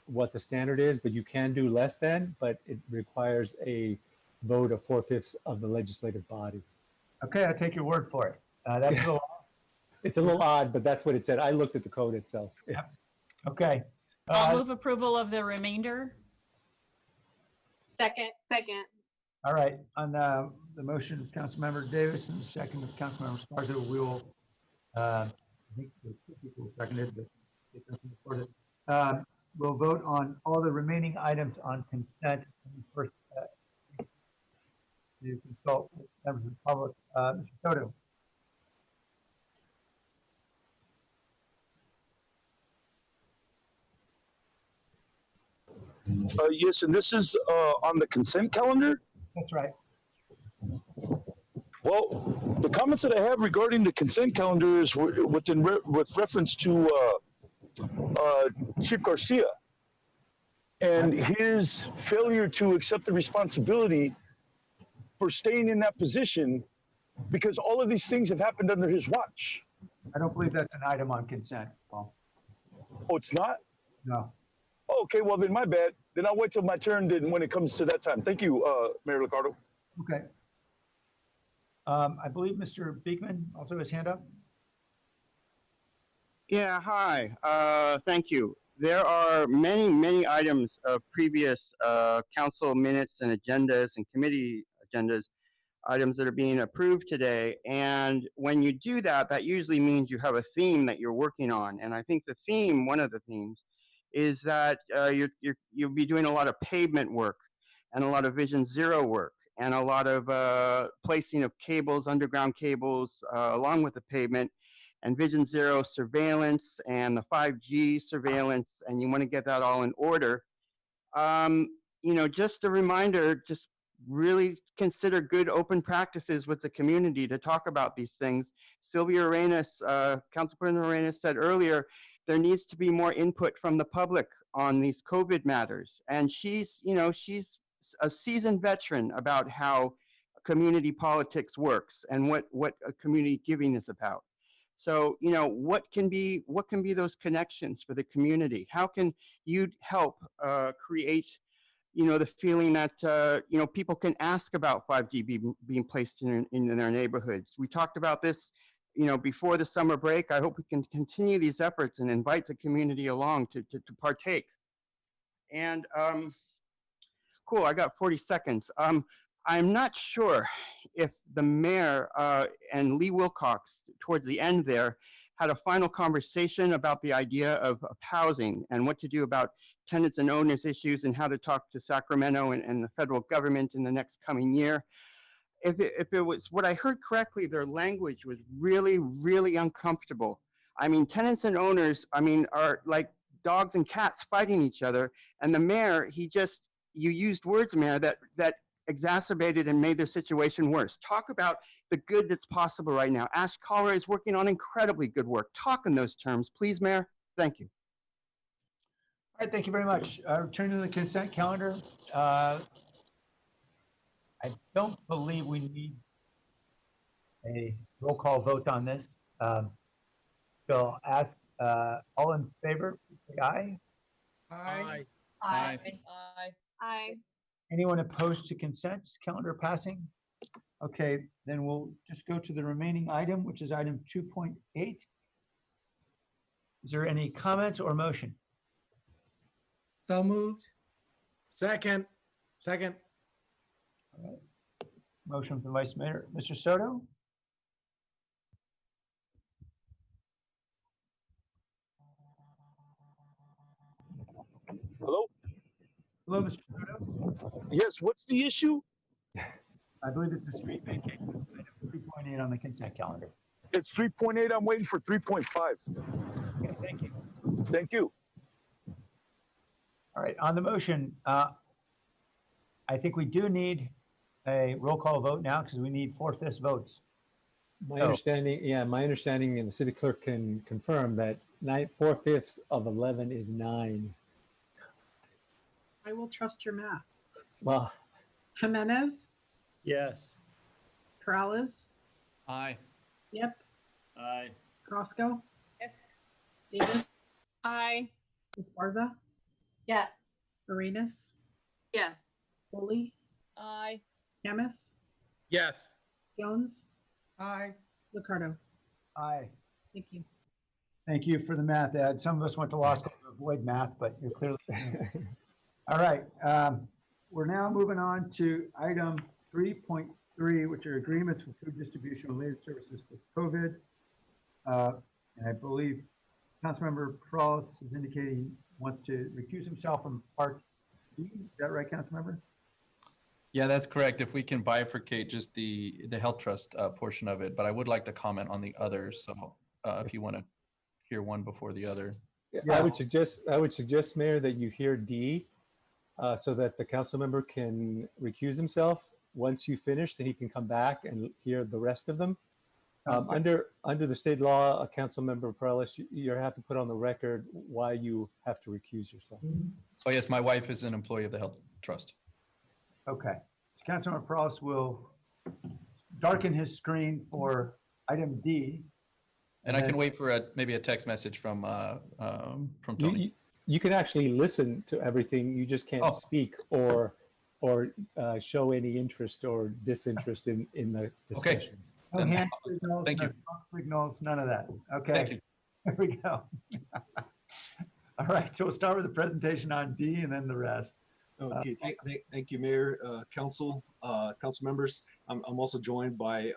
what the standard is, but you can do less than, but it requires a vote of 4/5 of the legislative body. Okay, I'll take your word for it. That's a little, it's a little odd, but that's what it said. I looked at the code itself. Yeah. Okay. I'll move approval of the remainder. Second. All right, on the motion of Councilmember Davis and the second of Councilmember Sparzo, we will I think the two people seconded, but it doesn't support it. We'll vote on all the remaining items on consent. First, to consult with members of the public. Mr. Soto. Yes, and this is on the consent calendar? That's right. Well, the comments that I have regarding the consent calendar is with reference to Chief Garcia and his failure to accept the responsibility for staying in that position because all of these things have happened under his watch. I don't believe that's an item on consent, Paul. Oh, it's not? No. Okay, well then my bad. Then I'll wait till my turn then when it comes to that time. Thank you, Mayor Liccardo. Okay. I believe Mr. Beekman also has hand up. Yeah, hi. Thank you. There are many, many items of previous council minutes and agendas and committee agendas, items that are being approved today. And when you do that, that usually means you have a theme that you're working on. And I think the theme, one of the themes, is that you'll be doing a lot of pavement work and a lot of Vision Zero work and a lot of placing of cables, underground cables, along with the pavement, and Vision Zero surveillance and the 5G surveillance, and you want to get that all in order. You know, just a reminder, just really consider good open practices with the community to talk about these things. Sylvia Arenas, Council President Arenas said earlier, there needs to be more input from the public on these COVID matters. And she's, you know, she's a seasoned veteran about how community politics works and what a community giving is about. So, you know, what can be those connections for the community? How can you help create, you know, the feeling that, you know, people can ask about 5G being placed in their neighborhoods? We talked about this, you know, before the summer break. I hope we can continue these efforts and invite the community along to partake. And cool, I got 40 seconds. I'm not sure if the mayor and Lee Wilcox, towards the end there, had a final conversation about the idea of housing and what to do about tenants and owners issues and how to talk to Sacramento and the federal government in the next coming year. If it was what I heard correctly, their language was really, really uncomfortable. I mean, tenants and owners, I mean, are like dogs and cats fighting each other. And the mayor, you used words, Mayor, that exacerbated and made their situation worse. Talk about the good that's possible right now. Ash Collier is working on incredibly good work. Talk in those terms, please, Mayor. Thank you. All right, thank you very much. Returning to the consent calendar. I don't believe we need a roll call vote on this. So I'll ask all in favor, say aye. Aye. Aye. Aye. Anyone opposed to consent calendar passing? Okay, then we'll just go to the remaining item, which is item 2.8. Is there any comments or motion? So moved. Second. Second. All right. Motion from Vice Mayor. Mr. Soto? Hello? Hello, Mr. Soto? Yes, what's the issue? I believe it's a street vacation, item 3.8 on the consent calendar. It's 3.8. I'm waiting for 3.5. Okay, thank you. Thank you. All right, on the motion, I think we do need a roll call vote now because we need 4/5 votes. My understanding, and the city clerk can confirm that 4/5 of 11 is 9. I will trust your math. Well, Jimenez, Yes. Perales, Aye. Yep, Aye. Roscoe, Yes. Davis, Aye. Esparza, Yes. Arenas, Yes. Foley, Aye. Camus, Yes. Jones, Aye. Liccardo. Aye. Thank you. Thank you for the math, Ed. Some of us went to law school to avoid math, but you're clearly. All right, we're now moving on to item 3.3, which are agreements for food distribution related services for COVID. And I believe Councilmember Perales is indicating he wants to recuse himself from part B. Is that right, Councilmember? Yeah, that's correct. If we can bifurcate just the health trust portion of it, but I would like to comment on the others. So if you want to hear one before the other. Yeah. I would suggest, Mayor, that you hear D, so that the council member can recuse himself. Once you finish, then he can come back and hear the rest of them. Under the state law, Council Member Perales, you have to put on the record why you have to recuse yourself. Oh yes, my wife is an employee of the health trust. Okay. So Councilmember Perales will darken his screen for item D. And I can wait for maybe a text message from Tony. You can actually listen to everything. You just can't speak or show any interest or disinterest in the discussion. No hand signals, no smoke signals, none of that. Okay. Thank you. Here we go. All right, so we'll start with the presentation on D and then the rest. Okay, thank you, Mayor, Council members. I'm also joined by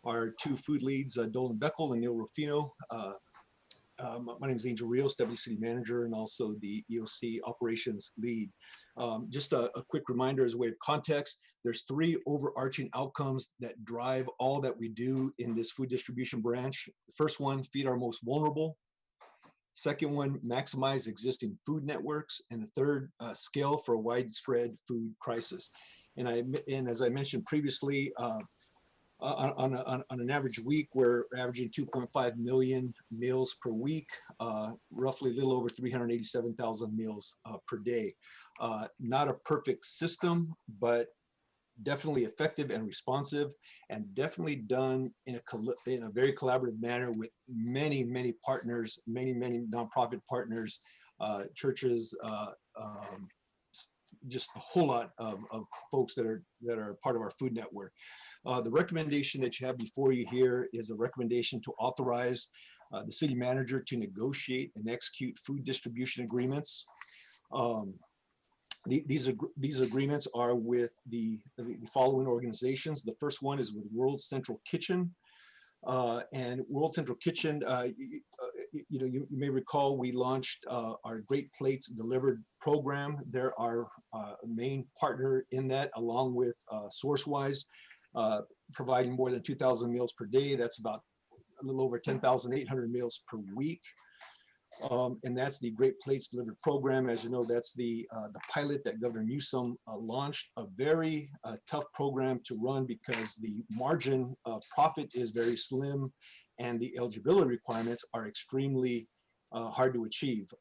our two food leads, Doyle Beckel and Neil Rufino. My name is Angel Rios, Deputy City Manager, and also the EOC Operations Lead. Just a quick reminder as a way of context, there's three overarching outcomes that drive all that we do in this food distribution branch. The first one, feed our most vulnerable. Second one, maximize existing food networks. And the third, scale for a widespread food crisis. And as I mentioned previously, on an average week, we're averaging 2.5 million meals per week, roughly a little over 387,000 meals per day. Not a perfect system, but definitely effective and responsive, and definitely done in a very collaborative manner with many partners, many nonprofit partners, churches, just a whole lot of folks that are part of our food network. The recommendation that you have before you here is a recommendation to authorize the city manager to negotiate and execute food distribution agreements. These agreements are with the following organizations. The first one is with World Central Kitchen. And World Central Kitchen, you may recall we launched our Great Plates Delivered program. They're our main partner in that, along with SourceWise, providing more than 2,000 meals per day. That's about a little over 10,800 meals per week. And that's the Great Plates Delivered program. As you know, that's the pilot that Governor Newsom launched. A very tough program to run because the margin of profit is very slim and the eligibility requirements are extremely hard to achieve.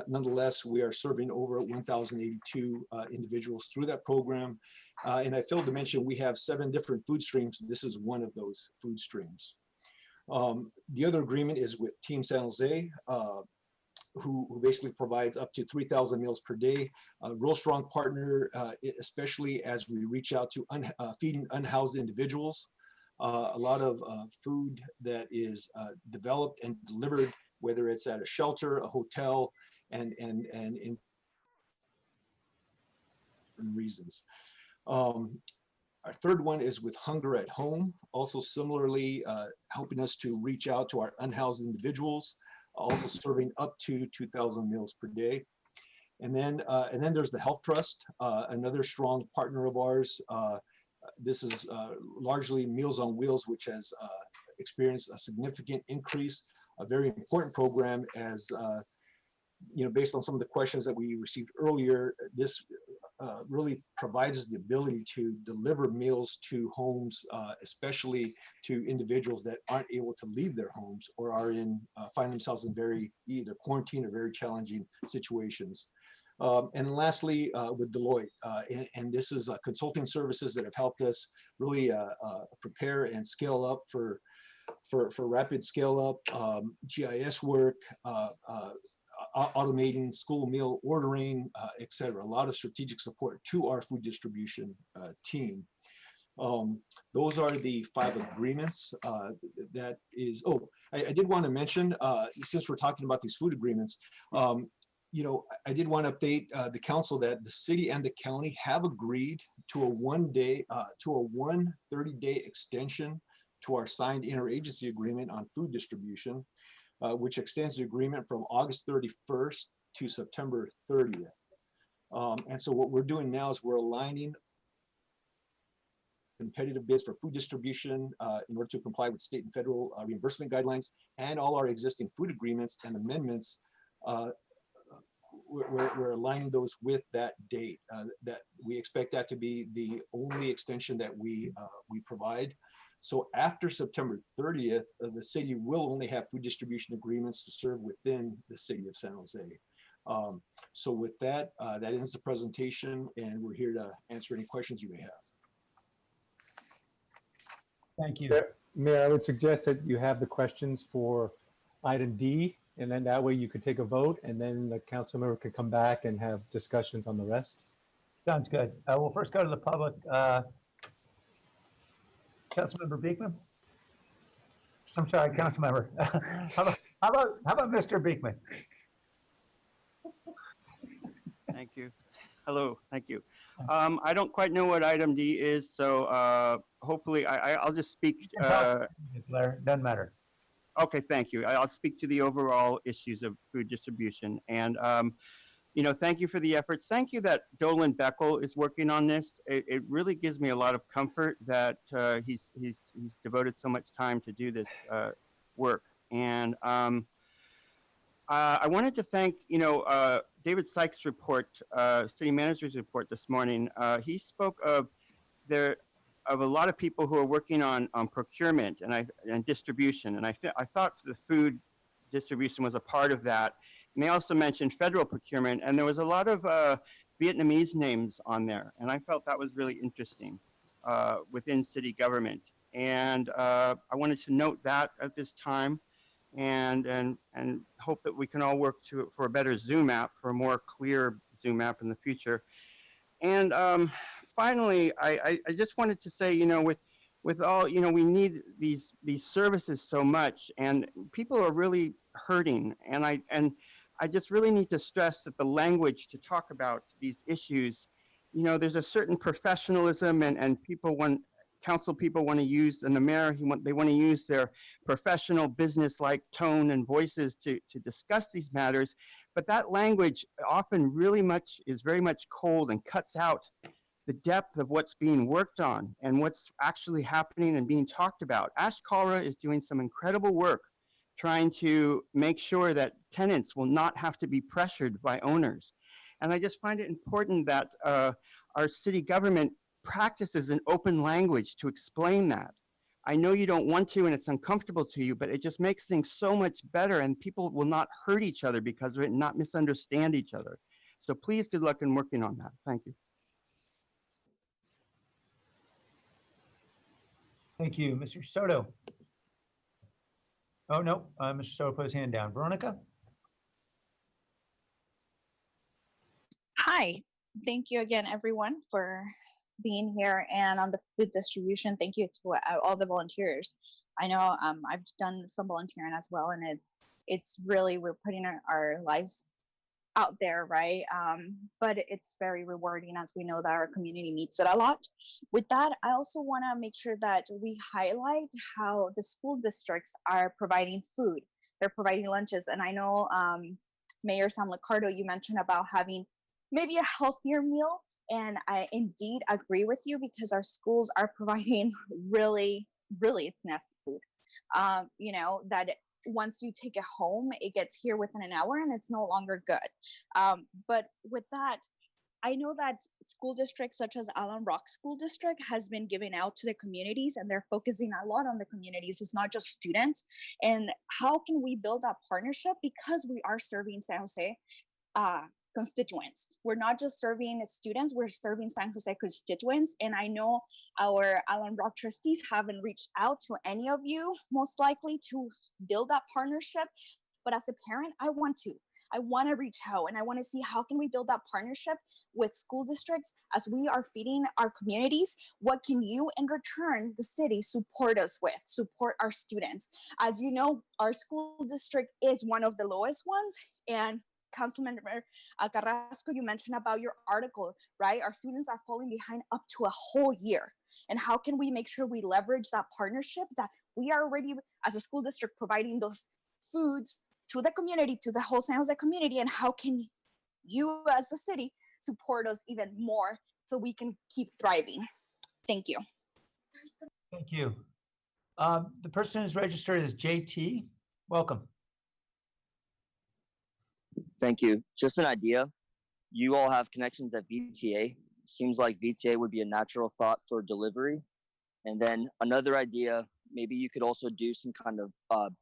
Nonetheless, we are serving over 1,082 individuals through that program. And I failed to mention, we have 7 different food streams. This is one of those food streams. The other agreement is with Team San Jose, who basically provides up to 3,000 meals per day. A real strong partner, especially as we reach out to feeding unhoused individuals. A lot of food that is developed and delivered, whether it's at a shelter, a hotel, and in reasons. Our third one is with Hunger at Home, also similarly helping us to reach out to our unhoused individuals, also serving up to 2,000 meals per day. And then there's the Health Trust, another strong partner of ours. This is largely Meals on Wheels, which has experienced a significant increase, a very important program as, based on some of the questions that we received earlier, this really provides us the ability to deliver meals to homes, especially to individuals that aren't able to leave their homes or are find themselves in very either quarantine or very challenging situations. And lastly, with Doyle, and this is consulting services that have helped us really prepare and scale up for rapid scale up, GIS work, automating school meal ordering, et cetera. A lot of strategic support to our food distribution team. Those are the 5 agreements. That is, I did want to mention, since we're talking about these food agreements, I did want to update the council that the city and the county have agreed to a 30-day extension to our signed interagency agreement on food distribution, which extends the agreement from August 31st to September 30th. And so what we're doing now is we're aligning competitive bids for food distribution in order to comply with state and federal reimbursement guidelines and all our existing food agreements and amendments. We're aligning those with that date. That we expect that to be the only extension that we provide. So after September 30th, the city will only have food distribution agreements to serve within the city of San Jose. So with that, that ends the presentation, and we're here to answer any questions you may have. Thank you. Mayor, I would suggest that you have the questions for item D, and then that way you could take a vote, and then the council member could come back and have discussions on the rest. Sounds good. We'll first go to the public. Councilmember Beekman. I'm sorry, Councilmember. How about Mr. Beekman? Thank you. Hello, thank you. I don't quite know what item D is, so hopefully I'll just speak. Doesn't matter. Okay, thank you. I'll speak to the overall issues of food distribution. And, you know, thank you for the efforts. Thank you that Doyle Beckel is working on this. It really gives me a lot of comfort that he's devoted so much time to do this work. And I wanted to thank, you know, David Sykes' report, city manager's report this morning. He spoke of a lot of people who are working on procurement and distribution. And I thought the food distribution was a part of that. And they also mentioned federal procurement, and there was a lot of Vietnamese names on there. And I felt that was really interesting within city government. And I wanted to note that at this time, and hope that we can all work for a better Zoom app, for a more clear Zoom app in the future. And finally, I just wanted to say, you know, with all, you know, we need these services so much, and people are really hurting. And I just really need to stress that the language to talk about these issues, you know, there's a certain professionalism, and council people want to use, and the mayor, they want to use their professional business-like tone and voices to discuss these matters. But that language often is very much cold and cuts out the depth of what's being worked on and what's actually happening and being talked about. Ash Kalra is doing some incredible work trying to make sure that tenants will not have to be pressured by owners. And I just find it important that our city government practices an open language to explain that. I know you don't want to, and it's uncomfortable to you, but it just makes things so much better, and people will not hurt each other because of it and not misunderstand each other. So please, good luck in working on that. Thank you. Thank you. Mr. Soto. Oh, no, Mr. Soto put his hand down. Veronica? Hi, thank you again, everyone, for being here. And on the food distribution, thank you to all the volunteers. I know I've done some volunteering as well, and it's really, we're putting our lives out there, right? But it's very rewarding, as we know that our community needs it a lot. With that, I also want to make sure that we highlight how the school districts are providing food. They're providing lunches, and I know Mayor Sam Liccardo, you mentioned about having maybe a healthier meal, and I indeed agree with you, because our schools are providing really, it's nasty food. You know, that once you take it home, it gets here within an hour and it's no longer good. But with that, I know that school districts such as Allen Rock School District has been giving out to the communities, and they're focusing a lot on the communities. It's not just students. And how can we build that partnership? Because we are serving San Jose constituents. We're not just serving students, we're serving San Jose constituents. And I know our Allen Rock trustees haven't reached out to any of you, most likely, to build that partnership. But as a parent, I want to reach out, and I want to see how can we build that partnership with school districts as we are feeding our communities. What can you, in return, the city, support us with, support our students? As you know, our school district is one of the lowest ones, and Councilmember Carrasco, you mentioned about your article, right? Our students are falling behind up to a whole year. And how can we make sure we leverage that partnership that we are already, as a school district, providing those foods to the community, to the whole San Jose community? And how can you, as a city, support us even more so we can keep thriving? Thank you. Thank you. The person who's registered as JT, welcome. Thank you. Just an idea. You all have connections at VTA. Seems like VTA would be a natural thought for delivery. And then another idea, maybe you could also do some kind of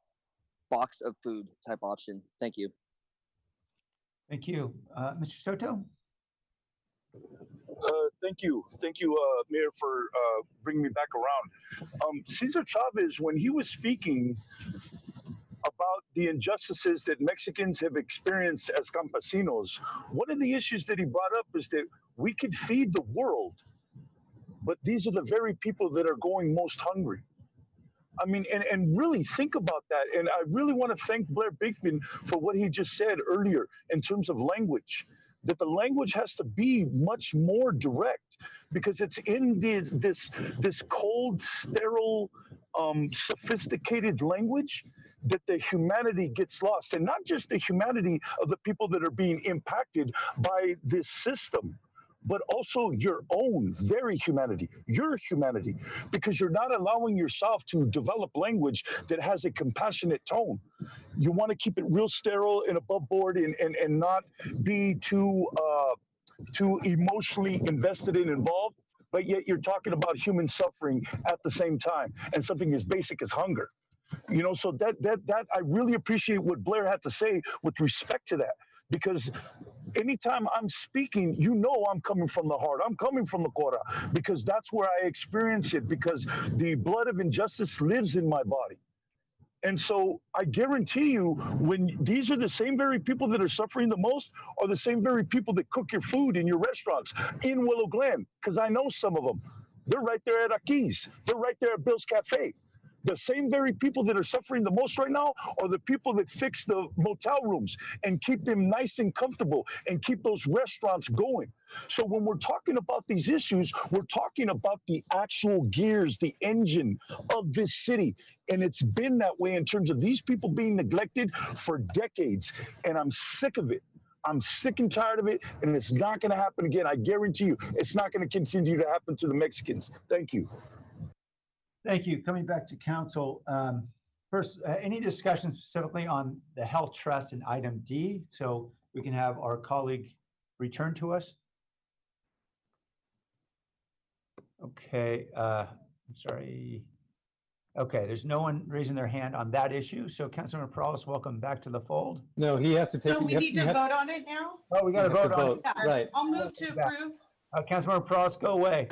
box of food type option. Thank you. Thank you. Mr. Soto? Thank you, Mayor, for bringing me back around. Cesar Chavez, when he was speaking about the injustices that Mexicans have experienced as campesinos, one of the issues that he brought up is that we could feed the world, but these are the very people that are going most hungry. I mean, and really think about that. And I really want to thank Blair Binkman for what he just said earlier in terms of language, that the language has to be much more direct because it's in this cold, sterile, sophisticated language that the humanity gets lost. And not just the humanity of the people that are being impacted by this system, but also your own very humanity, your humanity, because you're not allowing yourself to develop language that has a compassionate tone. You want to keep it real sterile and above board and not be too emotionally invested and involved, but yet you're talking about human suffering at the same time and something as basic as hunger. You know, so that I really appreciate what Blair had to say with respect to that, because anytime I'm speaking, you know I'm coming from the heart. I'm coming from the Cora, because that's where I experience it, because the blood of injustice lives in my body. And so I guarantee you, when these are the same very people that are suffering the most are the same very people that cook your food in your restaurants in Willow Glen, because I know some of them. They're right there at Aki's. They're right there at Bill's Cafe. The same very people that are suffering the most right now are the people that fix the motel rooms and keep them nice and comfortable and keep those restaurants going. So when we're talking about these issues, we're talking about the actual gears, the engine of this city. And it's been that way in terms of these people being neglected for decades. And I'm sick of it. I'm sick and tired of it. And it's not going to happen again. I guarantee you, it's not going to continue to happen to the Mexicans. Thank you. Thank you. Coming back to council, first, any discussion specifically on the health trust and item D, so we can have our colleague return to us? Okay, I'm sorry. Okay, there's no one raising their hand on that issue. So Councilmember Perales, welcome back to the fold. No, he has to take. So we need to vote on it now? Oh, we got to vote on it. Yeah, Right. I'll move to approve. Councilmember Perales, go away.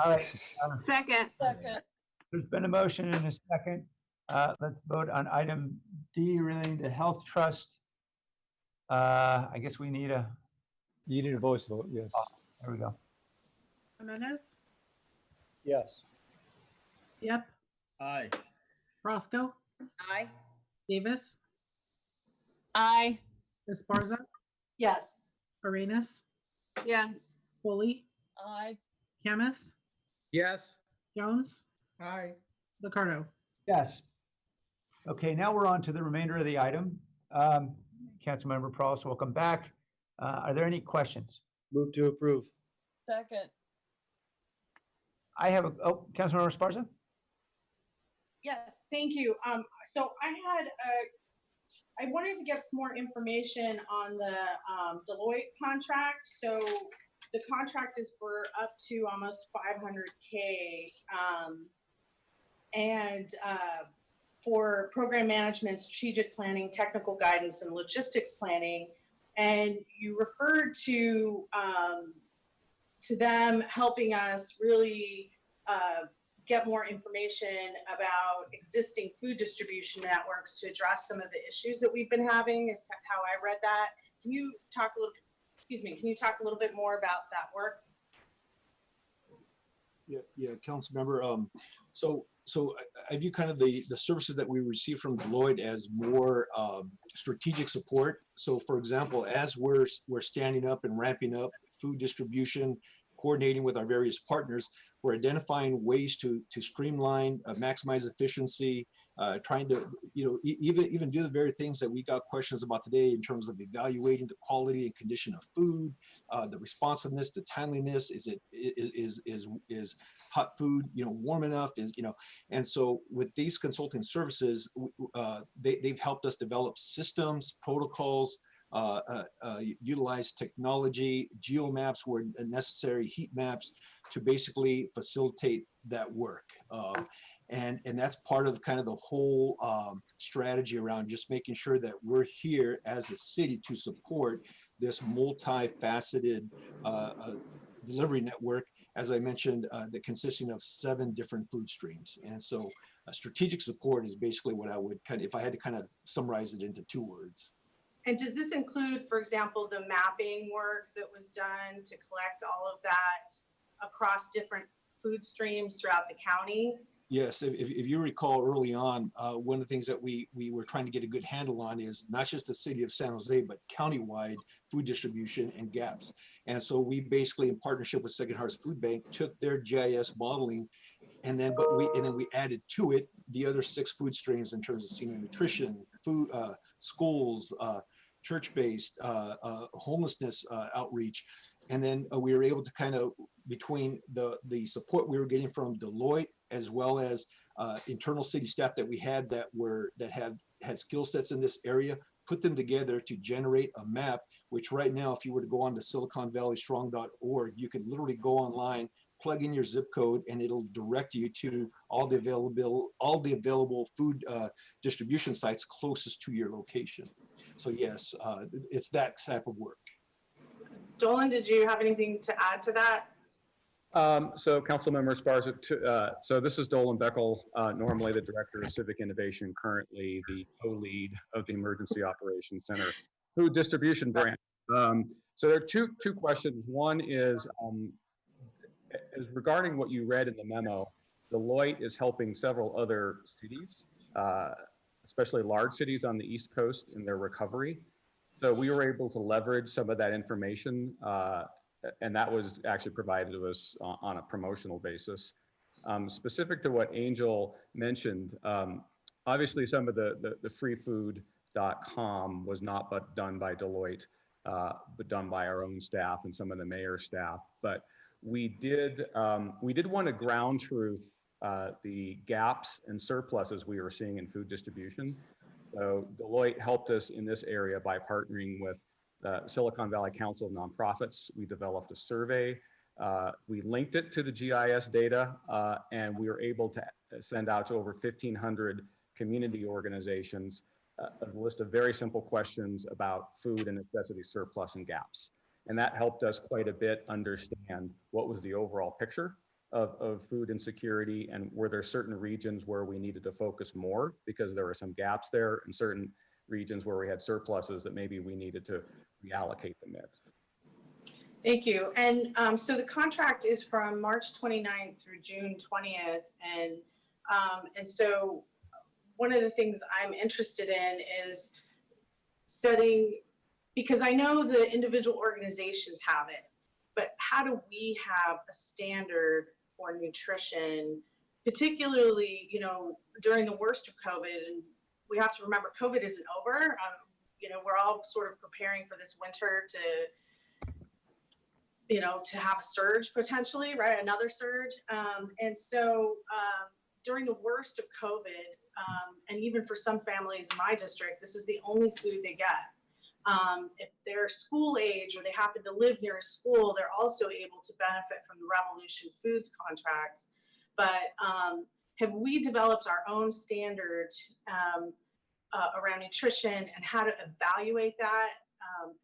All right. Second. There's been a motion and a second. Let's vote on item D relating to health trust. I guess we need a. You need a voice vote, yes. There we go. Jimenez? Yes. Yep. Aye. Roscoe? Aye. Davis? Aye. Esparza? Yes. Arenas? Yes. Foley? Aye. Camus? Yes. Jones? Aye. Licardo? Yes. Okay, now we're on to the remainder of the item. Councilmember Perales, welcome back. Are there any questions? Move to approve. Second. I have Councilmember Esparza? Yes, thank you. So I wanted to get some more information on the Deloitte contract. So the contract is for up to almost 500K, and for program management, strategic planning, technical guidance, and logistics planning. And you referred to them helping us really get more information about existing food distribution networks to address some of the issues that we've been having, is how I read that. Can you talk a little, can you talk a little bit more about that work? Yeah, Council Member. So so I view kind of the services that we receive from Deloitte as more strategic support. So for example, as we're standing up and ramping up food distribution, coordinating with our various partners, we're identifying ways to streamline, maximize efficiency, trying to, even do the very things that we got questions about today in terms of evaluating the quality and condition of food, the responsiveness, the timeliness. Is hot food, warm enough? And so with these consulting services, they've helped us develop systems, protocols, utilize technology, geomaps where necessary, heat maps, to basically facilitate that work. And that's part of kind of the whole strategy around just making sure that we're here as a city to support this multifaceted delivery network, as I mentioned, that consisting of 7 different food streams. And so strategic support is basically what I would if I had to kind of summarize it into 2 words. And does this include, for example, the mapping work that was done to collect all of that across different food streams throughout the county? Yes, if you recall early on, one of the things that we were trying to get a good handle on is not just the city of San Jose, but countywide food distribution and gaps. And so we basically, in partnership with Second Harvest Food Bank, took their GIS modeling, and then we added to it the other 6 food streams in terms of senior nutrition, food, schools, church-based, homelessness outreach. And then we were able to kind of, between the support we were getting from Deloitte, as well as internal city staff that we had that had skill sets in this area, put them together to generate a map, which right now, if you were to go on to siliconvalleystrong.org, you can literally go online, plug in your zip code, and it'll direct you to all the available food distribution sites closest to your location. So yes, it's that type of work. Dolan, did you have anything to add to that? So Councilmember Esparza, so this is Dolan Beckel, normally the Director of Civic Innovation, currently the co-lead of the Emergency Operations Center Food Distribution Branch. So there are two questions. One is regarding what you read in the memo. Deloitte is helping several other cities, especially large cities on the East Coast, in their recovery. So we were able to leverage some of that information, and that was actually provided to us on a promotional basis. Specific to what Angel mentioned, obviously some of the freefood.com was not but done by Deloitte, but done by our own staff and some of the mayor's staff. But we did want to ground truth the gaps and surpluses we were seeing in food distribution. So Deloitte helped us in this area by partnering with Silicon Valley Council of Nonprofits. We developed a survey. We linked it to the GIS data, and we were able to send out to over 1,500 community organizations a list of very simple questions about food and necessity surplus and gaps. And that helped us quite a bit understand what was the overall picture of food insecurity, and were there certain regions where we needed to focus more because there were some gaps there, and certain regions where we had surpluses that maybe we needed to reallocate the mix. Thank you. And so the contract is from March 29th through June 20th. And so one of the things I'm interested in is setting, because I know the individual organizations have it, but how do we have a standard for nutrition, particularly, during the worst of COVID? And we have to remember COVID isn't over. We're all sort of preparing for this winter to have a surge potentially, right? Another surge. And so during the worst of COVID, and even for some families in my district, this is the only food they get. If they're school age or they happen to live near a school, they're also able to benefit from the Revolution Foods contracts. But have we developed our own standard around nutrition and how to evaluate that?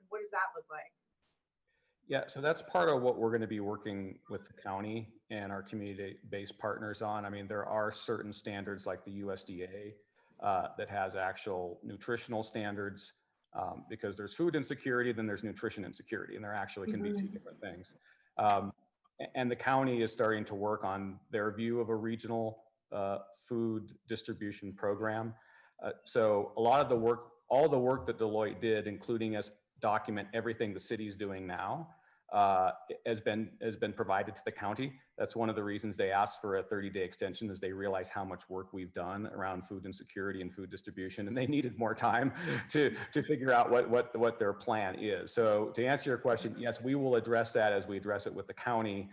What does that look like? Yeah, so that's part of what we're going to be working with the county and our community-based partners on. I mean, there are certain standards like the USDA that has actual nutritional standards, because there's food insecurity, then there's nutrition insecurity, and there actually can be 2 different things. And the county is starting to work on their view of a regional food distribution program. So a lot of the work, all the work that Deloitte did, including us document everything the city is doing now, has been provided to the county. That's one of the reasons they asked for a 30-day extension, is they realize how much work we've done around food insecurity and food distribution, and they needed more time to figure out what their plan is. So to answer your question, yes, we will address that as we address it with the county.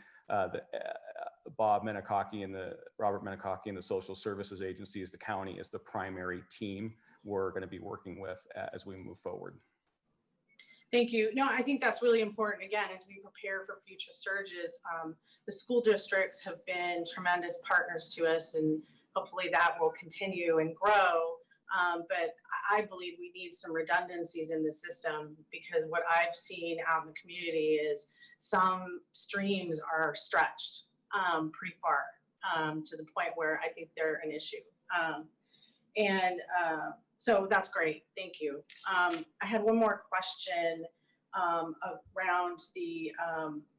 Robert Menakaki and the Social Services Agency as the county is the primary team we're going to be working with as we move forward. Thank you. No, I think that's really important. Again, as we prepare for future surges, the school districts have been tremendous partners to us, and hopefully that will continue and grow. But I believe we need some redundancies in the system, because what I've seen out in the community is some streams are stretched pretty far to the point where I think they're an issue. So that's great. Thank you. I had one more question around the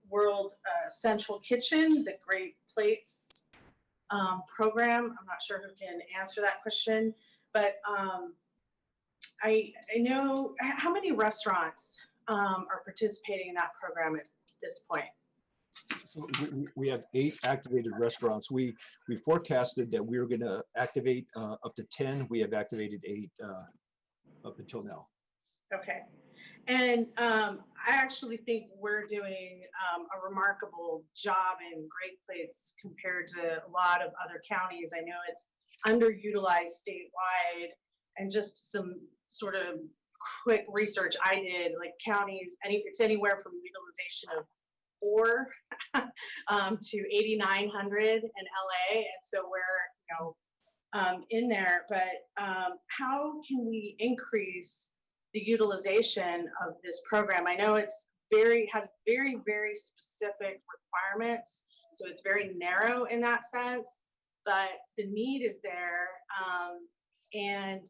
World Central Kitchen, the Great Plates program. I'm not sure who can answer that question, but I know, how many restaurants are participating in that program at this point? So we have 8 activated restaurants. We forecasted that we were going to activate up to 10. We have activated 8 up until now. Okay. And I actually think we're doing a remarkable job in Great Plates compared to a lot of other counties. I know it's underutilized statewide, and just some sort of quick research I did, like counties, it's anywhere from utilization of 4 to 8,900 in LA, and so we're in there. But how can we increase the utilization of this program? I know it's has very, very specific requirements, so it's very narrow in that sense, but the need is there, and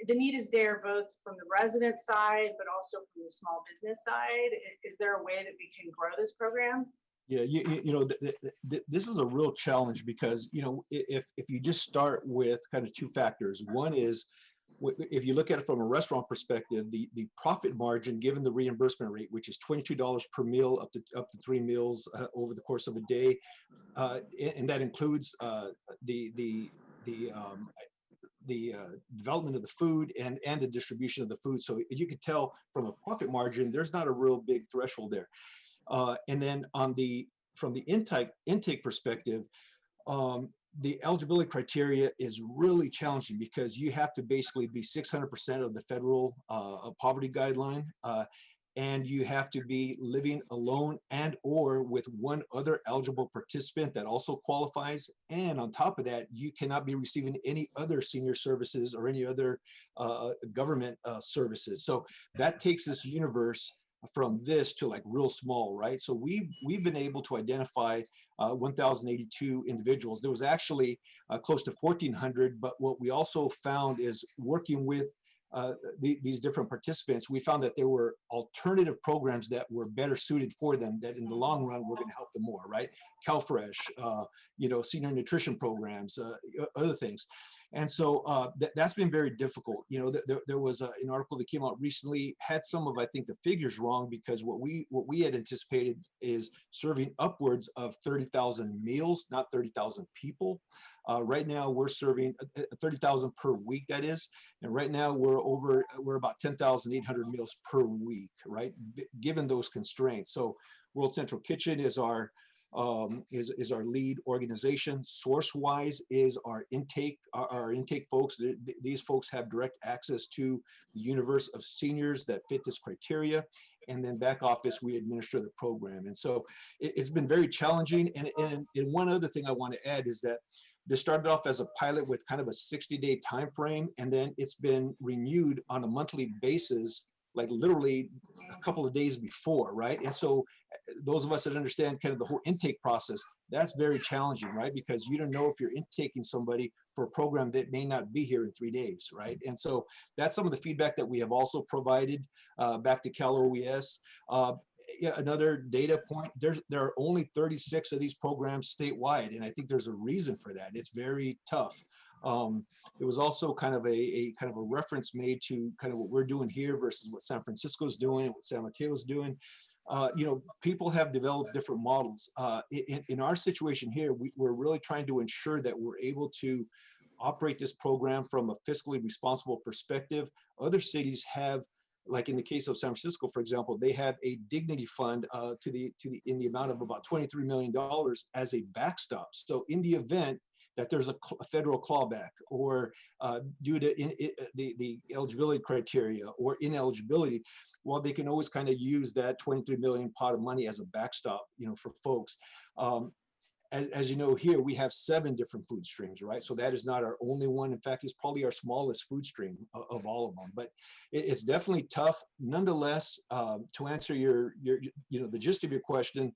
the need is there both from the resident side, but also from the small business side. Is there a way that we can grow this program? Yeah, this is a real challenge, because, if you just start with kind of 2 factors. One is, if you look at it from a restaurant perspective, the profit margin, given the reimbursement rate, which is $22 per meal, up to 3 meals over the course of a day, and that includes the development of the food and the distribution of the food. So you can tell from a profit margin, there's not a real big threshold there. And then from the intake perspective, the eligibility criteria is really challenging, because you have to basically be 600% of the federal poverty guideline, and you have to be living alone and or with one other eligible participant that also qualifies. And on top of that, you cannot be receiving any other senior services or any other government services. So that takes this universe from this to like real small, right? So we've been able to identify 1,082 individuals. There was actually close to 1,400, but what we also found is, working with these different participants, we found that there were alternative programs that were better suited for them, that in the long run were going to help them more, right? CalFresh, senior nutrition programs, other things. And so that's been very difficult. There was an article that came out recently, had some of, I think, the figures wrong, because what we had anticipated is serving upwards of 30,000 meals, not 30,000 people. Right now we're serving 30,000 per week, that is. And right now we're about 10,800 meals per week, right? Given those constraints. So World Central Kitchen is our lead organization. SourceWise is our intake folks. These folks have direct access to the universe of seniors that fit this criteria. And then back office, we administer the program. And so it's been very challenging. And one other thing I want to add is that this started off as a pilot with kind of a 60-day time frame, and then it's been renewed on a monthly basis, like literally a couple of days before, right? And so those of us that understand kind of the whole intake process, that's very challenging, right? Because you don't know if you're intaking somebody for a program that may not be here in 3 days, right? And so that's some of the feedback that we have also provided back to Cal OES. yeah, another data point, there are only 36 of these programs statewide, and I think there's a reason for that. It's very tough. It was also kind of a reference made to kind of what we're doing here versus what San Francisco's doing and what San Mateo's doing. People have developed different models. In our situation here, we're really trying to ensure that we're able to operate this program from a fiscally responsible perspective. Other cities have, like in the case of San Francisco, for example, they have a dignity fund in the amount of about $23 million as a backstop. So in the event that there's a federal clawback or due to the eligibility criteria or ineligibility, well, they can always kind of use that 23 million pot of money as a backstop, for folks. As you know, here we have 7 different food streams, right? So that is not our only one. In fact, it's probably our smallest food stream of all of them. But it's definitely tough. Nonetheless, to answer the gist of your question,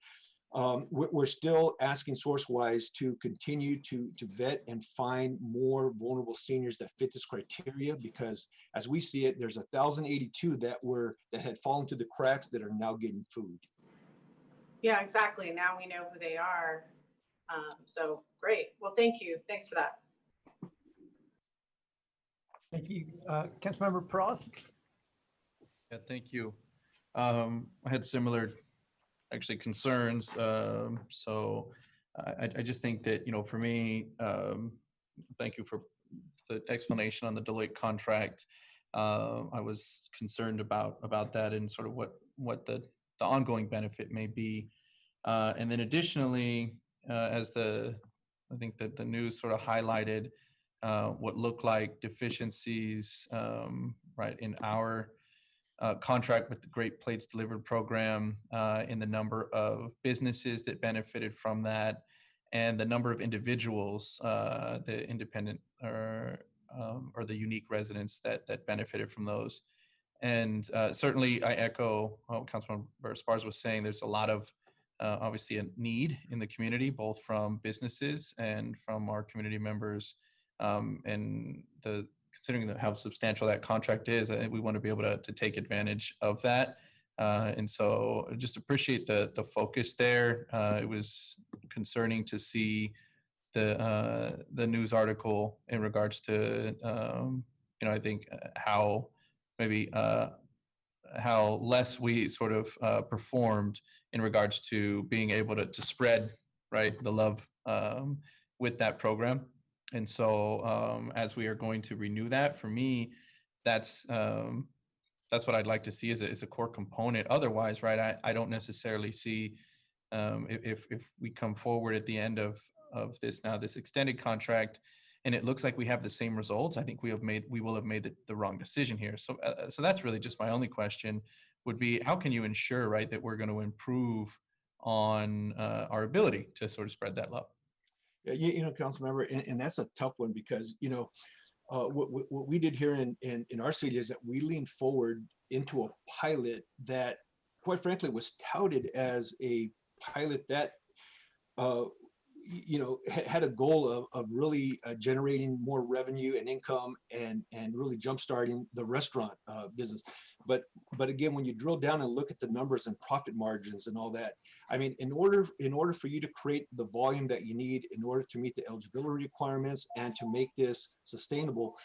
we're still asking SourceWise to continue to vet and find more vulnerable seniors that fit this criteria, because as we see it, there's 1,082 that had fallen through the cracks that are now getting food. Yeah, exactly. Now we know who they are. So great. Well, thank you. Thanks for that. Thank you. Councilmember Perales? Yeah, thank you. I had similar actually concerns. So I just think that, for me, thank you for the explanation on the Deloitte contract. I was concerned about that and sort of what the ongoing benefit may be. And then additionally, as I think that the news sort of highlighted what looked like deficiencies, right, in our contract with the Great Plates Delivered program, in the number of businesses that benefited from that, and the number of individuals, the independent or the unique residents that benefited from those. And certainly, I echo what Councilmember Esparza was saying. There's a lot of obviously a need in the community, both from businesses and from our community members. And considering how substantial that contract is, I think we want to be able to take advantage of that. And so I just appreciate the focus there. It was concerning to see the news article in regards to, I think how maybe how less we sort of performed in regards to being able to spread, right, the love with that program. And so as we are going to renew that, for me, that's what I'd like to see as a core component. Otherwise, right, I don't necessarily see if we come forward at the end of this extended contract, and it looks like we have the same results, I think we will have made the wrong decision here. So that's really just my only question would be, how can you ensure, right, that we're going to improve on our ability to sort of spread that love? Yeah, Councilmember, and that's a tough one because, what we did here in our city is that we leaned forward into a pilot that, quite frankly, was touted as a pilot that had a goal of really generating more revenue and income and really jumpstarting the restaurant business. But again, when you drill down and look at the numbers and profit margins and all that, I mean, in order for you to create the volume that you need in order to meet the eligibility requirements and to make this sustainable,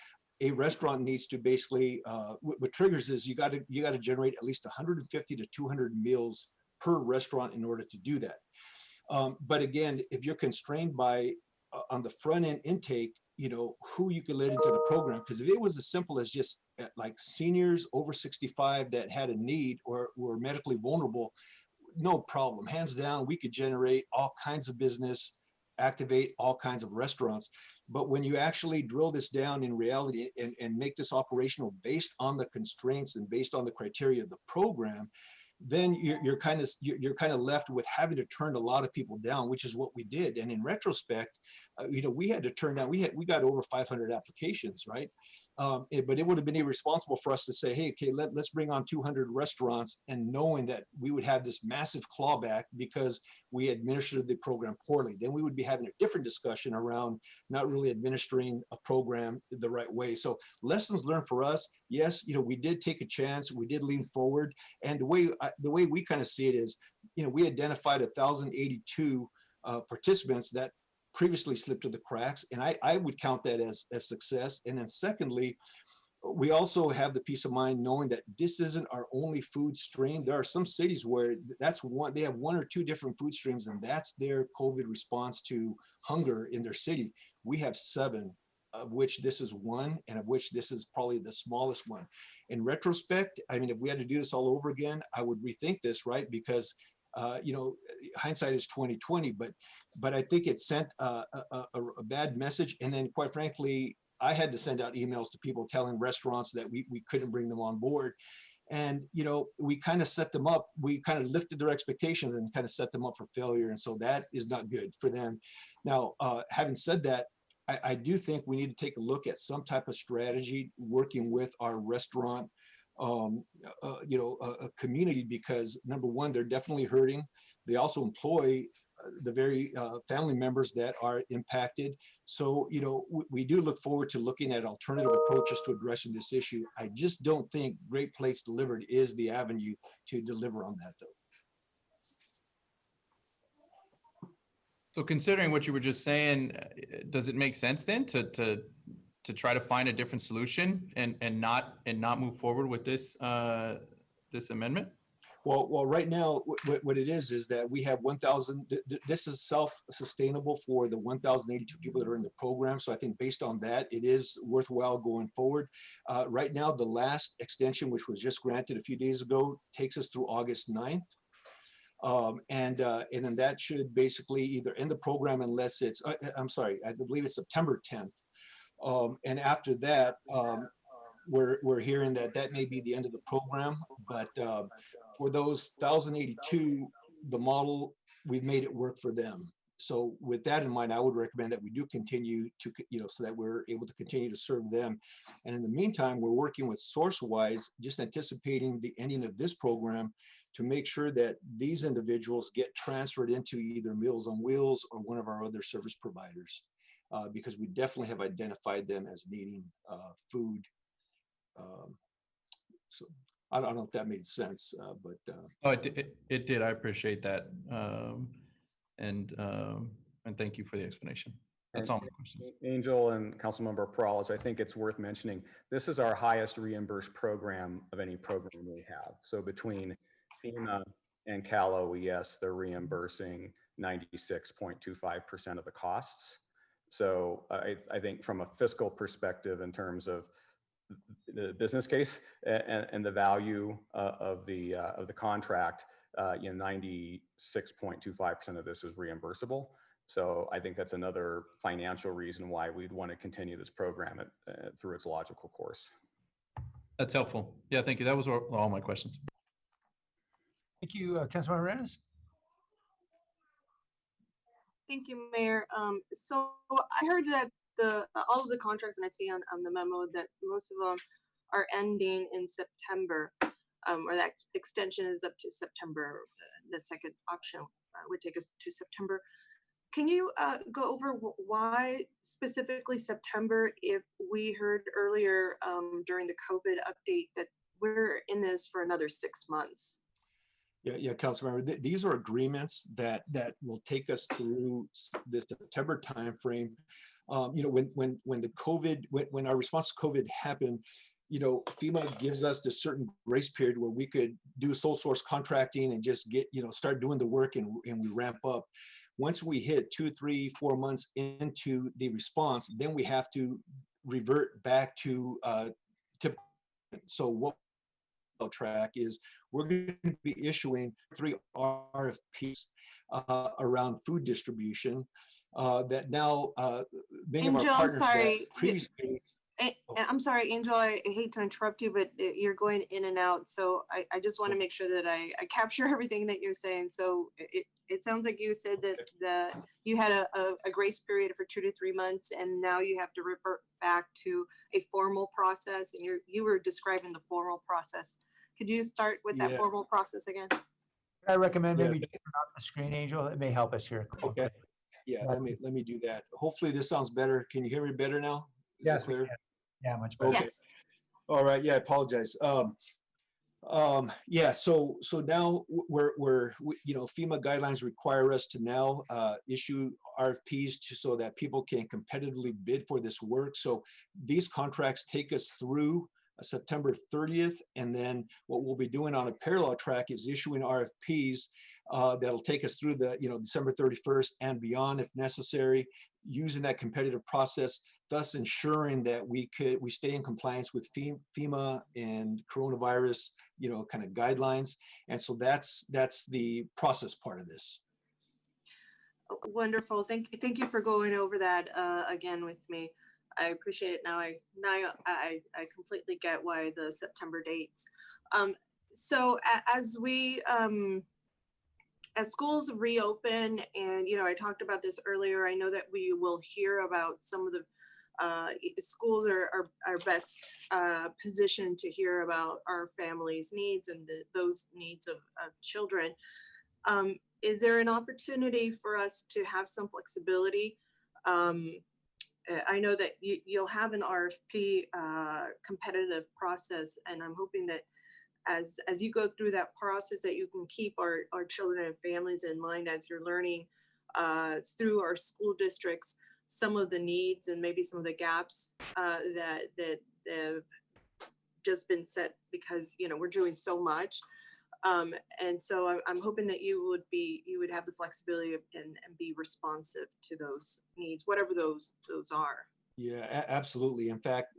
a restaurant needs to basically what triggers is you got to generate at least 150 to 200 meals per restaurant in order to do that. But again, if you're constrained by on the front end intake, who you could let into the program, because if it was as simple as just like seniors over 65 that had a need or were medically vulnerable, no problem, hands down, we could generate all kinds of business, activate all kinds of restaurants. But when you actually drill this down in reality and make this operational based on the constraints and based on the criteria of the program, then you're kind of left with having to turn a lot of people down, which is what we did. And in retrospect, we had to turn down. We got over 500 applications, right? But it would have been irresponsible for us to say, hey, okay, let's bring on 200 restaurants, and knowing that we would have this massive clawback because we administered the program poorly. Then we would be having a different discussion around not really administering a program the right way. So lessons learned for us, yes, we did take a chance, we did lean forward. And the way we kind of see it is, we identified 1,082 participants that previously slipped through the cracks, and I would count that as success. And then secondly, we also have the peace of mind knowing that this isn't our only food stream. There are some cities where they have one or two different food streams, and that's their COVID response to hunger in their city. We have 7, of which this is one, and of which this is probably the smallest one. In retrospect, I mean, if we had to do this all over again, I would rethink this, right? Because hindsight is 20/20, but I think it sent a bad message. And then, quite frankly, I had to send out emails to people telling restaurants that we couldn't bring them on board. And, we kind of set them up. We kind of lifted their expectations and kind of set them up for failure. And so that is not good for them. Now, having said that, I do think we need to take a look at some type of strategy working with our restaurant a community, because number one, they're definitely hurting. They also employ the very family members that are impacted. So, we do look forward to looking at alternative approaches to addressing this issue. I just don't think Great Plates Delivered is the avenue to deliver on that, though. So considering what you were just saying, does it make sense then to try to find a different solution and not move forward with this this amendment? Well, right now, what it is that we have 1,000. This is self-sustainable for the 1,082 people that are in the program. So I think based on that, it is worthwhile going forward. Right now, the last extension, which was just granted a few days ago, takes us through August 9th. And then that should basically either end the program unless it's, I'm sorry, I believe it's September 10th. And after that, we're hearing that may be the end of the program. But for those 1,082, the model, we've made it work for them. So with that in mind, I would recommend that we do continue to, so that we're able to continue to serve them. And in the meantime, we're working with SourceWise, just anticipating the ending of this program, to make sure that these individuals get transferred into either Meals on Wheels or one of our other service providers, because we definitely have identified them as needing food. So I don't know if that made sense, but. Oh, it did. I appreciate that. And thank you for the explanation. That's all my questions. Angel and Councilmember Perales, I think it's worth mentioning, this is our highest reimbursed program of any program we have. So between FEMA and Cal OES, they're reimbursing 96.25% of the costs. So I think from a fiscal perspective, in terms of the business case and the value of the contract, 96.25% of this is reimbursable. So I think that's another financial reason why we'd want to continue this program through its logical course. That's helpful. Yeah, thank you. That was all my questions. Thank you, Councilmember Rennes. Thank you, Mayor. So I heard that all of the contracts, and I see on the memo that most of them are ending in September, or that extension is up to September. The second option would take us to September. Can you go over why specifically September, if we heard earlier during the COVID update that we're in this for another 6 months? Yeah, Councilmember, these are agreements that will take us through the September timeframe. When the COVID, when our response to COVID happened, FEMA gives us this certain grace period where we could do sole source contracting and just get, start doing the work, and we ramp up. Once we hit 2, 3, 4 months into the response, then we have to revert back to typical. So what track is, we're going to be issuing 3 RFPs around food distribution that now many Angel, of our partners. I'm sorry. I'm sorry, Angel, I hate to interrupt you, but you're going in and out. So I just want to make sure that I capture everything that you're saying. So it sounds like you said that you had a grace period for 2 to 3 months, and now you have to revert back to a formal process. And you were describing the formal process. Could you start with that Yeah. formal process again? I recommend Yeah. maybe turn off the screen, Angel. It may help us here. Okay. Yeah, let me do that. Hopefully this sounds better. Can you hear me better now? Is it Yes, we clear? can. Yeah, much better. Okay. Yes. All right. Yeah, I apologize. Yeah, so now FEMA guidelines require us to now issue RFPs so that people can competitively bid for this work. So these contracts take us through September 30th, and then what we'll be doing on a parallel track is issuing RFPs that'll take us through the December 31st and beyond if necessary, using that competitive process, thus ensuring that we stay in compliance with FEMA and coronavirus kind of guidelines. And so that's the process part of this. Wonderful. Thank you for going over that again with me. I appreciate it. Now I completely get why the September dates. So as schools reopen, and I talked about this earlier, I know that we will hear about some of the schools are best positioned to hear about our families' needs and those needs of children. Is there an opportunity for us to have some flexibility? I know that you'll have an RFP competitive process, and I'm hoping that as you go through that process, that you can keep our children and families in mind as you're learning through our school districts some of the needs and maybe some of the gaps that have just been set because we're doing so much. And so I'm hoping that you would have the flexibility and be responsive to those needs, whatever those are. Yeah, absolutely. In fact,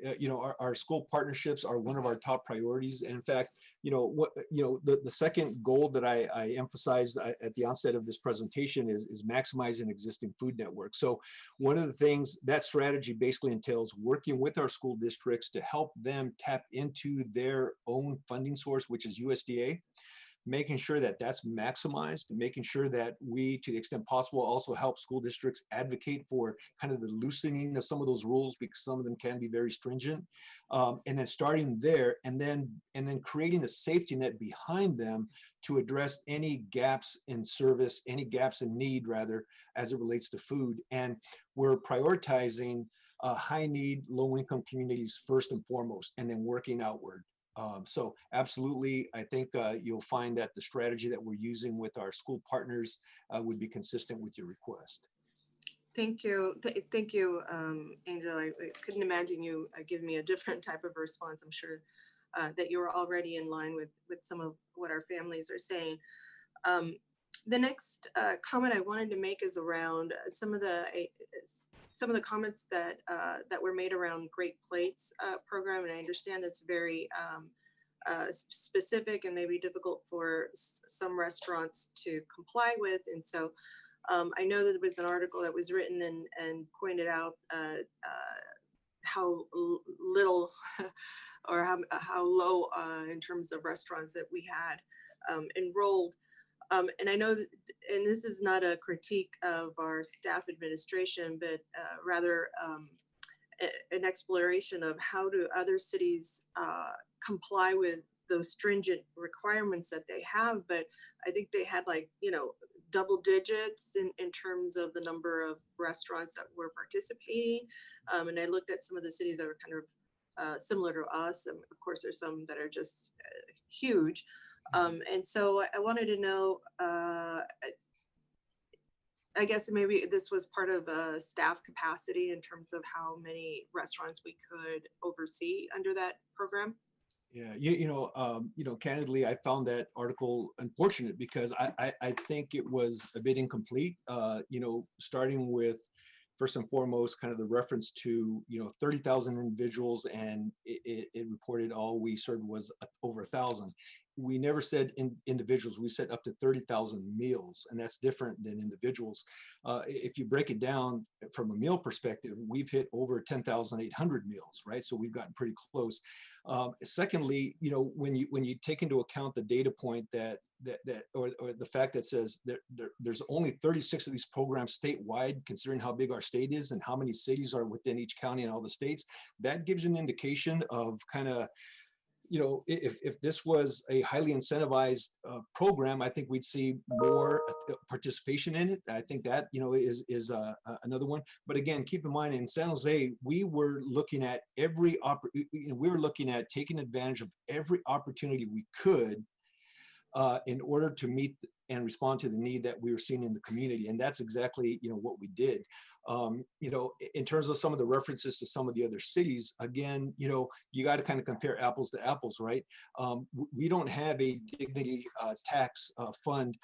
our school partnerships are one of our top priorities. And in fact, the second goal that I emphasized at the onset of this presentation is maximizing existing food networks. So one of the things that strategy basically entails working with our school districts to help them tap into their own funding source, which is USDA. Making sure that that's maximized, making sure that we, to the extent possible, also help school districts advocate for kind of the loosening of some of those rules because some of them can be very stringent. And then starting there, and then creating a safety net behind them to address any gaps in service, any gaps in need, rather, as it relates to food. And we're prioritizing high need, low income communities first and foremost, and then working outward. So absolutely, I think you'll find that the strategy that we're using with our school partners would be consistent with your request. Thank you. Thank you, Angel. I couldn't imagine you giving me a different type of response. I'm sure that you were already in line with some of what our families are saying. The next comment I wanted to make is around some of the comments that were made around Great Plates program, and I understand that's very specific and maybe difficult for some restaurants to comply with. And so I know that there was an article that was written and pointed out how little or how low in terms of restaurants that we had enrolled. And I know that, and this is not a critique of our staff administration, but rather an exploration of how do other cities comply with those stringent requirements that they have. But I think they had double digits in terms of the number of restaurants that were participating. And I looked at some of the cities that were kind of similar to us. And of course, there's some that are just huge. And so I wanted to know, I guess maybe this was part of a staff capacity in terms of how many restaurants we could oversee under that program. Yeah, candidly, I found that article unfortunate because I think it was a bit incomplete. Starting with first and foremost, kind of the reference to 30,000 individuals, and it reported all we served was over 1,000. we never said individuals. We said up to 30,000 meals, and that's different than individuals. If you break it down from a meal perspective, we've hit over 10,800 meals, right? So we've gotten pretty close. Secondly, you know, when you take into account the data point or the fact that says there's only 36 of these programs statewide, considering how big our state is and how many cities are within each county and all the states, that gives you an indication of kind of, you know, if this was a highly incentivized program, I think we'd see more participation in it. I think that, you know, is another one. But again, keep in mind, in San Jose, we were looking at we were looking at taking advantage of every opportunity we could in order to meet and respond to the need that we were seeing in the community. And that's exactly, you know, what we did. You know, in terms of some of the references to some of the other cities, again, you know, you got to kind of compare apples to apples, right? We don't have a dignity tax fund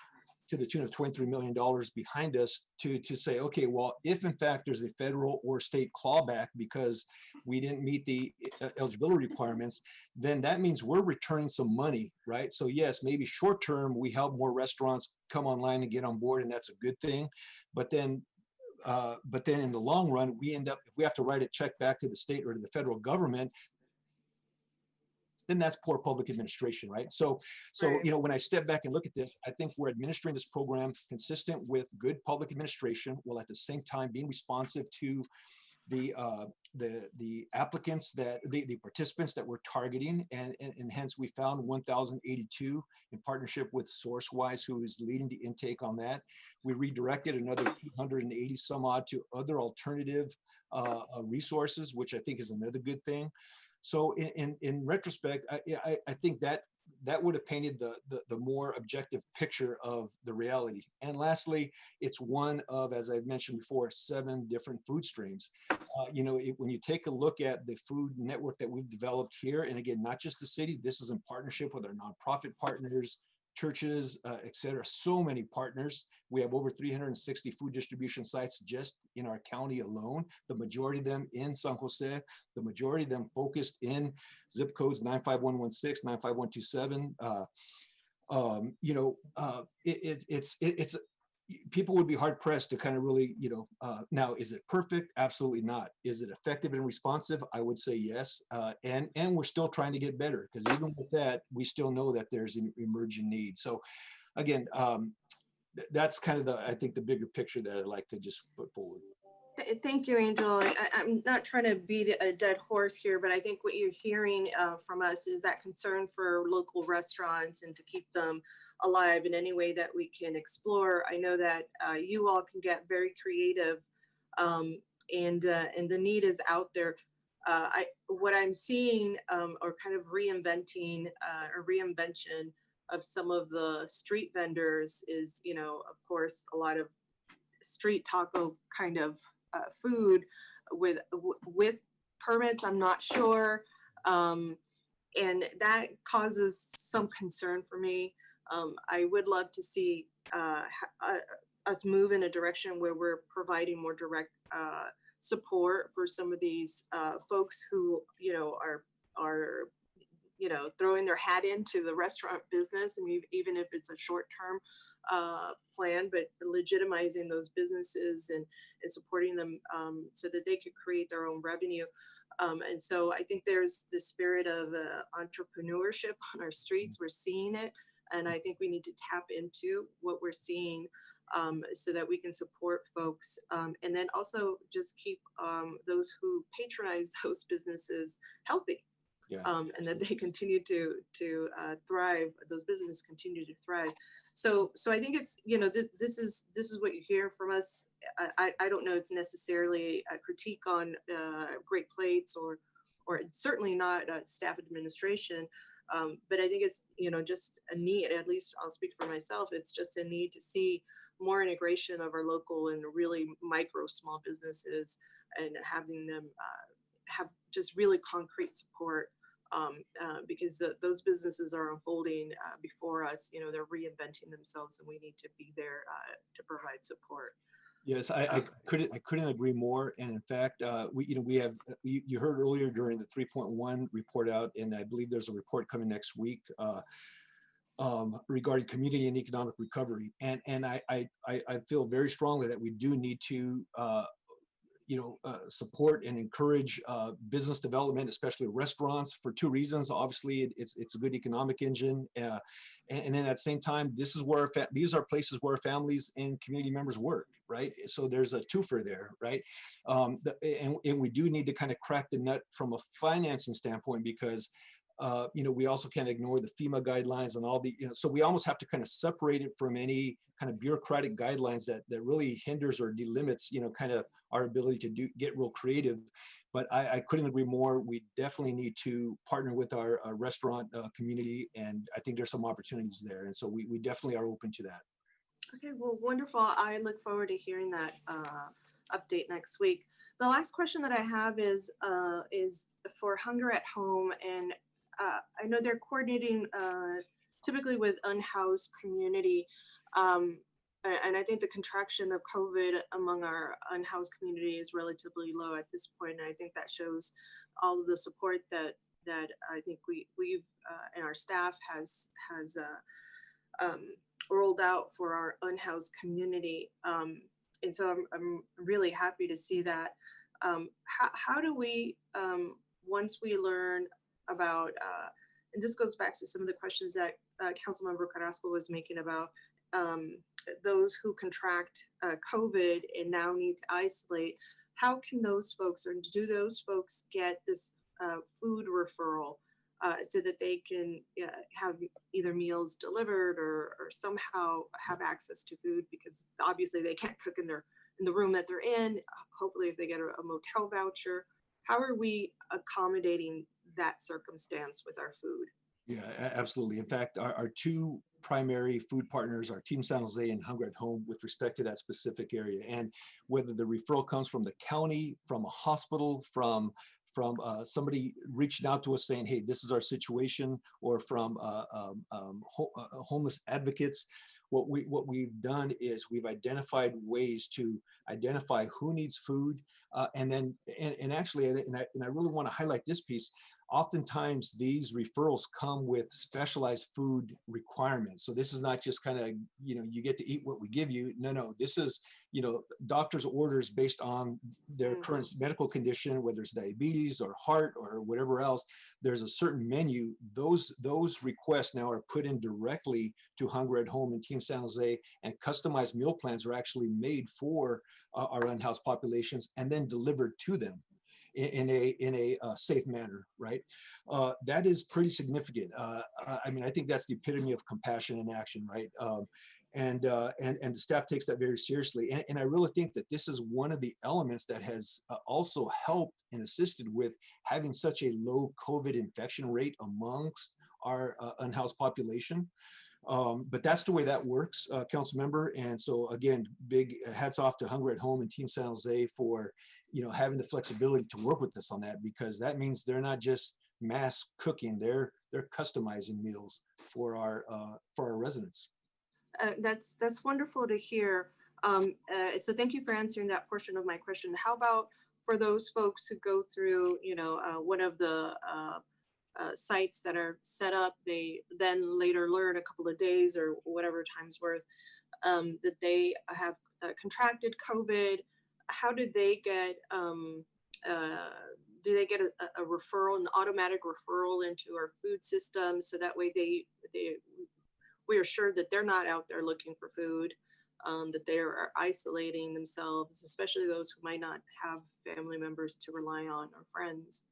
to the tune of $23 million behind us to say, okay, well, if in fact there's a federal or state clawback because we didn't meet the eligibility requirements, then that means we're returning some money, right? So yes, maybe short term, we help more restaurants come online and get on board, and that's a good thing. But then in the long run, we end up, if we have to write a check back to the state or to the federal government, then that's poor public administration, right? So, you know, when I step back and look at this, I think we're administering this program consistent with good public administration, while at the same time being responsive to the applicants the participants that we're targeting, and hence we found 1,082 in partnership with SourceWise, who is leading the intake on that. We redirected another 280 some odd to other alternative resources, which I think is another good thing. So in retrospect, I think that would have painted the more objective picture of the reality. And lastly, it's one of, as I've mentioned before, 7 different food streams. You know, when you take a look at the food network that we've developed here, and again, not just the city, this is in partnership with our nonprofit partners, churches, et cetera, so many partners. We have over 360 food distribution sites just in our county alone, the majority of them in San Jose, the majority of them focused in zip codes 95116, 95127. You know, it's people would be hard pressed to kind of really, you know, now, is it perfect? Absolutely not. Is it effective and responsive? I would say yes. And we're still trying to get better, because even with that, we still know that there's an emerging need. So again, that's kind of I think the bigger picture that I'd like to just put forward. Thank you, Angel. I'm not trying to beat a dead horse here, but I think what you're hearing from us is that concern for local restaurants and to keep them alive in any way that we can explore. I know that you all can get very creative, and the need is out there. What I'm seeing, or kind of reinventing or reinvention of some of the street vendors is, you know, of course, a lot of street taco kind of food with permits, I'm not sure. And that causes some concern for me. I would love to see us move in a direction where we're providing more direct support for some of these folks who, you know, are you know, throwing their hat into the restaurant business. I mean, even if it's a short-term plan, but legitimizing those businesses and supporting them so that they could create their own revenue. And so I think there's the spirit of entrepreneurship on our streets. We're seeing it. And I think we need to tap into what we're seeing so that we can support folks. And then also just keep those who patronize those businesses healthy. Yeah. And that they continue to thrive. Those businesses continue to thrive. So I think it's, you know, this is what you hear from us. I don't know it's necessarily a critique on Great Plates or certainly not staff administration, but I think it's, you know, just a need. At least I'll speak for myself. It's just a need to see more integration of our local and really micro small businesses and having them have just really concrete support. Because those businesses are unfolding before us. You know, they're reinventing themselves, and we need to be there to provide support. Yes, I couldn't agree more. And in fact, we have you heard earlier during the 3.1 report out, and I believe there's a report coming next week. regarding community and economic recovery. And I feel very strongly that we do need to support and encourage business development, especially restaurants, for two reasons. Obviously, it's a good economic engine, and then at the same time, this is where these are places where families and community members work, right? So there's a twofer there, right? And we do need to kind of crack the nut from a financing standpoint, because we also can't ignore the FEMA guidelines and all the, so we almost have to kind of separate it from any kind of bureaucratic guidelines that really hinders or delimits, kind of our ability to get real creative. But I couldn't agree more. We definitely need to partner with our restaurant community, and I think there's some opportunities there. And so we definitely are open to that. Okay, well, wonderful. I look forward to hearing that update next week. The last question that I have is for Hunger at Home, and I know they're coordinating typically with unhoused community, and I think the contraction of COVID among our unhoused community is relatively low at this point, and I think that shows all of the support that I think we've and our staff has rolled out for our unhoused community, and so I'm really happy to see that. How do we once we learn about, and this goes back to some of the questions that Councilmember Carrasco was making about those who contract COVID and now need to isolate, how can those folks, or do those folks get this food referral so that they can have either meals delivered or somehow have access to food, because obviously they can't cook in the room that they're in. Hopefully if they get a motel voucher, how are we accommodating that circumstance with our food? Yeah, absolutely. In fact, our two primary food partners are Team San Jose and Hunger at Home with respect to that specific area. And whether the referral comes from the county, from a hospital, from somebody reaching out to us saying, hey, this is our situation, or from homeless advocates, what we've done is we've identified ways to identify who needs food, and actually, and I really want to highlight this piece. Oftentimes these referrals come with specialized food requirements. So this is not just kind of, you get to eat what we give you. No, this is, doctor's orders based on their current medical condition, whether it's diabetes or heart or whatever else. There's a certain menu. Those requests now are put in directly to Hunger at Home and Team San Jose, and customized meal plans are actually made for our unhoused populations and then delivered to them in a safe manner, right? That is pretty significant. I mean, I think that's the epitome of compassion in action, right? And the staff takes that very seriously. And I really think that this is one of the elements that has also helped and assisted with having such a low COVID infection rate amongst our unhoused population. But that's the way that works, council member. And so again, big hats off to Hunger at Home and Team San Jose for having the flexibility to work with us on that, because that means they're not just mass cooking, they're customizing meals for our residents. That's wonderful to hear. So thank you for answering that portion of my question. How about for those folks who go through, one of the sites that are set up, they then later learn a couple of days or whatever time's worth that they have contracted COVID? How do they get a referral, an automatic referral into our food system, so that way we are sure that they're not out there looking for food, that they are isolating themselves, especially those who might not have family members to rely on or friends?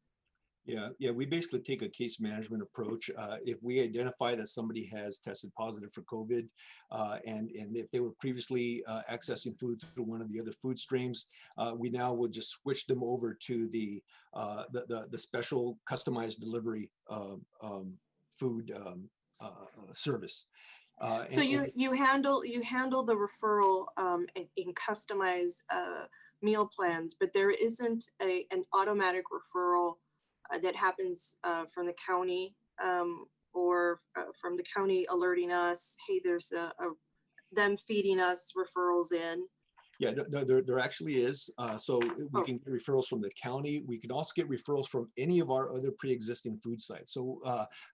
Yeah, we basically take a case management approach. If we identify that somebody has tested positive for COVID, and if they were previously accessing food through one of the other food streams, we now will just switch them over to the special customized delivery food service. So you handle the referral in customized meal plans, but there isn't an automatic referral that happens from the county, or from the county alerting us, hey, there's them feeding us referrals in. Yeah, no, there actually is. So we can get referrals from the county. We can also get referrals from any of our other pre-existing food sites. So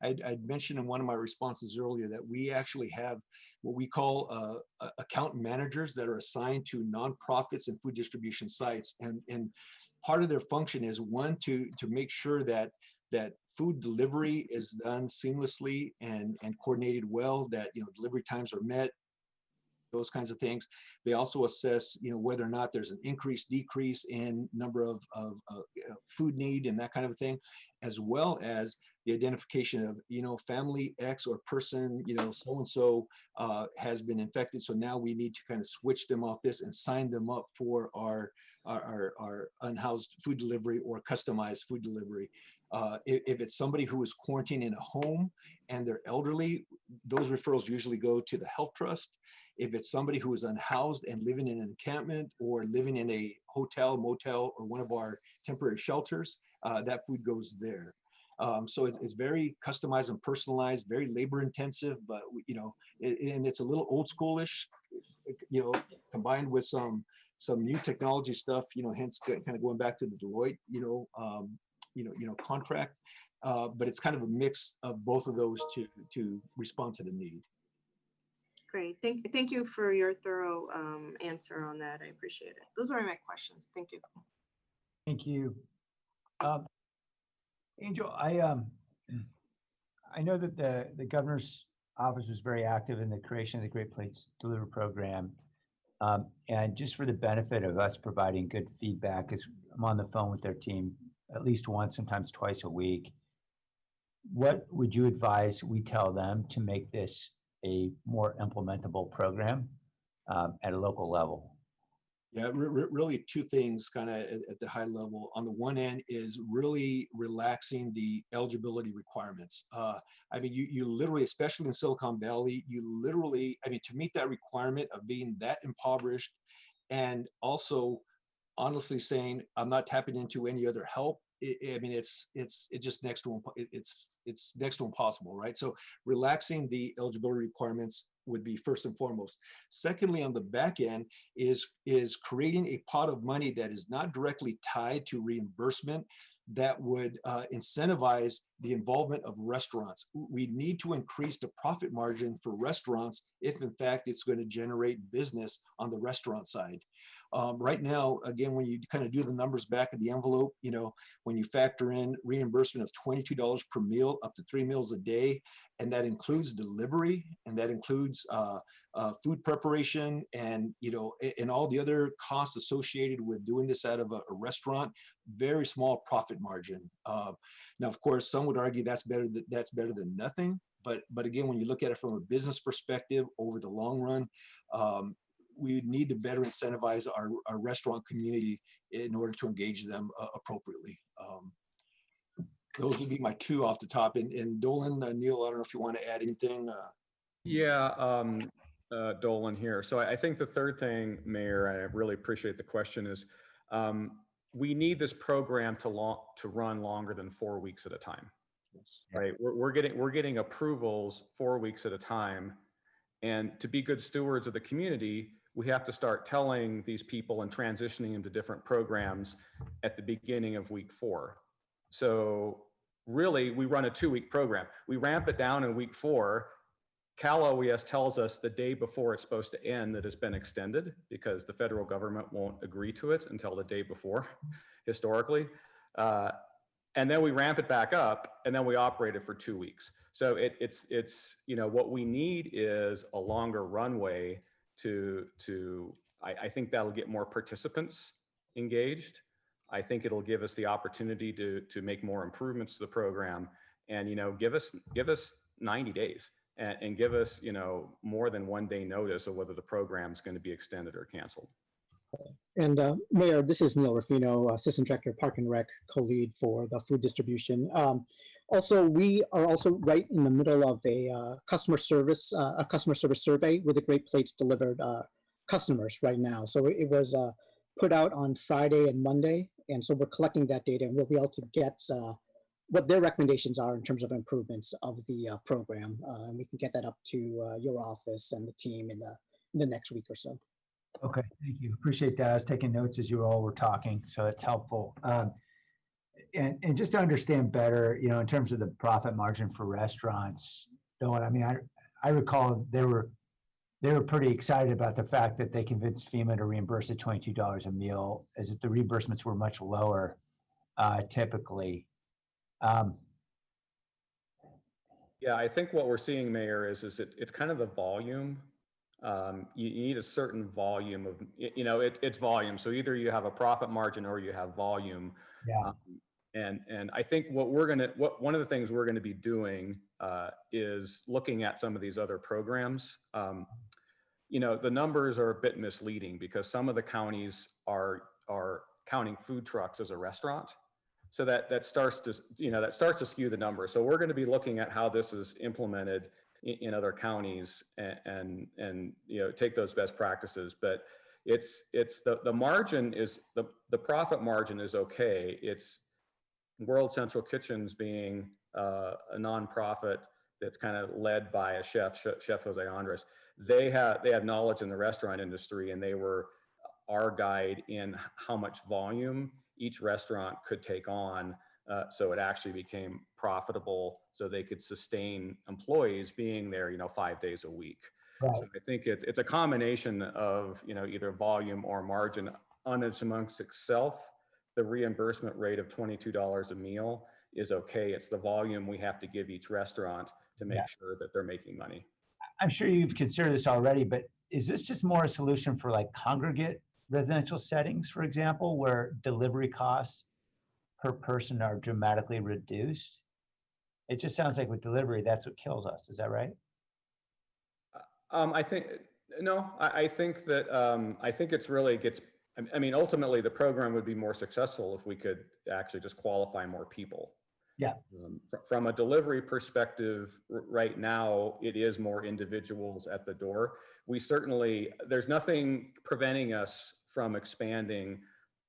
I'd mentioned in one of my responses earlier that we actually have what we call account managers that are assigned to nonprofits and food distribution sites. And part of their function is one, to make sure that food delivery is done seamlessly and coordinated well, that delivery times are met, those kinds of things. They also assess, whether or not there's an increase, decrease in number of food need and that kind of thing, as well as the identification of, family X or person, so-and-so has been infected. So now we need to kind of switch them off this and sign them up for our unhoused food delivery or customized food delivery. If it's somebody who is quarantined in a home and they're elderly, those referrals usually go to the health trust. If it's somebody who is unhoused and living in an encampment or living in a hotel, motel, or one of our temporary shelters, that food goes there. So it's very customized and personalized, very labor intensive, but and it's a little old schoolish, combined with some new technology stuff, hence kind of going back to the Deloitte, contract. But it's kind of a mix of both of those to respond to the need. Great. Thank you for your thorough answer on that. I appreciate it. Those are my questions. Thank you. Thank you. Angel, I know that the governor's office was very active in the creation of the Great Plates Deliver program. And just for the benefit of us providing good feedback, because I'm on the phone with their team at least once, sometimes twice a week, what would you advise we tell them to make this a more implementable program at a local level? Yeah, really two things kind of at the high level. On the one end is really relaxing the eligibility requirements. I mean, you literally, especially in Silicon Valley, to meet that requirement of being that impoverished and also honestly saying, I'm not tapping into any other help. It's just next to it's next to impossible, right? So relaxing the eligibility requirements would be first and foremost. Secondly, on the back end is creating a pot of money that is not directly tied to reimbursement that would incentivize the involvement of restaurants. We need to increase the profit margin for restaurants if in fact it's going to generate business on the restaurant side. Right now, again, when you kind of do the numbers back of the envelope, when you factor in reimbursement of $22 per meal up to 3 meals a day, and that includes delivery, and that includes food preparation, and and all the other costs associated with doing this out of a restaurant, very small profit margin. Now, of course, some would argue that's better than nothing. But again, when you look at it from a business perspective over the long run, we need to better incentivize our restaurant community in order to engage them appropriately. Those would be my two off the top. And Dolan, Neil, I don't know if you want to add anything. Dolan here. So I think the third thing, Mayor, and I really appreciate the question, is we need this program to run longer than 4 weeks at a time. Yes. Right? We're getting approvals 4 weeks at a time, and to be good stewards of the community, we have to start telling these people and transitioning them to different programs at the beginning of week 4. So really, we run a 2-week program. We ramp it down in week 4. Cal OES tells us the day before it's supposed to end that it's been extended because the federal government won't agree to it until the day before, historically. And then we ramp it back up, and then we operate it for 2 weeks. So it's what we need is a longer runway I think that'll get more participants engaged. I think it'll give us the opportunity to make more improvements to the program, and give us 90 days and give us more than 1 day notice of whether the program is going to be extended or canceled. And Mayor, this is Neil Rufino, Assistant Director of Park and Rec, co-lead for the food distribution. Also, we are also right in the middle of a customer service survey with the Great Plates Delivered customers right now. So it was put out on Friday and Monday, and so we're collecting that data, and we'll be able to get what their recommendations are in terms of improvements of the program. And we can get that up to your office and the team in the next week or so. Okay, thank you. Appreciate that. I was taking notes as you all were talking, so that's helpful. And just to understand better, in terms of the profit margin for restaurants, Doyle, I mean, I recall they were pretty excited about the fact that they convinced FEMA to reimburse at $22 a meal, as if the reimbursements were much lower typically. Yeah, I think what we're seeing, Mayor, is it's kind of the volume. You need a certain volume of, it's volume. So either you have a profit margin or you have volume. Yeah. And I think one of the things we're going to be doing is looking at some of these other programs. The numbers are a bit misleading because some of the counties are counting food trucks as a restaurant. So that starts to skew the number. So we're going to be looking at how this is implemented in other counties and take those best practices. But it's the margin is the profit margin is okay. It's World Central Kitchens being a nonprofit that's kind of led by a chef Jose Andres. They have knowledge in the restaurant industry, and they were our guide in how much volume each restaurant could take on, so it actually became profitable, so they could sustain employees being there, 5 days a week. Right. So I think it's a combination of either volume or margin. Amongst itself, the reimbursement rate of $22 a meal is okay. It's the volume we have to give each restaurant to make sure that they're making money. I'm sure you've considered this already, but is this just more a solution for like congregate residential settings, for example, where delivery costs per person are dramatically reduced? It just sounds like with delivery, that's what kills us. Is that right? I think it's really ultimately the program would be more successful if we could actually just qualify more people. Yeah. From a delivery perspective, right now, it is more individuals at the door. There's nothing preventing us from expanding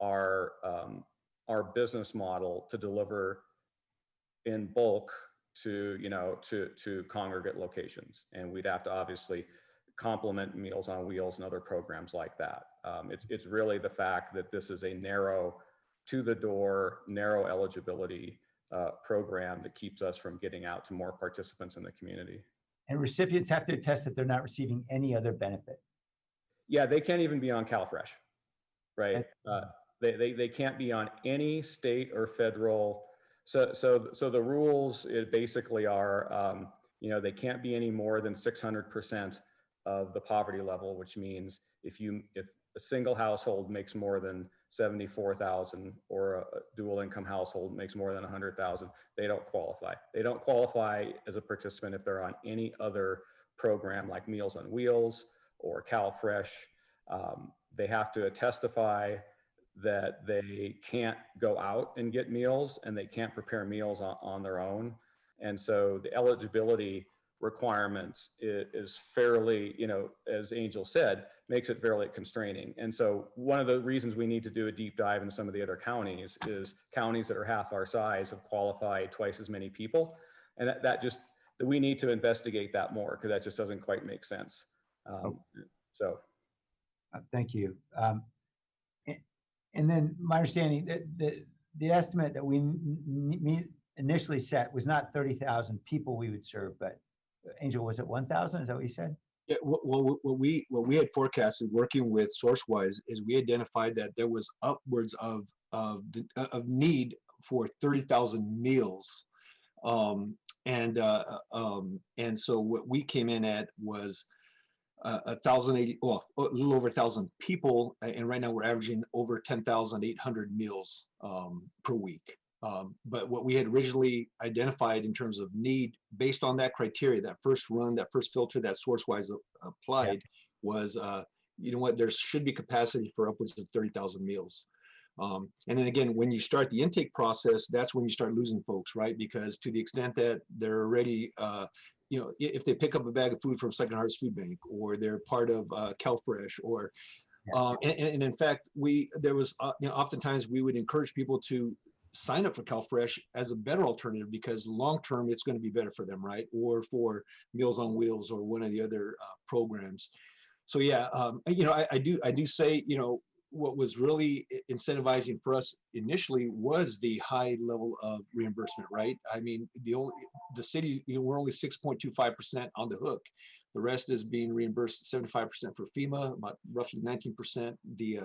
our business model to deliver in bulk to congregate locations. And we'd have to obviously complement Meals on Wheels and other programs like that. It's really the fact that this is a narrow to the door, narrow eligibility program that keeps us from getting out to more participants in the community. And recipients have to attest that they're not receiving any other benefit. Yeah, they can't even be on CalFresh, right? They can't be on any state or federal. So the rules basically are, they can't be any more than 600% of the poverty level, which means if a single household makes more than 74,000 or a dual income household makes more than 100,000, they don't qualify. They don't qualify as a participant if they're on any other program like Meals on Wheels or CalFresh. They have to testify that they can't go out and get meals and they can't prepare meals on their own. And so the eligibility requirements is fairly, as Angel said, makes it fairly constraining. And so one of the reasons we need to do a deep dive into some of the other counties is counties that are half our size have qualified twice as many people. And that we need to investigate that more because that just doesn't quite make sense. Thank you. And then my understanding that the estimate that we initially set was not 30,000 people we would serve, but Angel, was it 1,000? Is that what you said? Yeah, well, what we had forecasted working with SourceWise is we identified that there was upwards of need for 30,000 meals, and so what we came in at was 1,080, well, a little over 1,000 people, and right now we're averaging over 10,800 meals per week. But what we had originally identified in terms of need, based on that criteria, that first run, that first filter that SourceWise applied, was, there should be capacity for upwards of 30,000 meals. And then again, when you start the intake process, that's when you start losing folks, right? Because to the extent that they're already, if they pick up a bag of food from Second Harvest Food Bank, or they're part of CalFresh, or and in fact, oftentimes we would encourage people to sign up for CalFresh as a better alternative because long-term it's going to be better for them, right? Or for Meals on Wheels or one of the other programs. So yeah, I do say, what was really incentivizing for us initially was the high level of reimbursement, right? I mean, the city, we're only 6.25% on the hook. The rest is being reimbursed 75% for FEMA, about roughly 19% the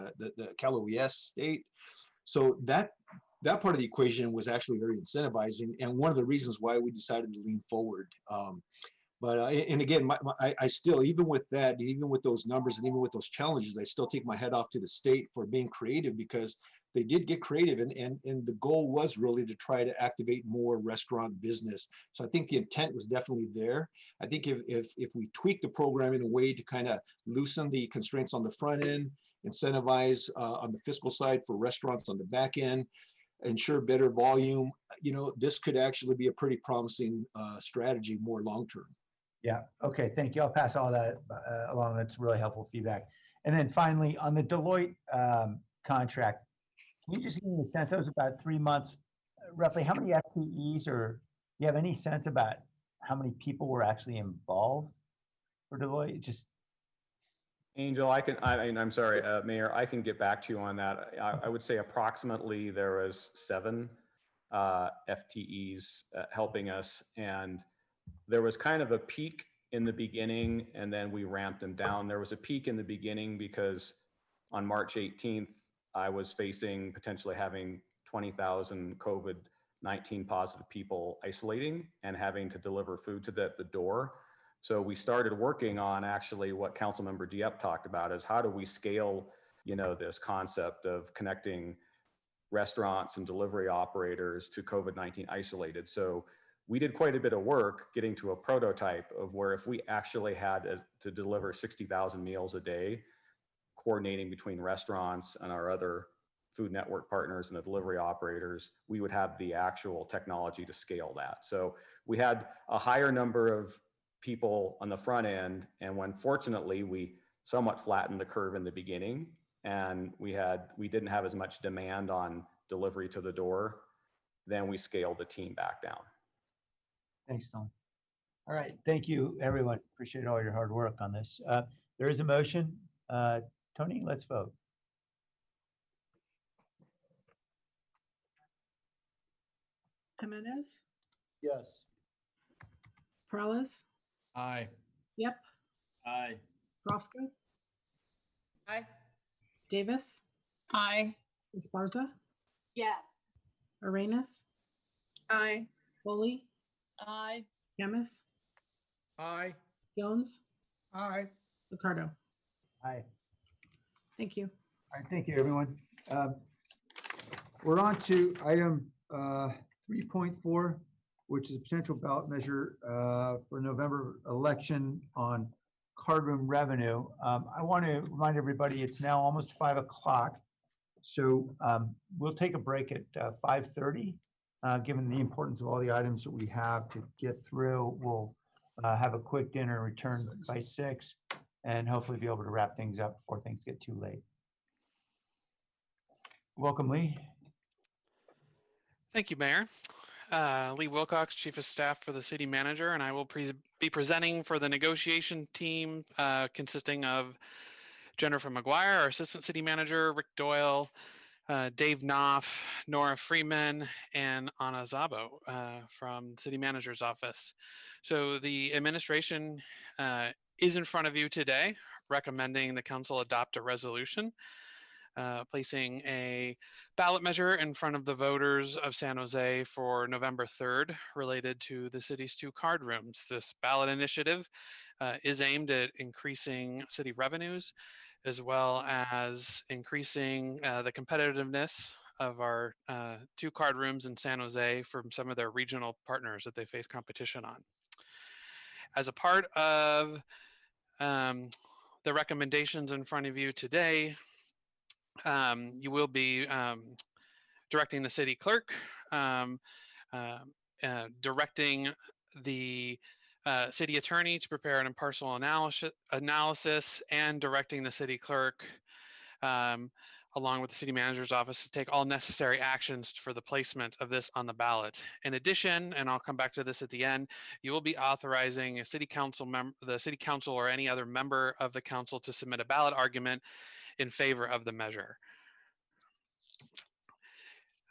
Cal OES state. So that part of the equation was actually very incentivizing, and one of the reasons why we decided to lean forward. And again, I still, even with that, even with those numbers and even with those challenges, I still take my head off to the state for being creative, because they did get creative, and the goal was really to try to activate more restaurant business. So I think the intent was definitely there. I think if we tweak the program in a way to kind of loosen the constraints on the front end, incentivize on the fiscal side for restaurants on the back end, ensure better volume, this could actually be a pretty promising strategy more long term. Yeah. Okay. Thank you. I'll pass all that along. That's really helpful feedback. And then finally, on the Deloitte contract, can you just give me a sense? That was about 3 months. Roughly, how many FTEs, or do you have any sense about how many people were actually involved for Deloitte? Just Angel, I'm sorry, Mayor, I can get back to you on that. I would say approximately there was 7 FTEs helping us, and there was kind of a peak in the beginning, and then we ramped them down. There was a peak in the beginning because on March 18th, I was facing potentially having 20,000 COVID-19 positive people isolating and having to deliver food to the door. So we started working on actually what Councilmember Dieppe talked about, is how do we scale, this concept of connecting restaurants and delivery operators to COVID-19 isolated. So we did quite a bit of work getting to a prototype of where if we actually had to deliver 60,000 meals a day, coordinating between restaurants and our other food network partners and the delivery operators, we would have the actual technology to scale that. So we had a higher number of people on the front end, and when fortunately we somewhat flattened the curve in the beginning, and we didn't have as much demand on delivery to the door, then we scaled the team back down. thanks, Tom. All right. Thank you, everyone. Appreciate all your hard work on this. There is a motion. Tony, let's vote. Jimenez, Yes. Perales, Aye. Yep, Aye. Roscoe, Aye. Davis, Aye. Esparza, Yes. Arenas, Aye. Foley, Aye. Yamas, Aye. Jones, Aye. Ricardo. Aye. Thank you. All right, thank you, everyone. We're on to item 3.4, which is a potential ballot measure for November election on cardroom revenue. I want to remind everybody it's now almost 5 o'clock. So we'll take a break at 5:30. Given the importance of all the items that we have to get through, we'll have a quick dinner, return by 6, and hopefully be able to wrap things up before things get too late. Welcome, Lee. Thank you, Mayor. Lee Wilcox, Chief of Staff for the City Manager, and I will be presenting for the negotiation team consisting of Jennifer McGuire, our Assistant City Manager, Rick Doyle, Dave Knopf, Nora Freeman, and Anna Zabo from the City Manager's Office. So the administration is in front of you today, recommending the council adopt a resolution placing a ballot measure in front of the voters of San Jose for November 3rd related to the city's 2 card rooms. This ballot initiative is aimed at increasing city revenues as well as increasing the competitiveness of our 2 card rooms in San Jose from some of their regional partners that they face competition on. As a part of the recommendations in front of you today, you will be directing the city clerk, directing the city attorney to prepare an impartial analysis, and directing the city clerk along with the city manager's office, to take all necessary actions for the placement of this on the ballot. In addition, and I'll come back to this at the end, you will be authorizing a city council the city council or any other member of the council to submit a ballot argument in favor of the measure.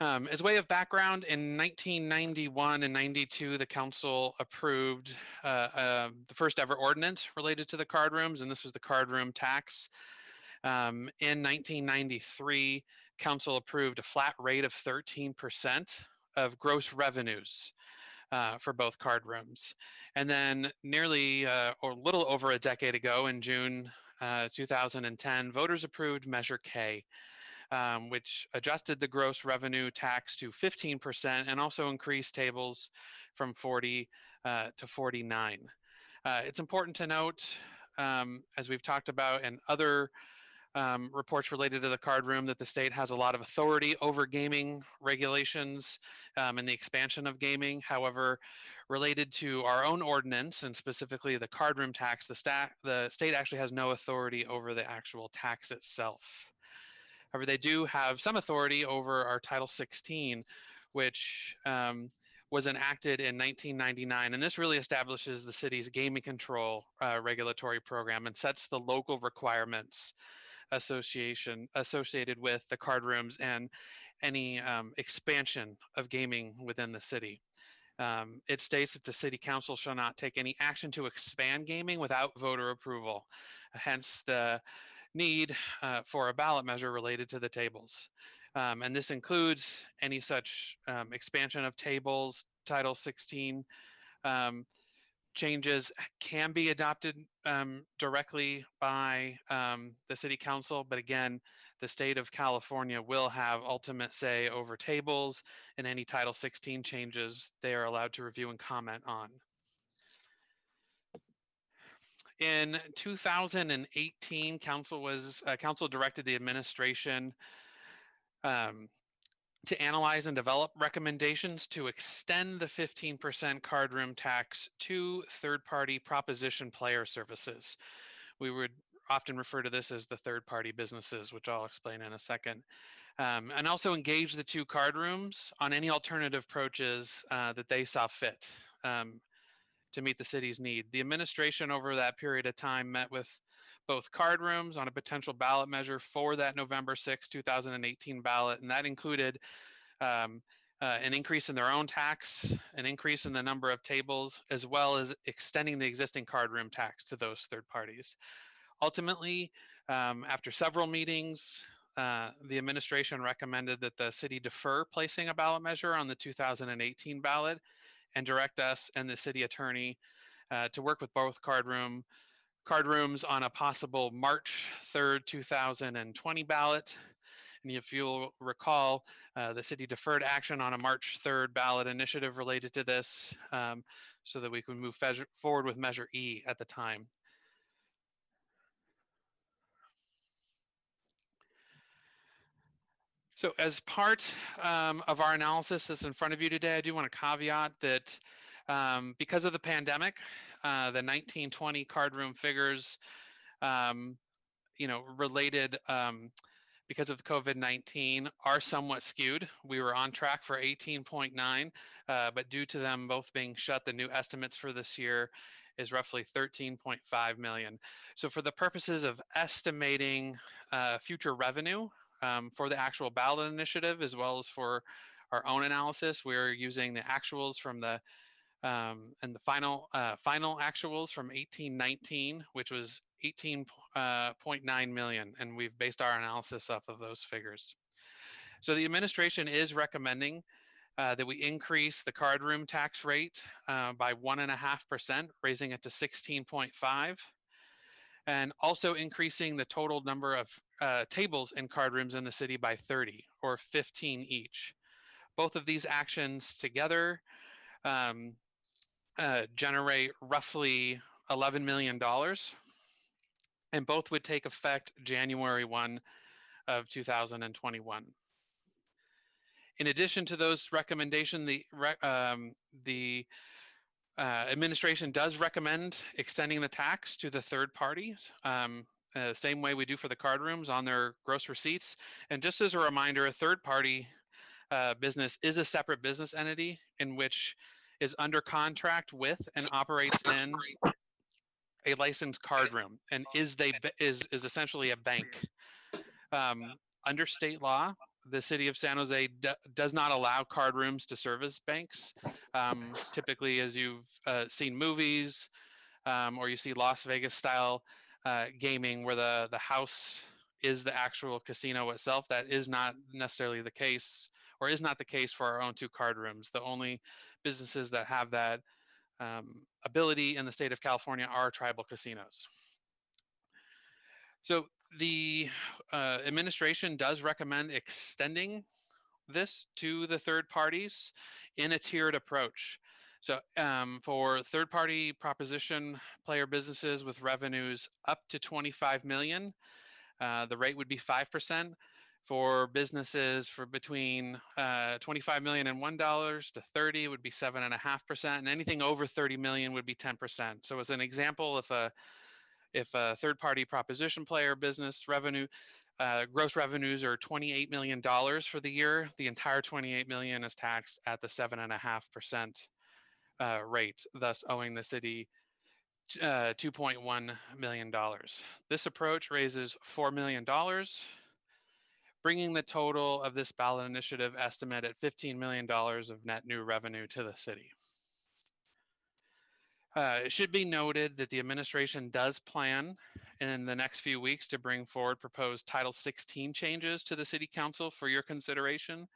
As way of background, in 1991 and 92, the council approved the first ever ordinance related to the card rooms, and this was the card room tax. In 1993, council approved a flat rate of 13% of gross revenues for both card rooms. And then nearly or a little over a decade ago, in June 2010, voters approved Measure K, which adjusted the gross revenue tax to 15% and also increased tables from 40 to 49. It's important to note, as we've talked about in other reports related to the card room, that the state has a lot of authority over gaming regulations and the expansion of gaming. However, related to our own ordinance and specifically the card room tax, the state actually has no authority over the actual tax itself. However, they do have some authority over our Title 16, which was enacted in 1999, and this really establishes the city's gaming control regulatory program and sets the local requirements associated with the card rooms and any expansion of gaming within the city. It states that the city council shall not take any action to expand gaming without voter approval, hence the need for a ballot measure related to the tables. And this includes any such expansion of tables. Title 16 changes can be adopted directly by the city council, but again, the state of California will have ultimate say over tables, and any Title 16 changes they are allowed to review and comment on. In 2018, council directed the administration to analyze and develop recommendations to extend the 15% card room tax to third-party proposition player services. We would often refer to this as the third-party businesses, which I'll explain in a second. And also engage the two card rooms on any alternative approaches that they saw fit to meet the city's need. The administration over that period of time met with both card rooms on a potential ballot measure for that November 6, 2018 ballot, and that included an increase in their own tax, an increase in the number of tables, as well as extending the existing card room tax to those third parties. Ultimately, after several meetings, the administration recommended that the city defer placing a ballot measure on the 2018 ballot and direct us and the city attorney to work with both card rooms on a possible March 3rd, 2020 ballot. And if you'll recall, the city deferred action on a March 3rd ballot initiative related to this so that we could move forward with Measure E at the time. So as part of our analysis that's in front of you today, I do want to caveat that because of the pandemic, the 1920 card room figures, related because of COVID-19 are somewhat skewed. We were on track for 18.9, but due to them both being shut, the new estimates for this year is roughly 13.5 million. So for the purposes of estimating future revenue, for the actual ballot initiative, as well as for our own analysis, we're using the actuals from the and the final actuals from 1819, which was 18.9 million, and we've based our analysis off of those figures. So the administration is recommending that we increase the card room tax rate by 1.5%, raising it to 16.5. And also increasing the total number of tables in card rooms in the city by 30, or 15 each. Both of these actions together generate roughly $11 million, and both would take effect January 1 of 2021. In addition to those recommendations, the administration does recommend extending the tax to the third parties. same way we do for the card rooms on their gross receipts. And just as a reminder, a third party business is a separate business entity in which is under contract with and operates in a licensed card room and is essentially a bank. Under state law, the city of San Jose does not allow card rooms to serve as banks. Typically, as you've seen movies or you see Las Vegas style gaming where the house is the actual casino itself, that is not necessarily the case, or is not the case for our own 2 card rooms. The only businesses that have that ability in the state of California are tribal casinos. So the administration does recommend extending this to the third parties in a tiered approach. So for third party proposition player businesses with revenues up to 25 million, the rate would be 5%. For businesses for between $25 million and $1 to 30 would be 7.5%, and anything over 30 million would be 10%. So as an example, if a third-party proposition player business revenue, gross revenues are $28 million for the year, the entire $28 million is taxed at the 7.5% rate, thus owing the city $2.1 million. This approach raises $4 million, bringing the total of this ballot initiative estimate at $15 million of net new revenue to the city. It should be noted that the administration does plan in the next few weeks to bring forward proposed Title 16 changes to the City Council for your consideration.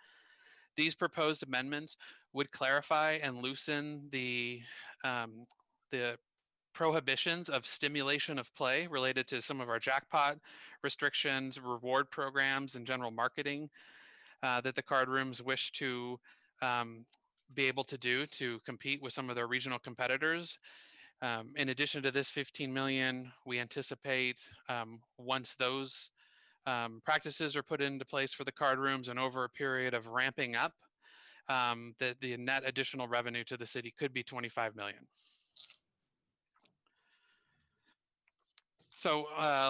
These proposed amendments would clarify and loosen the prohibitions of stimulation of play related to some of our jackpot restrictions, reward programs, and general marketing that the card rooms wish to be able to do to compete with some of their regional competitors. In addition to this 15 million, we anticipate once those practices are put into place for the card rooms and over a period of ramping up, that the net additional revenue to the city could be 25 million. So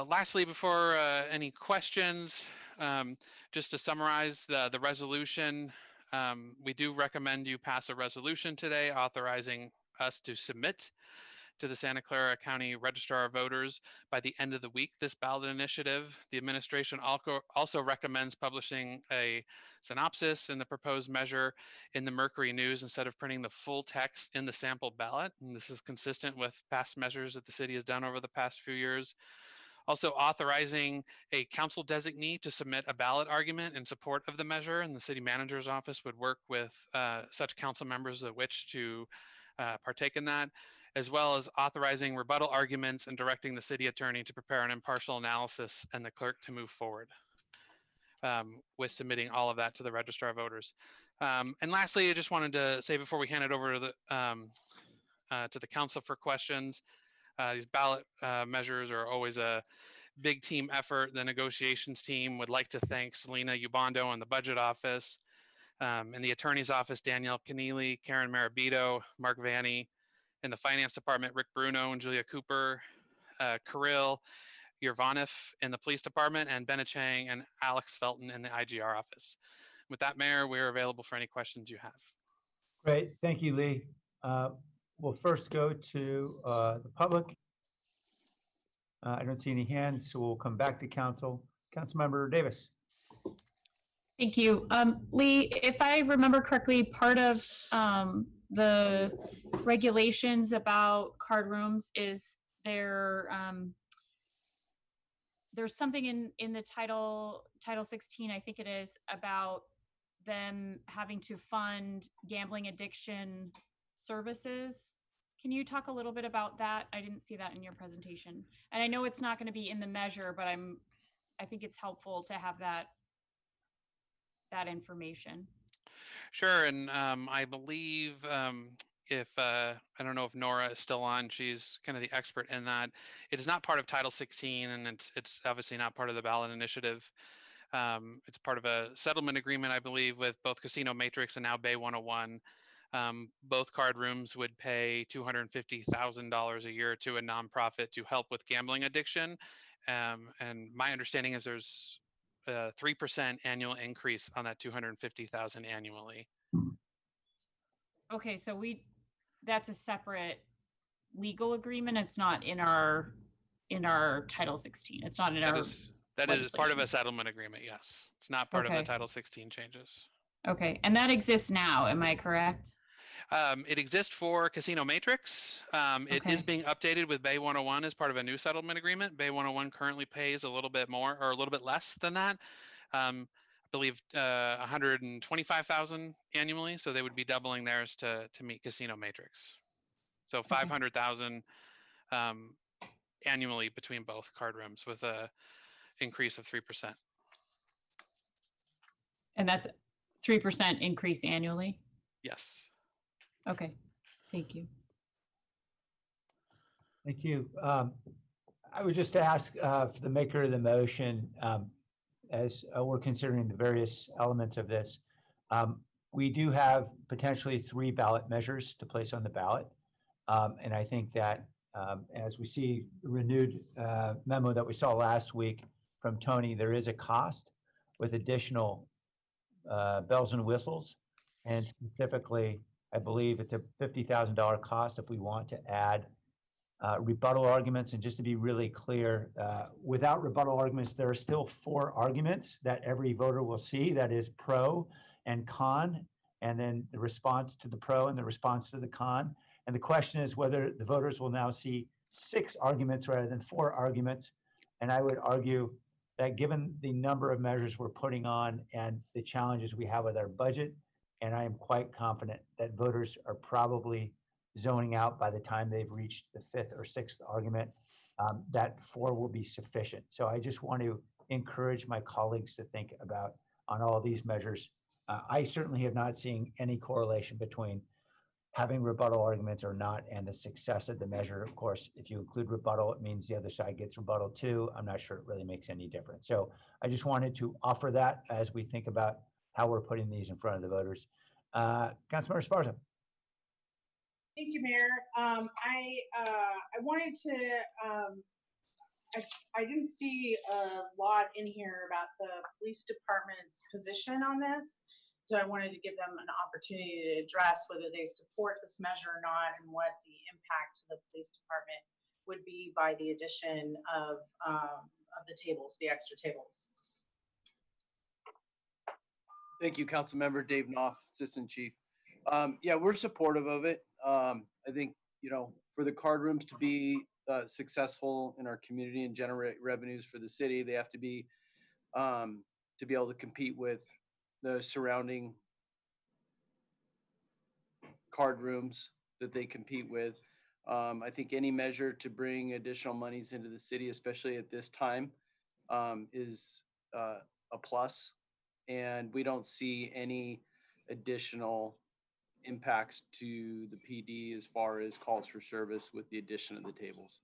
lastly, before any questions, just to summarize the resolution, we do recommend you pass a resolution today authorizing us to submit to the Santa Clara County Registrar of Voters by the end of the week this ballot initiative. The administration also recommends publishing a synopsis in the proposed measure in the Mercury News instead of printing the full text in the sample ballot. And this is consistent with past measures that the city has done over the past few years. Also authorizing a council designee to submit a ballot argument in support of the measure, and the city manager's office would work with such council members that wish to partake in that, as well as authorizing rebuttal arguments and directing the city attorney to prepare an impartial analysis and the clerk to move forward with submitting all of that to the Registrar of Voters. And lastly, I just wanted to say before we hand it over to the council for questions, these ballot measures are always a big team effort. The negotiations team would like to thank Selena Ubando in the budget office, in the attorney's office, Danielle Keneally, Karen Marabito, Mark Vanny, in the finance department, Rick Bruno and Julia Cooper, Kirill Yervanov in the police department, and Benna Chang and Alex Felton in the IGR office. With that, Mayor, we're available for any questions you have. Great, thank you, Lee. We'll first go to the public. I don't see any hands, so we'll come back to council. Councilmember Davis. Thank you. Lee, if I remember correctly, part of the regulations about card rooms is there's something in the Title 16, I think it is, about them having to fund gambling addiction services. Can you talk a little bit about that? I didn't see that in your presentation. And I know it's not going to be in the measure, but I think it's helpful to have that information. Sure, and I believe if I don't know if Nora is still on, she's kind of the expert in that. It is not part of Title 16, and it's obviously not part of the ballot initiative. It's part of a settlement agreement, I believe, with both Casino Matrix and now Bay 101. Both card rooms would pay $250,000 a year to a nonprofit to help with gambling addiction, And my understanding is there's a 3% annual increase on that 250,000 annually. Okay, so that's a separate legal agreement. It's not in our Title 16. It's not in That our is part of legislation. a settlement agreement. Yes, it's not part of the Okay. Title 16 changes. Okay, and that exists now, am I correct? It exists for Casino Matrix. It is being updated with Bay 101 as part of a new settlement agreement. Bay 101 currently pays a little bit more or a little bit less than that. I believe 125,000 annually, so they would be doubling theirs to meet Casino Matrix. So 500,000 annually between both card rooms with a increase of 3%. And that's 3% increase annually? Yes. Okay, thank you. Thank you. I would just ask for the maker of the motion, as we're considering the various elements of this, we do have potentially 3 ballot measures to place on the ballot. And I think that as we see the renewed memo that we saw last week from Tony, there is a cost with additional bells and whistles. And specifically, I believe it's a $50,000 cost if we want to add rebuttal arguments. And just to be really clear, without rebuttal arguments, there are still 4 arguments that every voter will see, that is pro and con, and then the response to the pro and the response to the con. And the question is whether the voters will now see 6 arguments rather than 4 arguments. And I would argue that given the number of measures we're putting on and the challenges we have with our budget, and I am quite confident that voters are probably zoning out by the time they've reached the 5th or 6th argument, that 4 will be sufficient. So I just want to encourage my colleagues to think about on all these measures. I certainly have not seen any correlation between having rebuttal arguments or not and the success of the measure. Of course, if you include rebuttal, it means the other side gets rebuttal too. I'm not sure it really makes any difference. So I just wanted to offer that as we think about how we're putting these in front of the voters. Councilmember Esparza. Thank you, Mayor. I wanted to, I didn't see a lot in here about the police department's position on this. So I wanted to give them an opportunity to address whether they support this measure or not and what the impact to the police department would be by the addition of the tables, the extra tables. Thank you, Councilmember Dave Knopf, Assistant Chief. Yeah, we're supportive of it. I think, for the card rooms to be successful in our community and generate revenues for the city, they have to be able to compete with the surrounding card rooms that they compete with. I think any measure to bring additional monies into the city, especially at this time, is a plus. And we don't see any additional impacts to the PD as far as calls for service with the addition of the tables.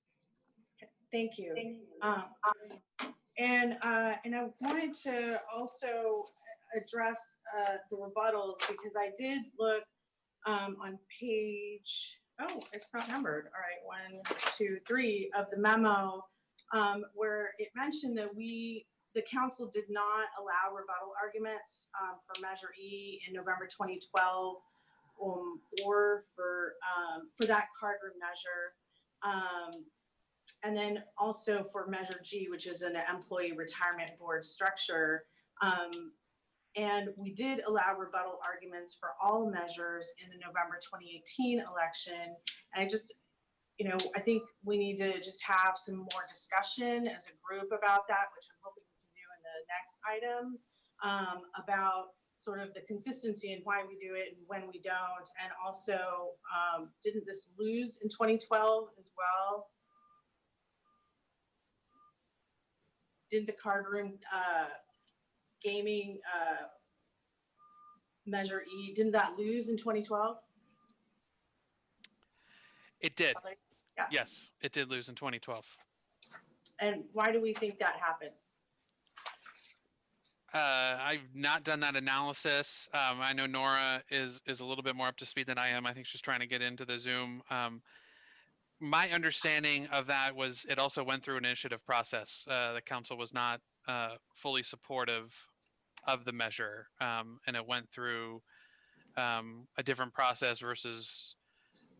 Thank you. And I wanted to also address the rebuttals because I did look on page, oh, it's not numbered. All right, 1, 2, 3 of the memo where it mentioned that the council did not allow rebuttal arguments for Measure E in November 2012 or for that card room measure. And then also for Measure G, which is an employee retirement board structure. And we did allow rebuttal arguments for all measures in the November 2018 election. And I just, I think we need to just have some more discussion as a group about that, which I'm hoping we can do in the next item, about sort of the consistency and why we do it and when we don't. And also, didn't this lose in 2012 as well? Did the card room gaming Measure E, didn't that lose in 2012? It did. Yeah. Yes, it did lose in 2012. And why do we think that happened? I've not done that analysis. I know Nora is a little bit more up to speed than I am. I think she's trying to get into the Zoom. my understanding of that was it also went through an initiative process. The council was not fully supportive of the measure, and it went through a different process versus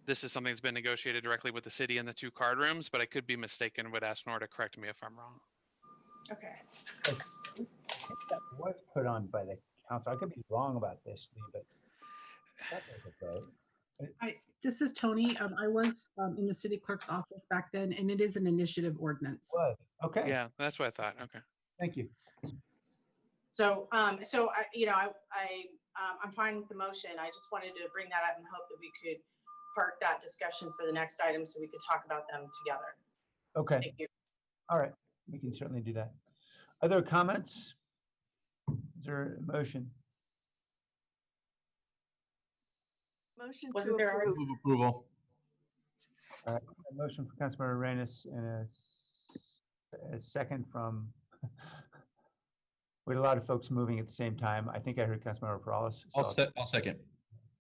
this is something that's been negotiated directly with the city and the 2 card rooms, but I could be mistaken. Would ask Nora to correct me if I'm wrong. Okay. I think that was put on by the council. I could be wrong about this, Lee, but I thought there was a vote. This is Tony. I was in the city clerk's office back then, and it is an initiative ordinance. Was. Okay. Yeah, that's what I thought. Okay. Thank you. So, I'm fine with the motion. I just wanted to bring that up and hope that we could park that discussion for the next item so we could talk about them together. Okay. Thank you. All right. We can certainly do that. Other comments? Is there a motion? Motion Wasn't to there already- approve. Move approval. All right. A motion for Councilmember Arenas and a second from, we had a lot of folks moving at the same time. I think I heard Councilmember Perales. So I'll second.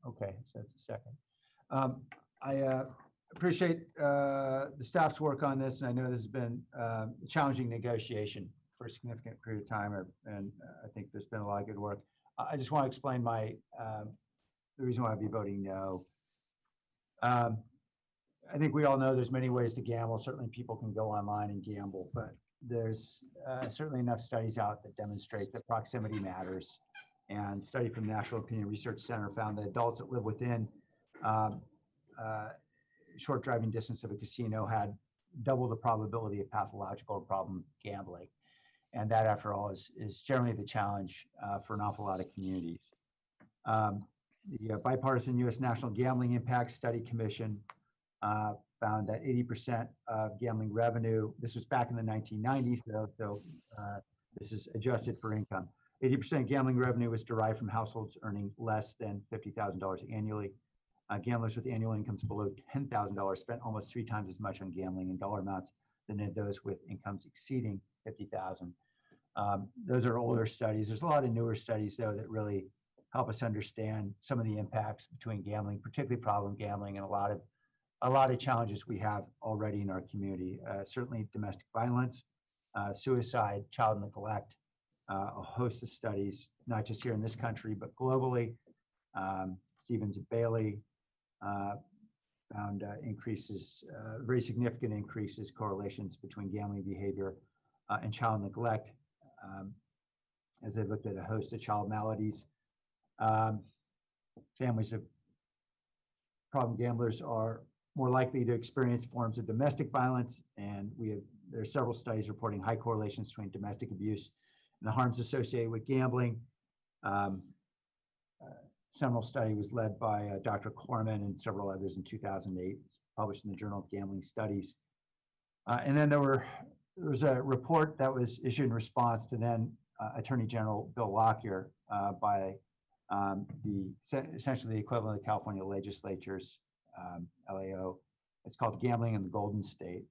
Okay, so that's a second. I appreciate the staff's work on this, and I know this has been a challenging negotiation for a significant period of time, and I think there's been a lot of good work. I just want to explain the reason why I'd be voting no. I think we all know there's many ways to gamble. Certainly people can go online and gamble, but there's certainly enough studies out that demonstrates that proximity matters. And a study from the National Opinion Research Center found that adults that live within short driving distance of a casino had double the probability of pathological or problem gambling. And that, after all, is generally the challenge for an awful lot of communities. The bipartisan U.S. National Gambling Impact Study Commission found that 80% of gambling revenue, this was back in the 1990s, so this is adjusted for income. 80% gambling revenue was derived from households earning less than $50,000 annually. Gamblers with annual incomes below $10,000 spent almost 3 times as much on gambling in dollar amounts than did those with incomes exceeding $50,000. Those are older studies. There's a lot of newer studies, though, that really help us understand some of the impacts between gambling, particularly problem gambling, and a lot of challenges we have already in our community. Certainly domestic violence, suicide, child neglect, a host of studies, not just here in this country, but globally. Stevens and Bailey found increases, very significant increases, correlations between gambling behavior and child neglect, as they looked at a host of child maladies. Families of problem gamblers are more likely to experience forms of domestic violence, and there are several studies reporting high correlations between domestic abuse and the harms associated with gambling. Seminal study was led by Dr. Corman and several others in 2008. It's published in the Journal of Gambling Studies. And then there was a report that was issued in response to then Attorney General Bill Lockyer by essentially the equivalent of the California legislature's LAO. It's called Gambling in the Golden State.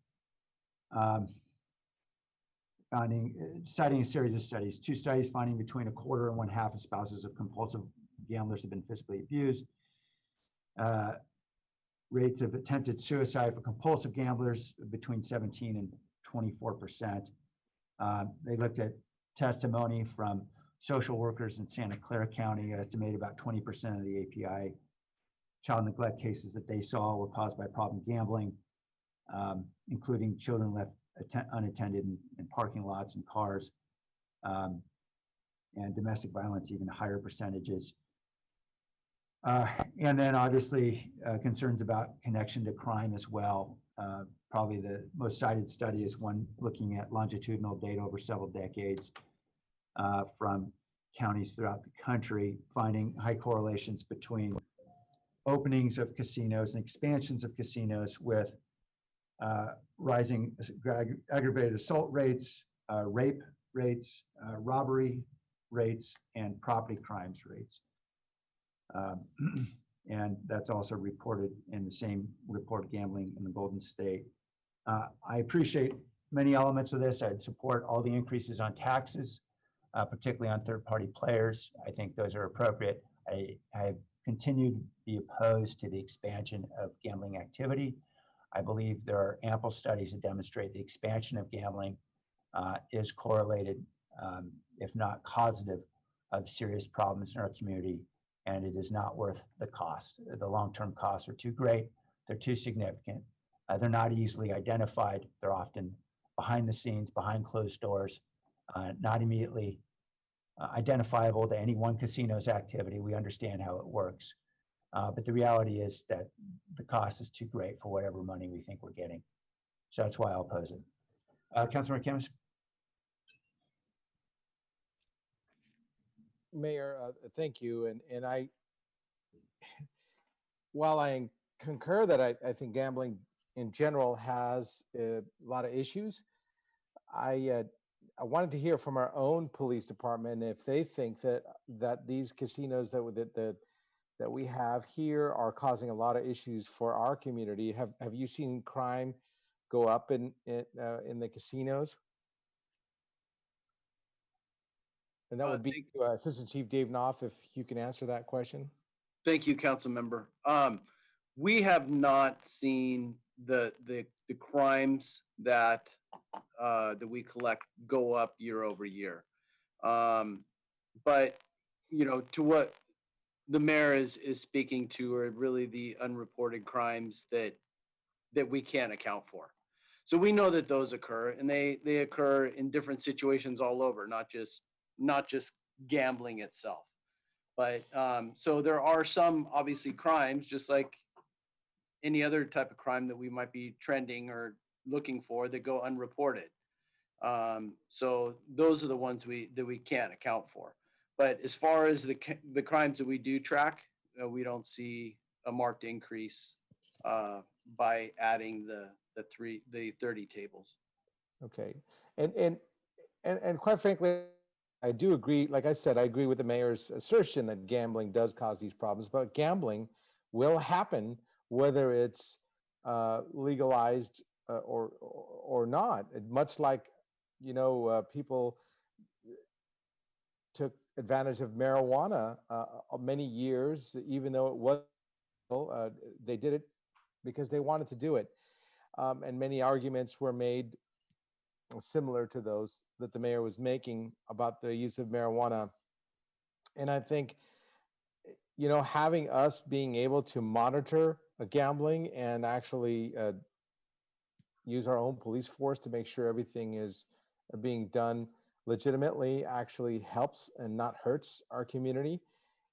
Citing a series of studies, 2 studies finding between 1/4 and 1/2 of spouses of compulsive gamblers have been physically abused. Rates of attempted suicide for compulsive gamblers between 17 and 24%. They looked at testimony from social workers in Santa Clara County, estimated about 20% of the API child neglect cases that they saw were caused by problem gambling, including children left unattended in parking lots and cars, and domestic violence, even higher percentages. And then obviously concerns about connection to crime as well. Probably the most cited study is one looking at longitudinal data over several decades from counties throughout the country, finding high correlations between openings of casinos and expansions of casinos with rising aggravated assault rates, rape rates, robbery rates, and property crimes rates. And that's also reported in the same report, Gambling in the Golden State. I appreciate many elements of this. I'd support all the increases on taxes, particularly on third-party players. I think those are appropriate. I have continued to be opposed to the expansion of gambling activity. I believe there are ample studies that demonstrate the expansion of gambling is correlated, if not causative, of serious problems in our community, and it is not worth the cost. The long-term costs are too great. They're too significant. They're not easily identified. They're often behind the scenes, behind closed doors, not immediately identifiable to any one casino's activity. We understand how it works. But the reality is that the cost is too great for whatever money we think we're getting. So that's why I'll oppose it. Councilor McKinnis? Mayor, thank you. And while I concur that I think gambling in general has a lot of issues, I wanted to hear from our own police department if they think that these casinos that we have here are causing a lot of issues for our community. Have you seen crime go up in the casinos? And that would be Assistant Chief Dave Knopf, if you can answer that question. Thank you, council member. We have not seen the crimes that we collect go up year over year. But to what the mayor is speaking to are really the unreported crimes that we can't account for. So we know that those occur, and they occur in different situations all over, not just gambling itself. But so there are some obviously crimes, just like any other type of crime that we might be trending or looking for, that go unreported. So those are the ones that we can't account for. But as far as the crimes that we do track, we don't see a marked increase by adding the 30 tables. Okay, and quite frankly, I do agree. Like I said, I agree with the mayor's assertion that gambling does cause these problems. But gambling will happen whether it's legalized or not. Much like people took advantage of marijuana many years, even though it was they did it because they wanted to do it, and many arguments were made similar to those that the mayor was making about the use of marijuana. And I think having us being able to monitor gambling and actually use our own police force to make sure everything is being done legitimately actually helps and not hurts our community.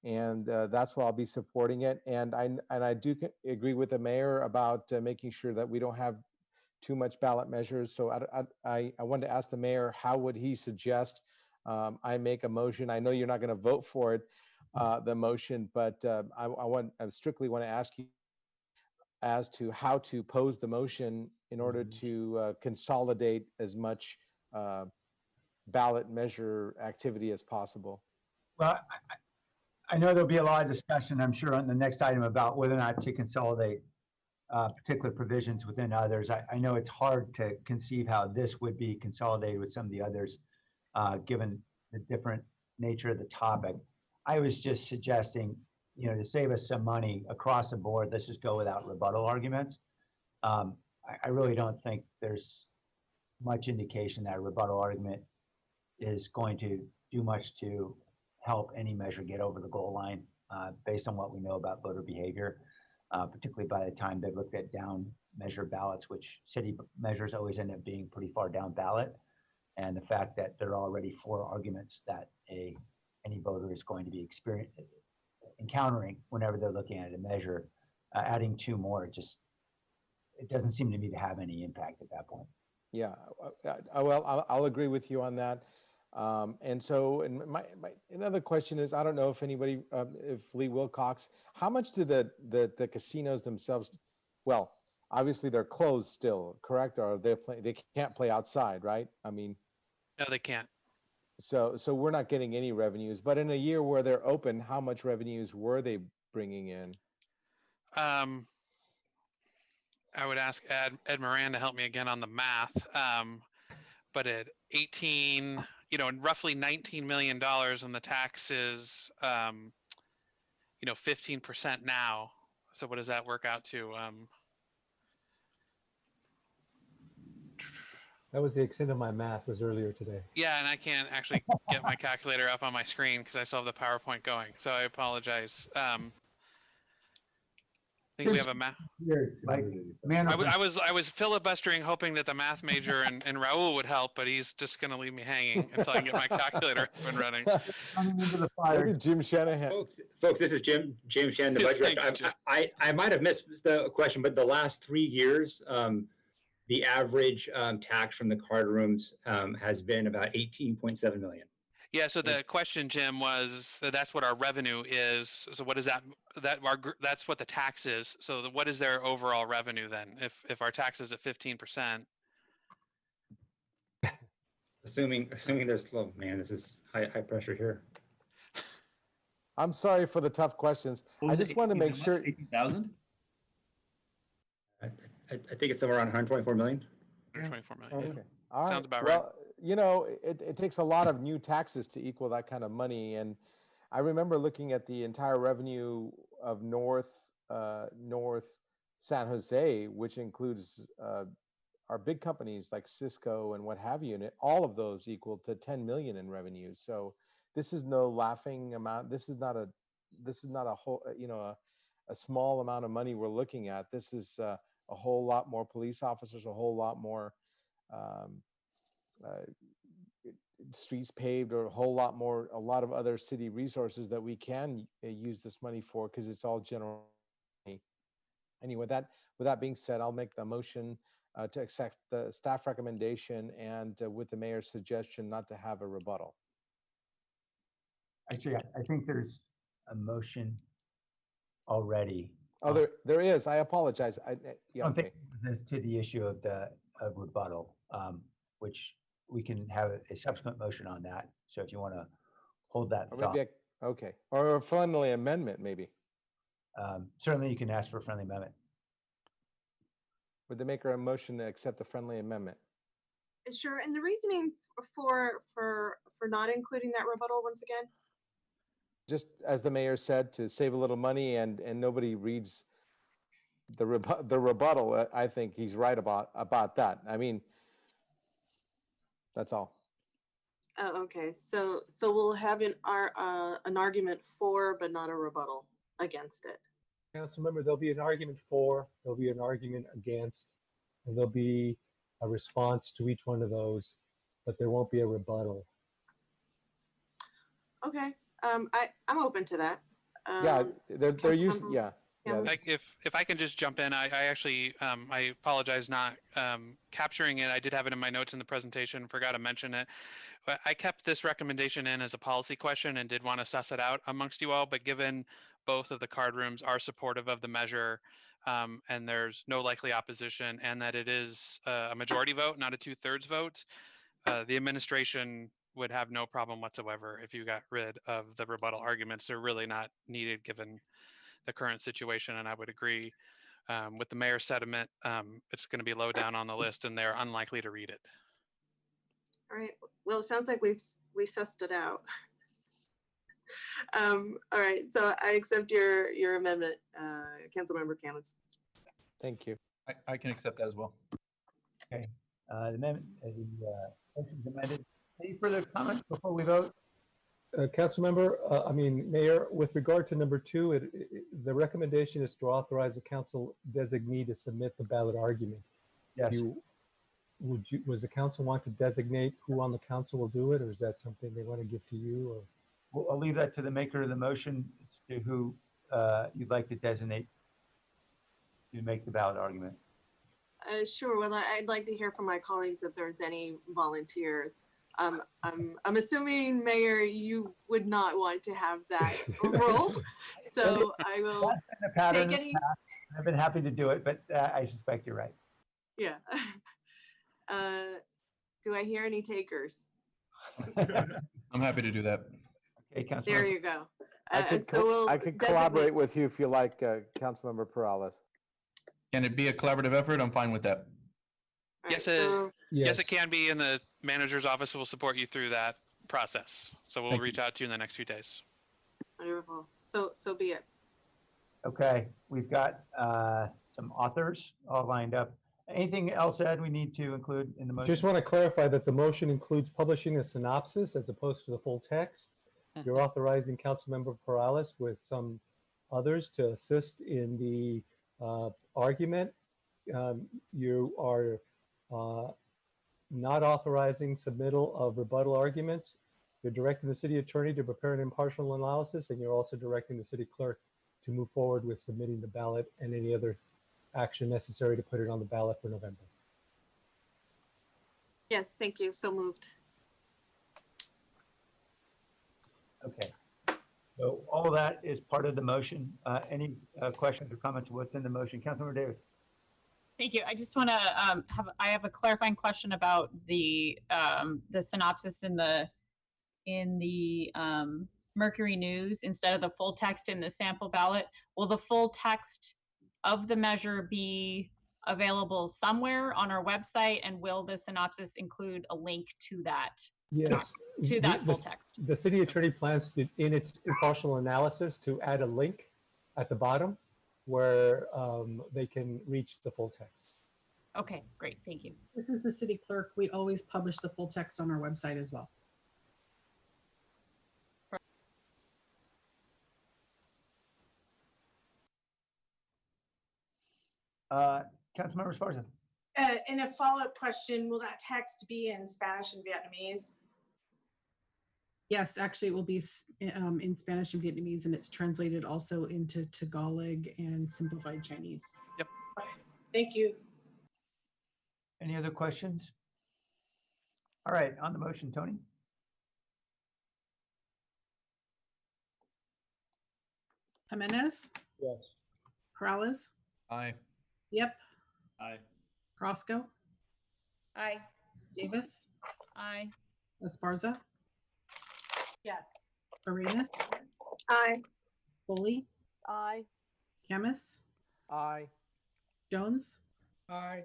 And that's why I'll be supporting it. And I do agree with the mayor about making sure that we don't have too much ballot measures. So I wanted to ask the mayor, how would he suggest I make a motion? I know you're not going to vote for it, the motion, but I strictly want to ask you as to how to pose the motion in order to consolidate as much ballot measure activity as possible. Well, I know there'll be a lot of discussion, I'm sure, on the next item about whether or not to consolidate particular provisions within others. I know it's hard to conceive how this would be consolidated with some of the others, given the different nature of the topic. I was just suggesting, to save us some money across the board, let's just go without rebuttal arguments. I really don't think there's much indication that a rebuttal argument is going to do much to help any measure get over the goal line, based on what we know about voter behavior. Particularly by the time they've looked at down measure ballots, which city measures always end up being pretty far down ballot. And the fact that there are already 4 arguments that any voter is going to be encountering whenever they're looking at a measure, adding 2 more, it doesn't seem to me to have any impact at that point. Yeah, well, I'll agree with you on that. And so, and my another question is, I don't know if anybody, if Lee Wilcox, how much do the casinos themselves, well, obviously they're closed still, correct? Or they can't play outside, right? I mean, No, they can't. So we're not getting any revenues, but in a year where they're open, how much revenues were they bringing in? I would ask Ed Moran to help me again on the math. But at 18, roughly $19 million, and the tax is, 15% now. So what does that work out to? That was the extent of my math was earlier today. Yeah, and I can't actually get my calculator up on my screen because I still have the PowerPoint going. So I apologize. I think we have a math. Like, man, I was filibustering, hoping that the math major and Raul would help, but he's just going to leave me hanging until I can get my calculator up and running. running into the fire. Maybe Jim Shanahan. Folks, this is James Shanahan, the budget director. I might have missed the question, but the last 3 years, the average tax from the card rooms has been about 18.7 million. Yeah. So the question, Jim, was that's what our revenue is. So what is that? That's what the tax is. So what is their overall revenue then? If our tax is at 15%. Assuming there's, oh man, this is high pressure here. I'm sorry for the tough questions. I just want to make sure. 18,000? I think it's somewhere around 124 million. 124 million. Okay. All right. Sounds about right. Well, you know, it takes a lot of new taxes to equal that kind of money. And I remember looking at the entire revenue of North San Jose, which includes our big companies like Cisco and what have you, and all of those equal to 10 million in revenue. So this is no laughing amount. This is not a whole, a small amount of money we're looking at. This is a whole lot more police officers, a whole lot more streets paved, or a lot of other city resources that we can use this money for, because it's all general money. Anyway, with that being said, I'll make the motion to accept the staff recommendation and with the mayor's suggestion not to have a rebuttal. Actually, I think there's a motion already. Oh, there is. I apologize. I don't think this to the issue of rebuttal, which we can have a subsequent motion on that. So if you want to hold that thought. Okay. Or a friendly amendment, maybe. Certainly you can ask for a friendly amendment. Would the maker a motion to accept the friendly amendment? Sure. And the reasoning for not including that rebuttal once again? Just as the mayor said, to save a little money, and nobody reads the rebuttal. I think he's right about that. I mean, that's all. Oh, okay. So we'll have an argument for, but not a rebuttal against it. Councilmember, there'll be an argument for, there'll be an argument against, and there'll be a response to each one of those, but there won't be a rebuttal. Okay. I'm open to that. Yeah, they're usually, yeah. Like if I can just jump in, I actually I apologize not capturing it. I did have it in my notes in the presentation, forgot to mention it. But I kept this recommendation in as a policy question and did want to suss it out amongst you all. But given both of the card rooms are supportive of the measure, and there's no likely opposition, and that it is a majority vote, not a 2/3 vote, the administration would have no problem whatsoever if you got rid of the rebuttal arguments. They're really not needed given the current situation, and I would agree with the mayor's sentiment. It's going to be low down on the list, and they're unlikely to read it. All right. Well, it sounds like we sussed it out. All right. So I accept your amendment, Councilmember Camus. Thank you. I can accept that as well. Okay. The amendment, the motion's amended. Any further comments before we vote? Councilmember, Mayor, with regard to number 2, the recommendation is to authorize the council designee to submit the ballot argument. Yes. Was the council want to designate who on the council will do it, or is that something they want to give to you? Or? Well, I'll leave that to the maker of the motion as to who you'd like to designate to make the ballot argument. Sure. Well, I'd like to hear from my colleagues if there's any volunteers. I'm assuming, Mayor, you would not want to have that role, so I will take any. I've been happy to do it, but I suspect you're right. Yeah. Do I hear any takers? I'm happy to do that. Okay, Councilmember. There you go. I could collaborate with you if you like, Councilmember Perales. Can it be a collaborative effort? I'm fine with that. Yes, yes, it can be, and the manager's office will support you through that process. So we'll reach out to you in the next few days. Wonderful. So be it. Okay, we've got some authors all lined up. Anything else, Ed, we need to include in the motion? Just want to clarify that the motion includes publishing a synopsis as opposed to the full text. You're authorizing Councilmember Perales with some others to assist in the argument. You are not authorizing submittal of rebuttal arguments. You're directing the city attorney to prepare an impartial analysis, and you're also directing the city clerk to move forward with submitting the ballot and any other action necessary to put it on the ballot for November. Yes, thank you. So moved. Okay. So all of that is part of the motion. Any questions or comments on what's in the motion? Councilmember Davis. Thank you. I just want to I have a clarifying question about the synopsis in the Mercury News instead of the full text in the sample ballot. Will the full text of the measure be available somewhere on our website, and will the synopsis include a link to that? Yes, to that full text. The city attorney plans to, in its impartial analysis, to add a link at the bottom where they can reach the full text. Okay, great. Thank you. This is the city clerk. We always publish the full text on our website as well. Councilmember Esparza. And a follow-up question, will that text be in Spanish and Vietnamese? Yes, actually it will be in Spanish and Vietnamese, and it's translated also into Tagalog and simplified Chinese. Yep. Thank you. Any other questions? All right, on the motion, Tony. Jimenez, Yes. Perales, Aye. Yep, Aye. Roscoe, Aye. Davis, Aye. Esparza, Yes. Arenas, Aye. Foley, Aye. Camus, Aye. Jones, Aye.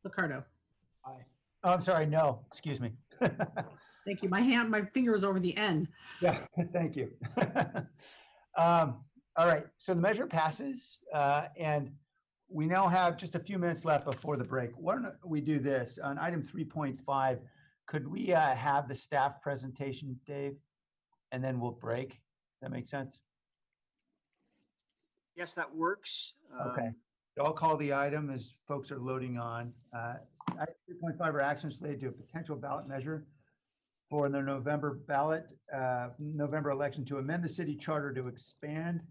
Licardo. Aye. Oh, I'm sorry, no, excuse me. Thank you. My finger was over the N. Yeah, thank you. All right, so the measure passes, and we now have just a few minutes left before the break. Why don't we do this? On item 3.5, could we have the staff presentation, Dave? And then we'll break. Does that make sense? Yes, that works. Okay. So I'll call the item as folks are loading on. Item 3.5 are actions related to a potential ballot measure for the November ballot, November election to amend the city charter to expand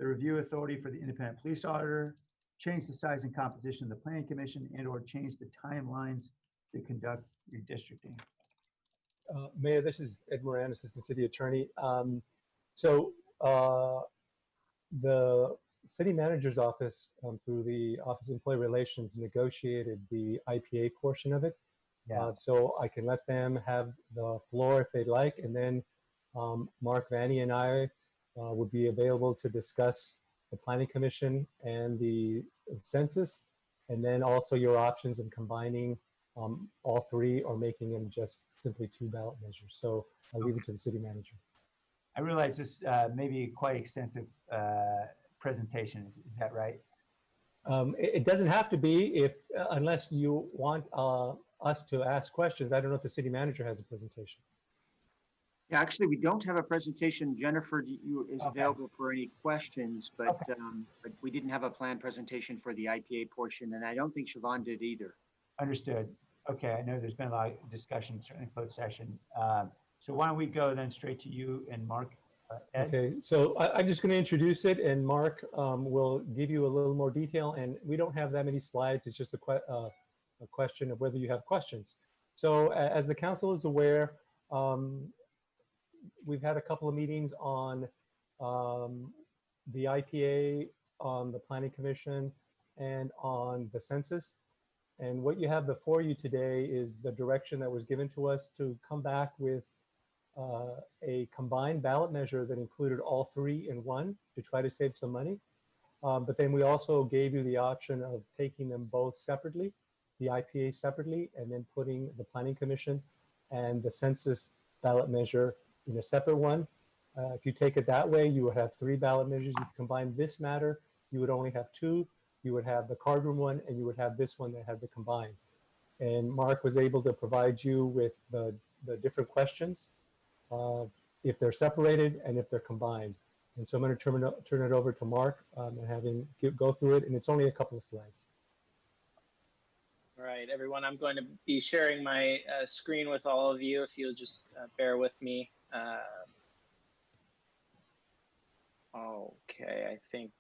the review authority for the independent police auditor, change the size and composition of the planning commission, and or change the timelines to conduct redistricting. Mayor, this is Ed Moran, Assistant City Attorney. The City Manager's Office, through the Office of Employee Relations, negotiated the IPA portion of it. Yeah. So I can let them have the floor if they'd like, and then Mark Vanny and I would be available to discuss the Planning Commission and the census, and then also your options in combining all three or making them just simply two ballot measures. So I'll leave it to the city manager. I realize this may be quite extensive presentation. Is that right? It doesn't have to be if unless you want us to ask questions. I don't know if the city manager has a presentation. Yeah, actually, we don't have a presentation. Jennifer is available for any questions, but we didn't have a planned presentation for the IPA portion, and I don't think Siobhan did either. Understood. Okay, I know there's been a lot of discussion, certainly post session. So why don't we go then straight to you and Mark? Ed? Okay, so I'm just going to introduce it, and Mark will give you a little more detail. And we don't have that many slides. It's just a question of whether you have questions. So as the council is aware, we've had a couple of meetings on the IPA, on the Planning Commission, and on the census. And what you have before you today is the direction that was given to us to come back with a combined ballot measure that included all three in one to try to save some money. But then we also gave you the option of taking them both separately, the IPA separately, and then putting the Planning Commission and the census ballot measure in a separate one. If you take it that way, you would have three ballot measures. If you combine this matter, you would only have two. you would have the card room one, and you would have this one that had the combined. And Mark was able to provide you with the different questions, if they're separated and if they're combined. And so I'm going to turn it over to Mark and have him go through it. And it's only a couple of slides. All right, everyone, I'm going to be sharing my screen with all of you if you'll just bear with me. Okay, I think.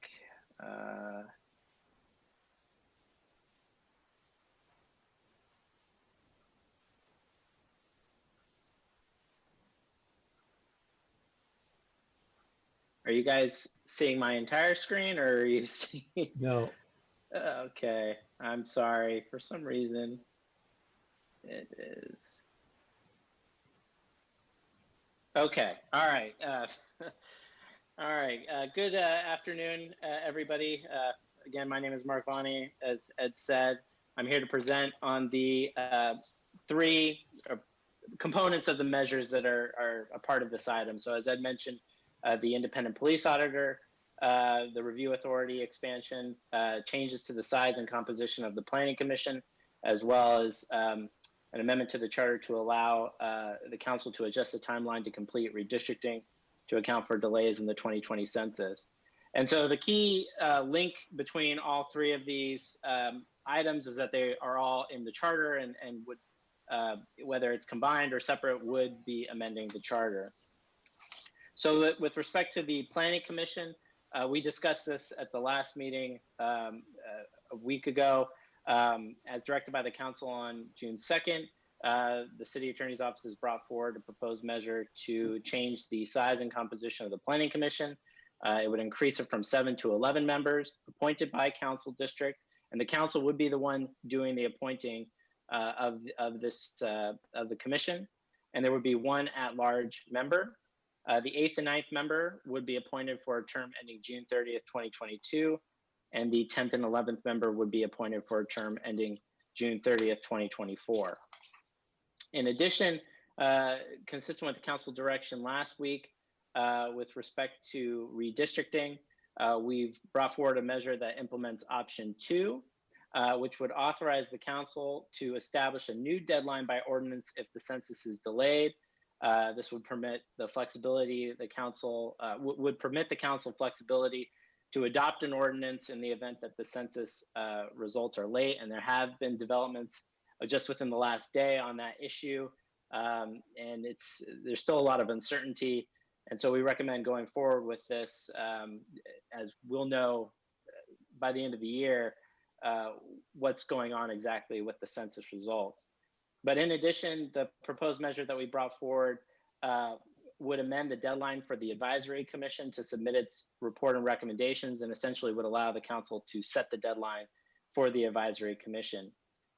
Are you guys seeing my entire screen, or are you seeing? No. Okay, I'm sorry. For some reason, it is. Okay, all right. All right, good afternoon, everybody. Again, my name is Mark Vani. As Ed said, I'm here to present on the three components of the measures that are a part of this item. So as Ed mentioned, the independent police auditor, the review authority expansion, changes to the size and composition of the planning commission, as well as an amendment to the charter to allow the council to adjust the timeline to complete redistricting to account for delays in the 2020 census. And so the key link between all three of these items is that they are all in the charter, and would, whether it's combined or separate, would be amending the charter. So with respect to the Planning Commission, we discussed this at the last meeting a week ago. As directed by the council on June 2nd, the city attorney's office has brought forward a proposed measure to change the size and composition of the Planning Commission. It would increase it from 7 to 11 members appointed by council district, and the council would be the one doing the appointing of the commission, and there would be one at-large member. The 8th and 9th member would be appointed for a term ending June 30th, 2022, and the 10th and 11th member would be appointed for a term ending June 30th, 2024. In addition, consistent with the council direction last week, with respect to redistricting, we've brought forward a measure that implements option 2, which would authorize the council to establish a new deadline by ordinance if the census is delayed. This would permit the flexibility, the council would permit the council flexibility to adopt an ordinance in the event that the census results are late. And there have been developments just within the last day on that issue. And there's still a lot of uncertainty. And so we recommend going forward with this, as we'll know by the end of the year what's going on exactly with the census results. But in addition, the proposed measure that we brought forward would amend the deadline for the advisory commission to submit its report and recommendations, and essentially would allow the council to set the deadline for the advisory commission.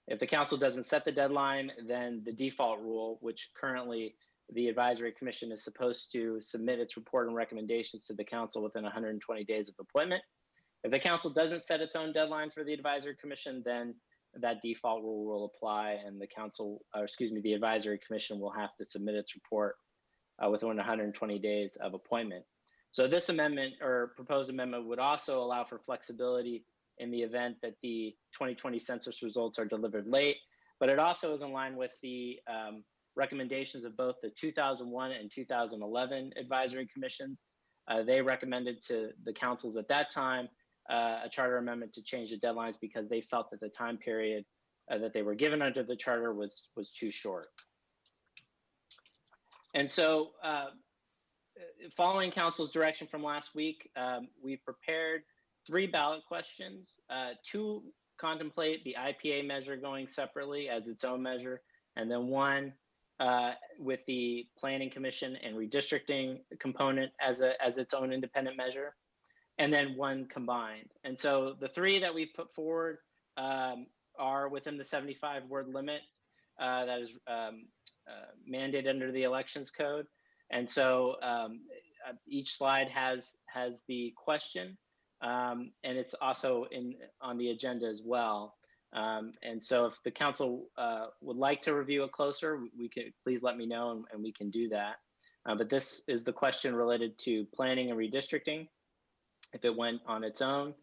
If the council doesn't set the deadline, then the default rule, which currently the advisory commission is supposed to submit its report and recommendations to the council within 120 days of appointment. If the council doesn't set its own deadline for the advisory commission, then that default rule will apply, and the council, or excuse me, the advisory commission will have to submit its report within 120 days of appointment. So this amendment, or proposed amendment, would also allow for flexibility in the event that the 2020 census results are delivered late, but it also is in line with the recommendations of both the 2001 and 2011 advisory commissions. They recommended to the councils at that time a charter amendment to change the deadlines because they felt that the time period that they were given under the charter was too short. And so following council's direction from last week, we prepared 3 ballot questions, 2 contemplate the IPA measure going separately as its own measure, and then 1 with the planning commission and redistricting component as its own independent measure, and then 1 combined. And so the 3 that we put forward are within the 75 word limit that is mandated under the elections code. And so each slide has the question, and it's also on the agenda as well. And so if the council would like to review it closer, we can, please let me know and we can do that. But this is the question related to planning and redistricting, if it went on its own.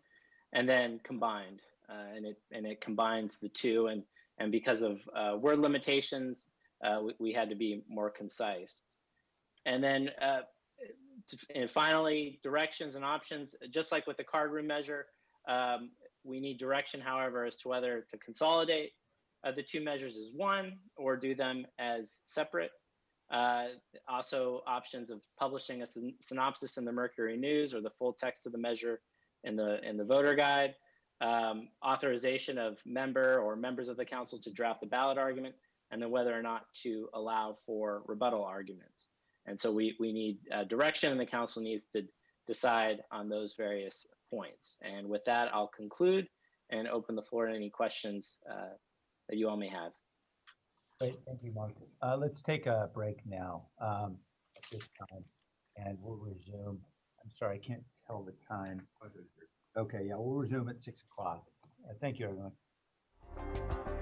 and then combined, and it combines the two. And because of word limitations, we had to be more concise. And then and finally, directions and options, just like with the card room measure, we need direction, however, as to whether to consolidate the two measures as one or do them as separate. Also options of publishing a synopsis in the Mercury News or the full text of the measure in the voter guide. Authorization of member or members of the council to draft the ballot argument, and then whether or not to allow for rebuttal arguments. And so we need direction, and the council needs to decide on those various points. And with that, I'll conclude and open the floor to any questions that you all may have. Great, thank you, Mark. Let's take a break now at this time, and we'll resume. I'm sorry, I can't tell the time. Okay, yeah, we'll resume at 6 o'clock. Thank you, everyone.